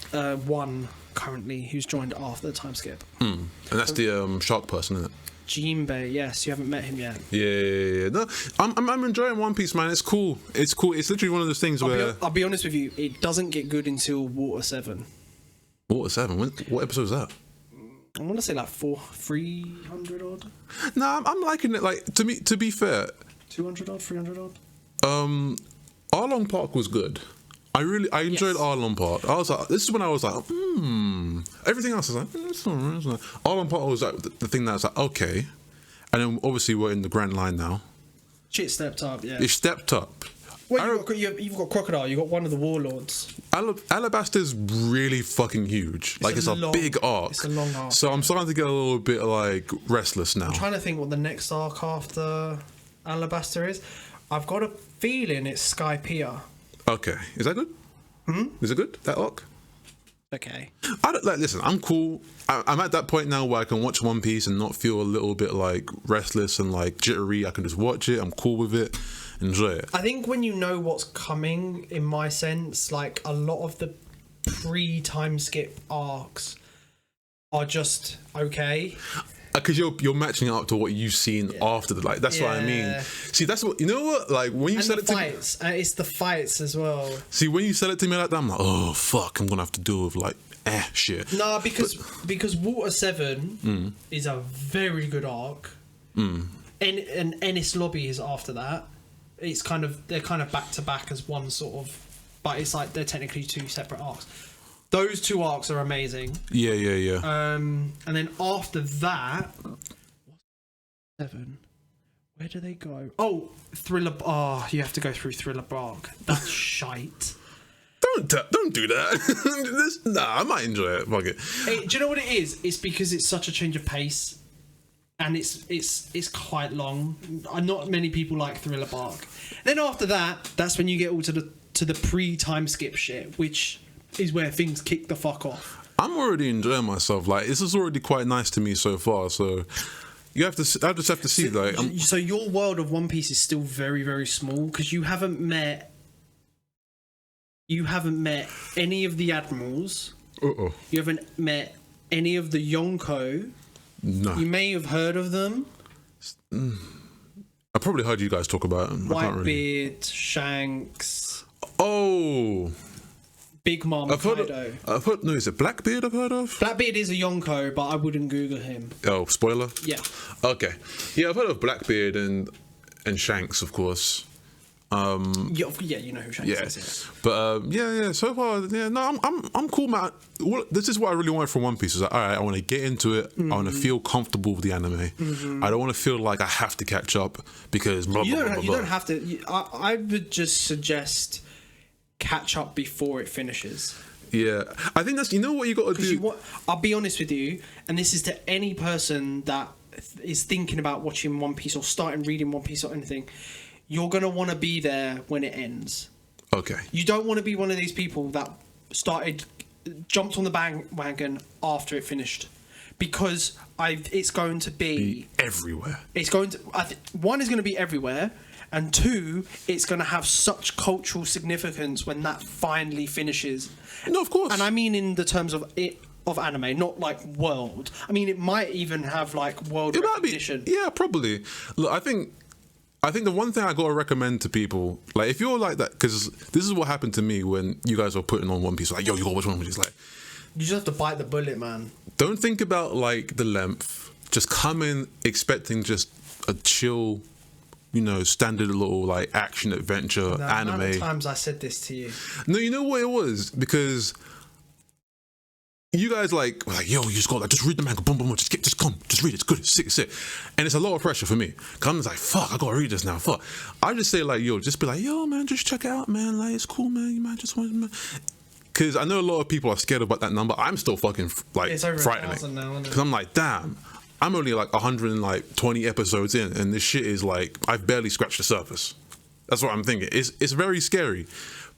Speaker 2: one currently who's joined after the time skip.
Speaker 1: And that's the shark person, isn't it?
Speaker 2: Jinbei, yes, you haven't met him yet.
Speaker 1: Yeah. No, I'm enjoying One Piece, man. It's cool. It's literally one of those things where
Speaker 2: I'll be honest with you, it doesn't get good until Water 7.
Speaker 1: Water 7? What episode is that?
Speaker 2: I want to say like 300 odd.
Speaker 1: Nah, I'm liking it. Like to be fair,
Speaker 2: 200 odd, 300 odd.
Speaker 1: Arlong Park was good. I enjoyed Arlong Park. I was like, this is when I was like, Everything else is like, it's all right. Arlong Park was like the thing that's like, okay. And then obviously we're in the Grand Line now.
Speaker 2: Shit stepped up, yeah.
Speaker 1: It stepped up.
Speaker 2: Well, you've got Crocodile, you've got one of the warlords.
Speaker 1: Alabaster's really fucking huge. It's a big arc.
Speaker 2: It's a long arc.
Speaker 1: So I'm starting to get a little bit like restless now.
Speaker 2: I'm trying to think what the next arc after Alabaster is. I've got a feeling it's Skypiea.
Speaker 1: Okay, is that good? Is it good, that arc?
Speaker 2: Okay.
Speaker 1: Listen, I'm cool. I'm at that point now where I can watch One Piece and not feel a little bit like restless and like jittery. I can just watch it. I'm cool with it. Enjoy it.
Speaker 2: I think when you know what's coming, in my sense, like a lot of the pre-time skip arcs are just okay.
Speaker 1: Because you're matching it up to what you've seen after the that's what I mean. See, that's what you know. What like when you said it to me,
Speaker 2: it's the fights as well.
Speaker 1: See, when you said it to me like that, I'm like, oh fuck, I'm gonna have to deal with like shit.
Speaker 2: No, because Water 7 is a very good arc. And Ennis Lobby is after that. It's they're kind of back to back as one sort of, but it's like they're technically two separate arcs. Those two arcs are amazing.
Speaker 1: Yeah.
Speaker 2: And then after that, 7. Where do they go? Oh, Thriller. Oh, you have to go through Thriller Bark. That's shite.
Speaker 1: Don't do that. Nah, I might enjoy it. Fuck it.
Speaker 2: Hey, do you know what it is? It's because it's such a change of pace, and it's quite long. Not many people like Thriller Bark. Then after that, that's when you get all to the pre-time skip shit, which is where things kick the fuck off.
Speaker 1: I'm already enjoying myself. Like, this is already quite nice to me so far. So I just have to see.
Speaker 2: So your world of One Piece is still very, very small because you haven't met any of the admirals. You haven't met any of the Yonko.
Speaker 1: No.
Speaker 2: You may have heard of them.
Speaker 1: I probably heard you guys talk about them.
Speaker 2: Whitebeard, Shanks.
Speaker 1: Oh.
Speaker 2: Big Mom Kaido.
Speaker 1: Is it Blackbeard I've heard of?
Speaker 2: Blackbeard is a Yonko, but I wouldn't Google him.
Speaker 1: Oh, spoiler?
Speaker 2: Yeah.
Speaker 1: Okay. Yeah, I've heard of Blackbeard and Shanks, of course.
Speaker 2: Yeah, you know who Shanks is.
Speaker 1: Yeah. But so far, no, I'm cool, man. This is what I really wanted from One Piece. Is like, all right, I want to get into it. I want to feel comfortable with the anime. I don't want to feel like I have to catch up because
Speaker 2: you don't have to. I would just suggest catch up before it finishes.
Speaker 1: Yeah, I think that's what you got to do.
Speaker 2: I'll be honest with you, and this is to any person that is thinking about watching One Piece or starting reading One Piece or anything. You're going to want to be there when it ends.
Speaker 1: Okay.
Speaker 2: You don't want to be one of these people that jumped on the bandwagon after it finished. Because it's going to be
Speaker 1: everywhere.
Speaker 2: It's going to... one is going to be everywhere. and 2, it's going to have such cultural significance when that finally finishes.
Speaker 1: No, of course.
Speaker 2: And I mean in the terms of anime, not like world. I mean, it might even have like world recognition.
Speaker 1: Yeah, probably. Look, I think the one thing I gotta recommend to people, like, if you're like that, because this is what happened to me when you guys were putting on One Piece, like, yo, you gotta watch One Piece. Like,
Speaker 2: you just have to bite the bullet, man.
Speaker 1: Don't think about like the length. Just come in expecting just a chill, standard little like action adventure anime.
Speaker 2: The amount of times I said this to you.
Speaker 1: No, you know what it was? Because you guys were like, yo, you just go, like, just read the manga, boom, boom, boom, just read it, it's good, it's sick, it's sick. And it's a lot of pressure for me. Cause I'm just like, fuck, I gotta read this now, fuck. I just say like, yo, just be like, yo, man, just check it out, man, like, it's cool, man, you might just want, man. Cause I know a lot of people are scared about that number. I'm still fucking like
Speaker 2: it's over
Speaker 1: frightening.
Speaker 2: 1,000 now, isn't it?
Speaker 1: Cause I'm like, damn, I'm only like 120 episodes in, and this shit is like, I've barely scratched the surface. That's what I'm thinking. It's very scary.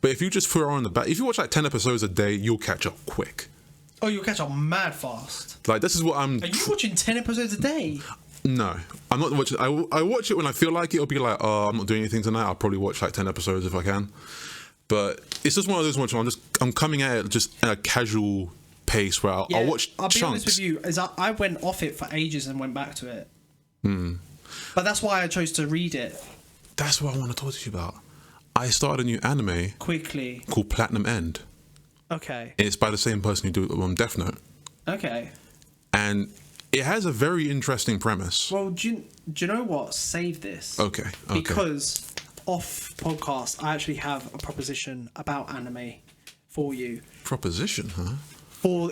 Speaker 1: But if you just throw on the back, if you watch like 10 episodes a day, you'll catch up quick.
Speaker 2: Oh, you'll catch up mad fast.
Speaker 1: Like, this is what I'm...
Speaker 2: Are you watching 10 episodes a day?
Speaker 1: No, I'm not watching. I watch it when I feel like it. I'll be like, oh, I'm not doing anything tonight. I'll probably watch like 10 episodes if I can. But it's just one of those ones where I'm coming at it just at a casual pace where I'll watch
Speaker 2: I'll be
Speaker 1: chunks.
Speaker 2: honest with you, I went off it for ages and went back to it. But that's why I chose to read it.
Speaker 1: That's what I want to talk to you about. I started a new anime
Speaker 2: quickly
Speaker 1: called Platinum End.
Speaker 2: Okay.
Speaker 1: It's by the same person who do Death Note.
Speaker 2: Okay.
Speaker 1: And it has a very interesting premise.
Speaker 2: Well, do you know what? Save this.
Speaker 1: Okay.
Speaker 2: Because off podcast, I actually have a proposition about anime for you.
Speaker 1: Proposition, huh?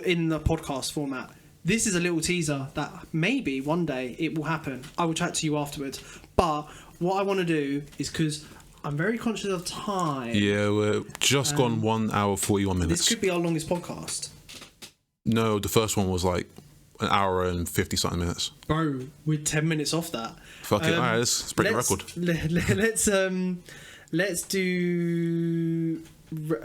Speaker 2: In the podcast format. This is a little teaser that maybe one day it will happen. I will chat to you afterwards. But what I want to do is, because I'm very conscious of time.
Speaker 1: Yeah, we're just gone 1 hour 41 minutes.
Speaker 2: This could be our longest podcast.
Speaker 1: No, the first one was like an hour and 50 something minutes.
Speaker 2: Bro, we're 10 minutes off that.
Speaker 1: Fuck it, alright, let's break the record.
Speaker 2: Let's do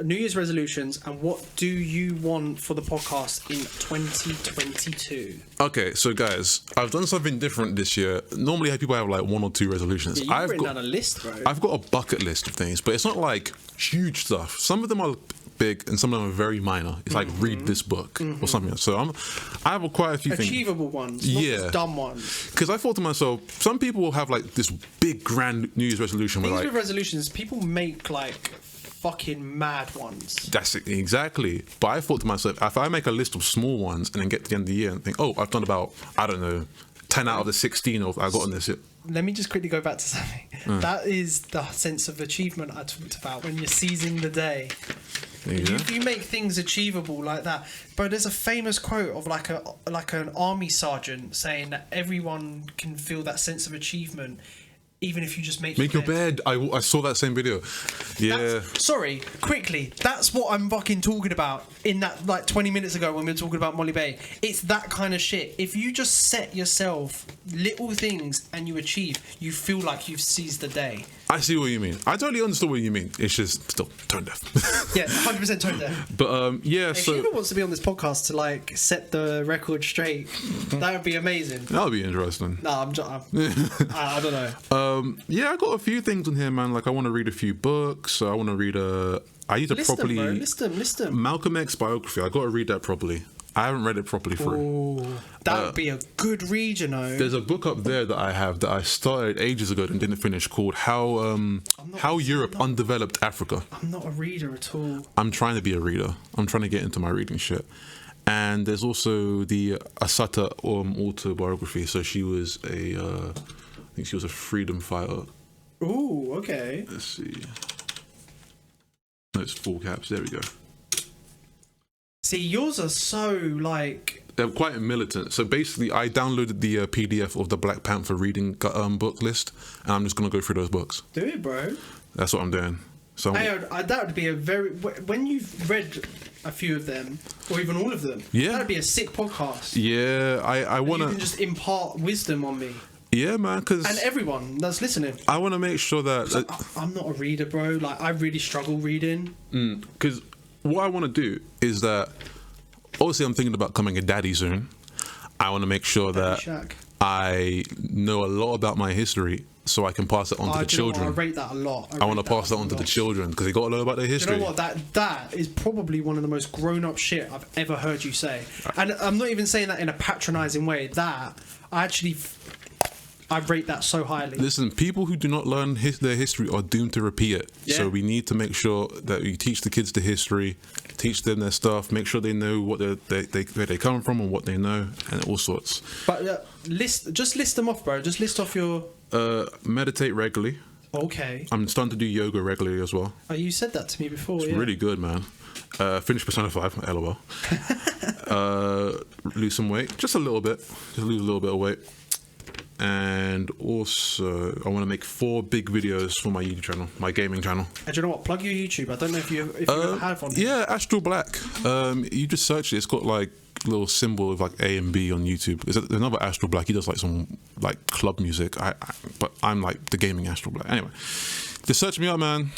Speaker 2: New Year's resolutions, and what do you want for the podcast in 2022?
Speaker 1: Okay, so guys, I've done something different this year. Normally people have like 1 or 2 resolutions.
Speaker 2: Yeah, you've written down a list, bro.
Speaker 1: I've got a bucket list of things, but it's not like huge stuff. Some of them are big and some of them are very minor. It's like read this book or something. So I have quite a few things.
Speaker 2: Achievable ones, not just dumb ones.
Speaker 1: Because I thought to myself, some people will have like this big grand New Year's resolution.
Speaker 2: Things with resolutions, people make like fucking mad ones.
Speaker 1: That's it, exactly. But I thought to myself, if I make a list of small ones and then get to the end of the year and think, oh, I've done about, I don't know, 10 out of the 16 I got on this.
Speaker 2: Let me just quickly go back to something. That is the sense of achievement I talked about when you're seizing the day. You make things achievable like that. But there's a famous quote of like an army sergeant saying that everyone can feel that sense of achievement even if you just make your bed.
Speaker 1: I saw that same video. Yeah.
Speaker 2: Sorry, quickly. That's what I'm fucking talking about in that like 20 minutes ago when we were talking about Molly-Mae. It's that kind of shit. If you just set yourself little things and you achieve, you feel like you've seized the day.
Speaker 1: I see what you mean. I totally understand what you mean. It's just still tone deaf.
Speaker 2: Yeah, 100% tone deaf.
Speaker 1: But yeah,
Speaker 2: if you ever wants to be on this podcast to like set the record straight, that would be amazing.
Speaker 1: That would be interesting.
Speaker 2: No, I don't know.
Speaker 1: Yeah, I got a few things on here, man. Like I want to read a few books. I want to read
Speaker 2: list them.
Speaker 1: Malcolm X biography. I got to read that properly. I haven't read it properly through.
Speaker 2: Ooh, that would be a good read, you know.
Speaker 1: There's a book up there that I have that I started ages ago and didn't finish called How Europe Undeveloped Africa.
Speaker 2: I'm not a reader at all.
Speaker 1: I'm trying to be a reader. I'm trying to get into my reading shit. And there's also the Asata autobiography. So she was I think she was a freedom fighter.
Speaker 2: Ooh, okay.
Speaker 1: Let's see. No, it's full caps. There we go.
Speaker 2: See, yours are so like...
Speaker 1: They're quite militant. So basically, I downloaded the PDF of the Black Panther reading book list, and I'm just going to go through those books.
Speaker 2: Do it, bro.
Speaker 1: That's what I'm doing. So
Speaker 2: that would be a very... When you've read a few of them, or even all of them, that would be a sick podcast.
Speaker 1: Yeah, I want to...
Speaker 2: You can just impart wisdom on me.
Speaker 1: Yeah, man, because...
Speaker 2: And everyone that's listening.
Speaker 1: I want to make sure that...
Speaker 2: I'm not a reader, bro. Like, I really struggle reading.
Speaker 1: Because what I want to do is that... Obviously, I'm thinking about becoming a daddy soon. I want to make sure that I know a lot about my history so I can pass it on to the children.
Speaker 2: I rate that a lot.
Speaker 1: I want to pass that on to the children because they got to learn about their history.
Speaker 2: You know what? That is probably one of the most grown-up shit I've ever heard you say. And I'm not even saying that in a patronising way. I rate that so highly.
Speaker 1: Listen, people who do not learn their history are doomed to repeat it. Yeah. So we need to make sure that we teach the kids the history, teach them their stuff, make sure they know what where they come from and what they know, and all sorts.
Speaker 2: But just list them off, bro. Just list off your...
Speaker 1: meditate regularly.
Speaker 2: Okay.
Speaker 1: I'm starting to do yoga regularly as well.
Speaker 2: Oh, you said that to me before.
Speaker 1: It's really good, man. Finish Persona 5, LOL. Lose some weight, just a little bit. Just lose a little bit of weight. And also, I want to make 4 big videos for my YouTube channel, my gaming channel.
Speaker 2: And do you know what? Plug your YouTube. I don't know if you ever have one.
Speaker 1: Yeah, Astral Black. You just search it. It's got like a little symbol of like A and B on YouTube. There's another Astral Black. He does like some like club music. But I'm like the gaming Astral Black. Anyway, just search me out, man.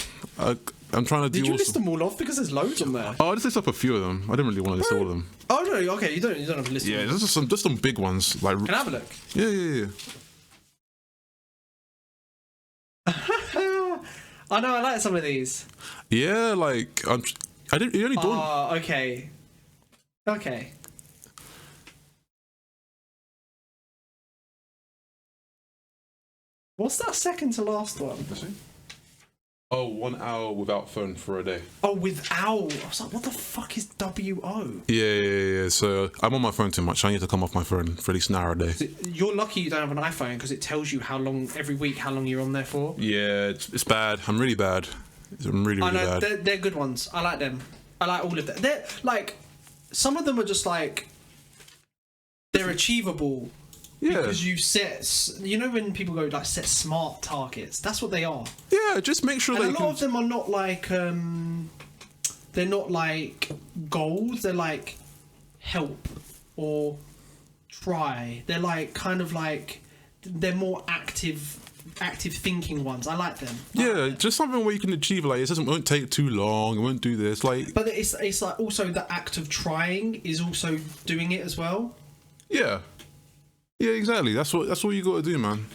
Speaker 1: I'm trying to do.
Speaker 2: Did you list them all off? Because there's loads on there.
Speaker 1: Oh, I just list up a few of them. I didn't really want to list all of them.
Speaker 2: Oh no, okay, you don't have to list.
Speaker 1: Yeah, there's just some big ones. Like,
Speaker 2: can I have a look?
Speaker 1: Yeah.
Speaker 2: I know, I like some of these.
Speaker 1: Yeah, like I didn't. You only don't.
Speaker 2: Oh, okay. What's that second to last one?
Speaker 1: Oh, 1 hour without phone for a day.
Speaker 2: Oh, without. I was like, what the fuck is WO?
Speaker 1: Yeah. So I'm on my phone too much. I need to come off my phone for at least an hour a day.
Speaker 2: You're lucky you don't have an iPhone because it tells you every week how long you're on there for.
Speaker 1: Yeah, it's bad. I'm really bad. I'm really bad.
Speaker 2: They're good ones. I like them. I like all of them. They're like, some of them are just like, they're achievable. Yeah. Because you when people go like set smart targets, that's what they are.
Speaker 1: Yeah, just make sure
Speaker 2: and a lot of them are not like they're not like goals, they're like help or try. They're like kind of like they're more active thinking ones. I like them.
Speaker 1: Just something where you can achieve, like it won't take too long, it won't do this, like.
Speaker 2: But it's like also the act of trying is also doing it as well.
Speaker 1: Yeah, exactly. That's what you got to do, man.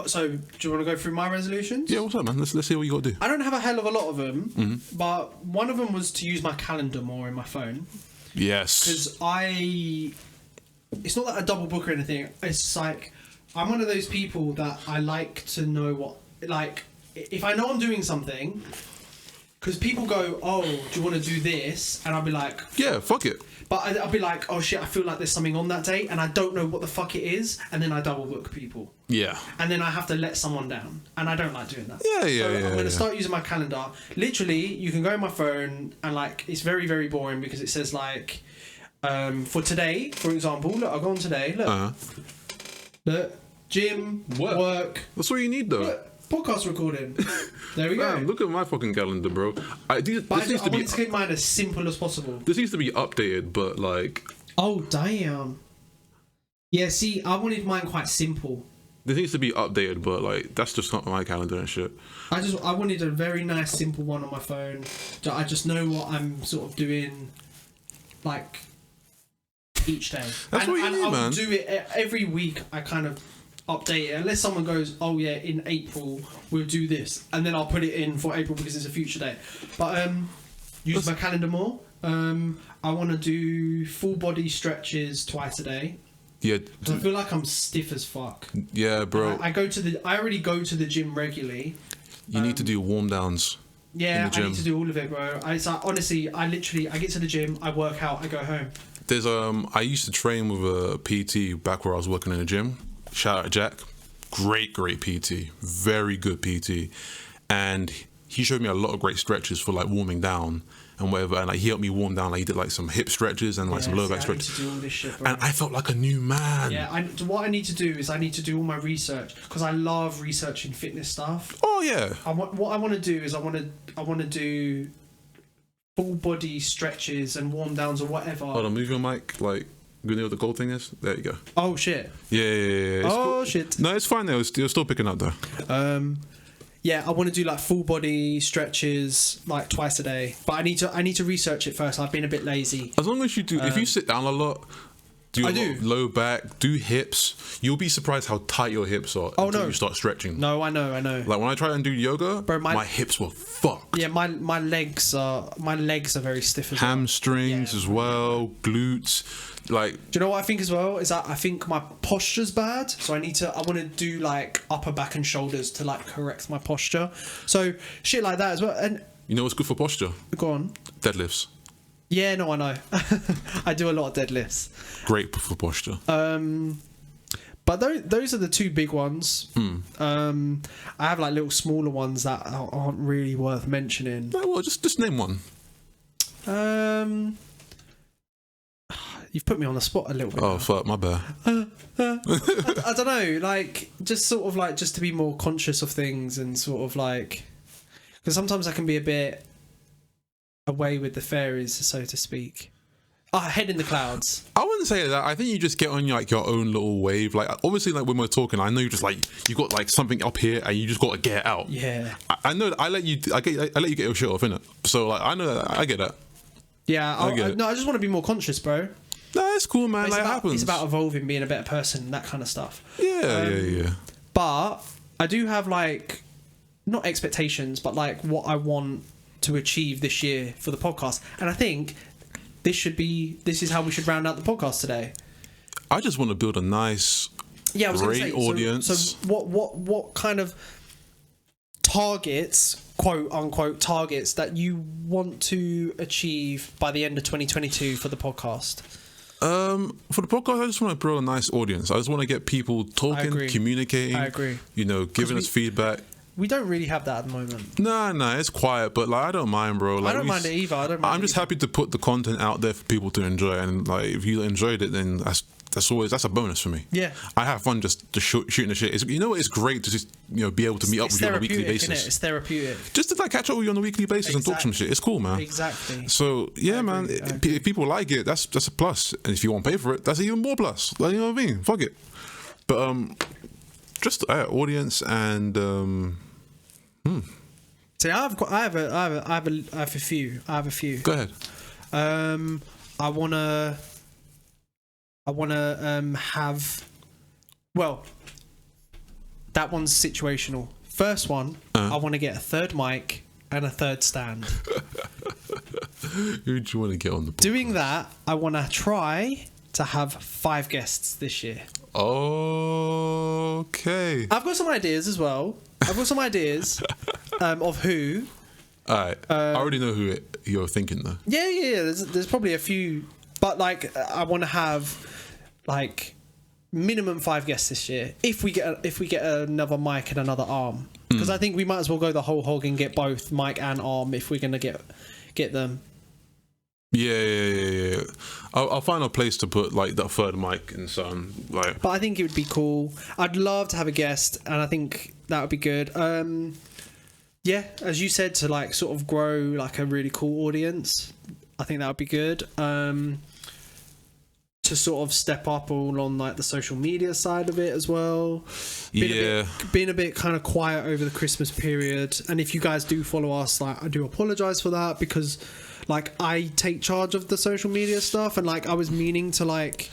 Speaker 2: So, do you want to go through my resolutions?
Speaker 1: Yeah, what's up, man? Let's see what you got to do.
Speaker 2: I don't have a hell of a lot of them, but one of them was to use my calendar more in my phone.
Speaker 1: Yes.
Speaker 2: Because it's not that I double book or anything. It's like I'm one of those people that I like to know what, like, if I know I'm doing something, because people go, oh, do you want to do this? And I'll be like,
Speaker 1: yeah, fuck it.
Speaker 2: But I'll be like, oh shit, I feel like there's something on that day and I don't know what the fuck it is, and then I double book people.
Speaker 1: Yeah.
Speaker 2: And then I have to let someone down, and I don't like doing that.
Speaker 1: Yeah.
Speaker 2: I'm going to start using my calendar. Literally, you can go on my phone and like, it's very, very boring because it says like, for today, for example, look, I'll go on today, look. Look, gym, work.
Speaker 1: That's all you need though.
Speaker 2: Look, podcast recording. There we go.
Speaker 1: Look at my fucking calendar, bro. I want to
Speaker 2: keep mine as simple as possible.
Speaker 1: This needs to be updated, but like.
Speaker 2: Oh damn. Yeah, see, I wanted mine quite simple.
Speaker 1: This needs to be updated, but like that's just not my calendar and shit.
Speaker 2: I wanted a very nice simple one on my phone. I just know what I'm sort of doing, like each day.
Speaker 1: That's what you need, man.
Speaker 2: I will do it every week. I kind of update it unless someone goes, oh yeah, in April we'll do this, and then I'll put it in for April because it's a future date. But use my calendar more. I want to do full body stretches twice a day.
Speaker 1: Yeah,
Speaker 2: I feel like I'm stiff as fuck.
Speaker 1: Yeah, bro.
Speaker 2: I already go to the gym regularly.
Speaker 1: You need to do warm downs.
Speaker 2: Yeah, I need to do all of it, bro. Honestly, I get to the gym, I work out, I go home.
Speaker 1: There's I used to train with a PT back where I was working in the gym. Shout out Jack, great PT, very good PT, and he showed me a lot of great stretches for like warming down and whatever, and like he helped me warm down. Like he did like some hip stretches and like some lower back stretches. I need to do all this shit, bro. And I felt like a new man.
Speaker 2: Yeah, what I need to do is I need to do all my research because I love researching fitness stuff.
Speaker 1: Oh yeah.
Speaker 2: What I want to do is I want to do full body stretches and warm downs or whatever.
Speaker 1: Hold on, move your mic like. You know what the gold thing is? There you go.
Speaker 2: Oh shit.
Speaker 1: Yeah.
Speaker 2: Oh cool. Shit.
Speaker 1: No, it's fine though. You're still picking up though.
Speaker 2: Yeah, I want to do like full body stretches like twice a day, but I need to research it first. I've been a bit lazy.
Speaker 1: As long as you do, if you sit down a lot, Do
Speaker 2: I
Speaker 1: a lot
Speaker 2: do.
Speaker 1: of low back, do hips. You'll be surprised how tight your hips are until you start stretching.
Speaker 2: No, I know.
Speaker 1: Like when I try and do yoga, bro, my hips were fucked.
Speaker 2: Yeah, my legs are very stiff as well.
Speaker 1: Hamstrings as well, glutes. Like,
Speaker 2: do you know what I think as well? Is that I think my posture's bad, so I want to do like upper back and shoulders to like correct my posture. So shit like that as well. And
Speaker 1: you know what's good for posture?
Speaker 2: Go on.
Speaker 1: Deadlifts.
Speaker 2: Yeah, no, I know. I do a lot of deadlifts.
Speaker 1: Great for posture.
Speaker 2: But those are the two big ones. I have like little smaller ones that aren't really worth mentioning.
Speaker 1: No, well, just name one.
Speaker 2: You've put me on the spot a little bit.
Speaker 1: Oh,
Speaker 2: now.
Speaker 1: fuck, my bad.
Speaker 2: I don't know, like just sort of like just to be more conscious of things and sort of like, because sometimes I can be a bit away with the fairies, so to speak. Head in the clouds.
Speaker 1: I wouldn't say that. I think you just get on like your own little wave. Like obviously, like when we're talking, I know you just like you got like something up here and you just got to get it out.
Speaker 2: Yeah.
Speaker 1: I know. I let you get your shit off, innit? So like I know that. I get that.
Speaker 2: Yeah. I just want to be more conscious, bro.
Speaker 1: No, it's cool, man. Like, it happens.
Speaker 2: It's about evolving, being a better person, that kind of stuff.
Speaker 1: Yeah.
Speaker 2: But I do have like not expectations, but like what I want to achieve this year for the podcast, and I think this is how we should round out the podcast today.
Speaker 1: I just want to build a nice, great audience.
Speaker 2: So what kind of targets, quote unquote targets, that you want to achieve by the end of 2022 for the podcast?
Speaker 1: For the podcast, I just want to build a nice audience. I just want to get people talking, communicating.
Speaker 2: I agree.
Speaker 1: You know, giving us feedback.
Speaker 2: We don't really have that at the moment.
Speaker 1: Nah, it's quiet, but like I don't mind, bro. Like,
Speaker 2: I don't mind it either.
Speaker 1: I'm just happy to put the content out there for people to enjoy, and like if you enjoyed it, then that's a bonus for me.
Speaker 2: Yeah,
Speaker 1: I have fun just shooting the shit. It's great to just be able to meet up with you on a weekly basis.
Speaker 2: It's therapeutic.
Speaker 1: Just to like catch up with you on a weekly basis and talk some shit. It's cool, man.
Speaker 2: Exactly.
Speaker 1: So yeah, man. If people like it, that's a plus, and if you want to pay for it, that's even more plus. Like, you know what I mean? Fuck it. But just audience and
Speaker 2: See, I have a few.
Speaker 1: Go ahead.
Speaker 2: I wanna have. Well, that one's situational. First one, I want to get a third mic and a third stand.
Speaker 1: Who do you want to get on the podcast?
Speaker 2: Doing that, I want to try to have 5 guests this year.
Speaker 1: Okay.
Speaker 2: I've got some ideas as well. Of who.
Speaker 1: Alright. I already know who you're thinking though.
Speaker 2: Yeah. There's probably a few, but like I want to have like minimum 5 guests this year. If we get another mic and another arm, because I think we might as well go the whole hog and get both mic and arm if we're gonna get them.
Speaker 1: Yeah. I'll find a place to put like that third mic and so on. Like,
Speaker 2: but I think it would be cool. I'd love to have a guest, and I think that would be good. Yeah, as you said, to like sort of grow like a really cool audience. I think that would be good. To sort of step up all on like the social media side of it as well. Being a bit kind of quiet over the Christmas period. And if you guys do follow us, like I do apologize for that, because like I take charge of the social media stuff, and like I was meaning to like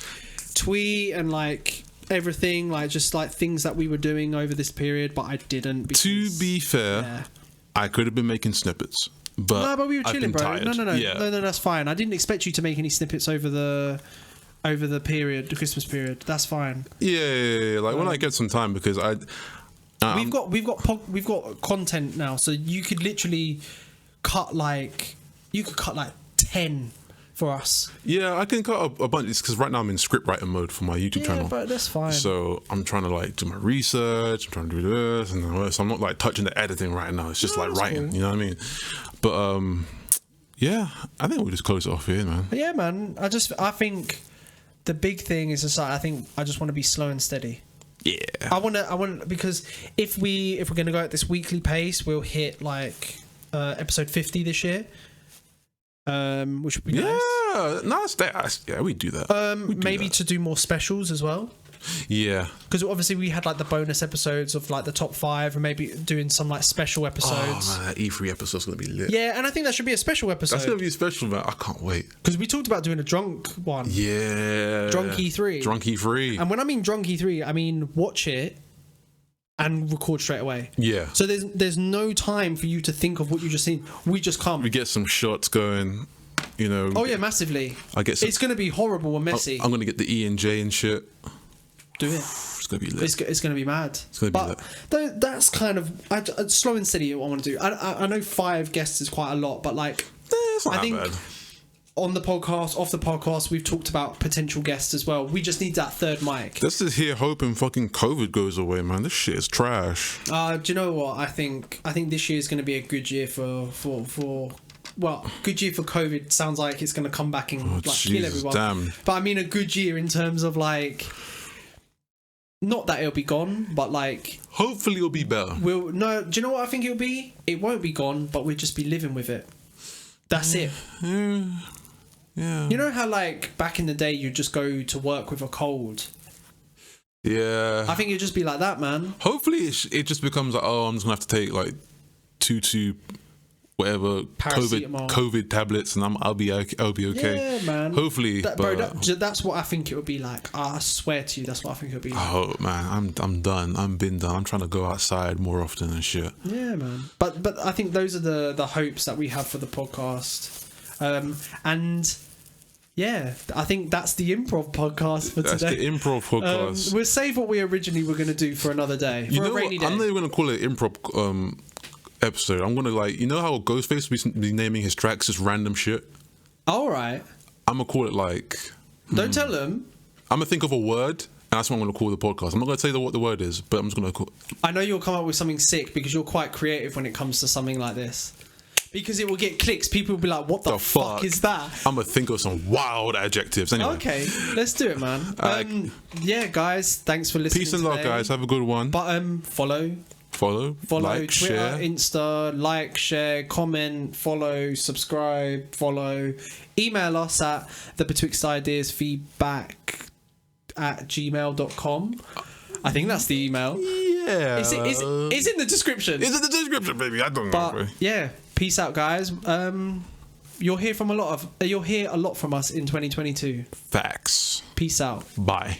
Speaker 2: tweet and like everything, like just like things that we were doing over this period, but I didn't. Because,
Speaker 1: to be fair, I could have been making snippets, but
Speaker 2: we were chilling, bro.
Speaker 1: Tired.
Speaker 2: No, that's fine. I didn't expect you to make any snippets over the period, the Christmas period. That's fine.
Speaker 1: Yeah. Like when I get some time, because
Speaker 2: we've got content now, so you could literally cut like 10 for us.
Speaker 1: Yeah, I can cut a bunch. It's because right now I'm in script writing mode for my YouTube channel.
Speaker 2: Yeah, but that's fine.
Speaker 1: So I'm trying to like do my research. I'm trying to do this and that. So I'm not like touching the editing right now. It's just like writing. Cool. You know what I mean? But yeah, I think we'll just close it off here, man.
Speaker 2: But yeah, man. I think the big thing is just like, I just want to be slow and steady.
Speaker 1: Yeah.
Speaker 2: I want because if we're gonna go at this weekly pace, we'll hit like episode 50 this year. Which would be nice.
Speaker 1: Yeah, we do that.
Speaker 2: Maybe to do more specials as well.
Speaker 1: Yeah.
Speaker 2: Because obviously we had like the bonus episodes of like the top 5 and maybe doing some like special episodes.
Speaker 1: Oh man, that E3 episode's going to be lit.
Speaker 2: Yeah, and I think that should be a special episode.
Speaker 1: That's going to be special, man. I can't wait.
Speaker 2: Because we talked about doing a drunk one.
Speaker 1: Yeah.
Speaker 2: Drunk E3.
Speaker 1: Drunk E3.
Speaker 2: And when I mean drunk E3, I mean watch it and record straight away.
Speaker 1: Yeah.
Speaker 2: So there's no time for you to think of what you just seen. We just come.
Speaker 1: We get some shots going, you know.
Speaker 2: Oh yeah, massively.
Speaker 1: I get some,
Speaker 2: it's going to be horrible and messy.
Speaker 1: I'm going to get the E and J and shit.
Speaker 2: Do it.
Speaker 1: It's going to be lit.
Speaker 2: It's going to be mad.
Speaker 1: It's going to be lit.
Speaker 2: That's kind of slow and steady what I want to do. I know 5 guests is quite a lot, but like
Speaker 1: it's not
Speaker 2: I think
Speaker 1: bad.
Speaker 2: On the podcast, off the podcast, we've talked about potential guests as well. We just need that third mic.
Speaker 1: This is here hoping fucking COVID goes away, man. This shit is trash.
Speaker 2: Do you know what? I think this year is going to be a good year for good year for COVID. Sounds like it's going to come back and kill everyone.
Speaker 1: Damn.
Speaker 2: But I mean a good year in terms of like, not that it'll be gone, but like
Speaker 1: hopefully it'll be better.
Speaker 2: Do you know what I think it'll be? It won't be gone, but we'll just be living with it. That's it.
Speaker 1: Yeah.
Speaker 2: You know how like back in the day you just go to work with a cold?
Speaker 1: Yeah.
Speaker 2: I think it'd just be like that, man.
Speaker 1: Hopefully it just becomes like, oh, I'm just gonna have to take like two whatever COVID tablets and I'll be okay.
Speaker 2: Yeah, man.
Speaker 1: Hopefully,
Speaker 2: that's what I think it would be like. I swear to you, that's what I think it would be like.
Speaker 1: Oh man, I'm done. I'm done. I'm trying to go outside more often and shit.
Speaker 2: Yeah, man. But I think those are the hopes that we have for the podcast. And yeah, I think that's the improv podcast for today.
Speaker 1: That's the improv podcast.
Speaker 2: We'll save what we originally were going to do for another day.
Speaker 1: You know
Speaker 2: a rainy
Speaker 1: what?
Speaker 2: day.
Speaker 1: I'm not even going to call it improv episode. I'm going to like, you know how Ghostface be naming his tracks just random shit?
Speaker 2: All right.
Speaker 1: I'm going to call it like...
Speaker 2: Don't tell them.
Speaker 1: I'm going to think of a word... And that's what I'm going to call the podcast. I'm not going to tell you what the word is, but I'm just going to call...
Speaker 2: I know you'll come up with something sick because you're quite creative when it comes to something like this. Because it will get clicks. People will be like, what the fuck is that?
Speaker 1: I'm going to think of some wild adjectives. Anyway.
Speaker 2: Okay, let's do it, man. Yeah, guys, thanks for listening.
Speaker 1: Peace and love, guys. Have a good one.
Speaker 2: But follow,
Speaker 1: like,
Speaker 2: Twitter,
Speaker 1: share.
Speaker 2: Insta, like, share, comment, follow, subscribe, follow. Email us at thebetwixtideasfeedback @gmail.com. I think that's the email.
Speaker 1: Yeah.
Speaker 2: It's in the description.
Speaker 1: It's in the description, baby. I don't know.
Speaker 2: But yeah, peace out, guys. You'll hear a lot from us in 2022.
Speaker 1: Facts.
Speaker 2: Peace out.
Speaker 1: Bye.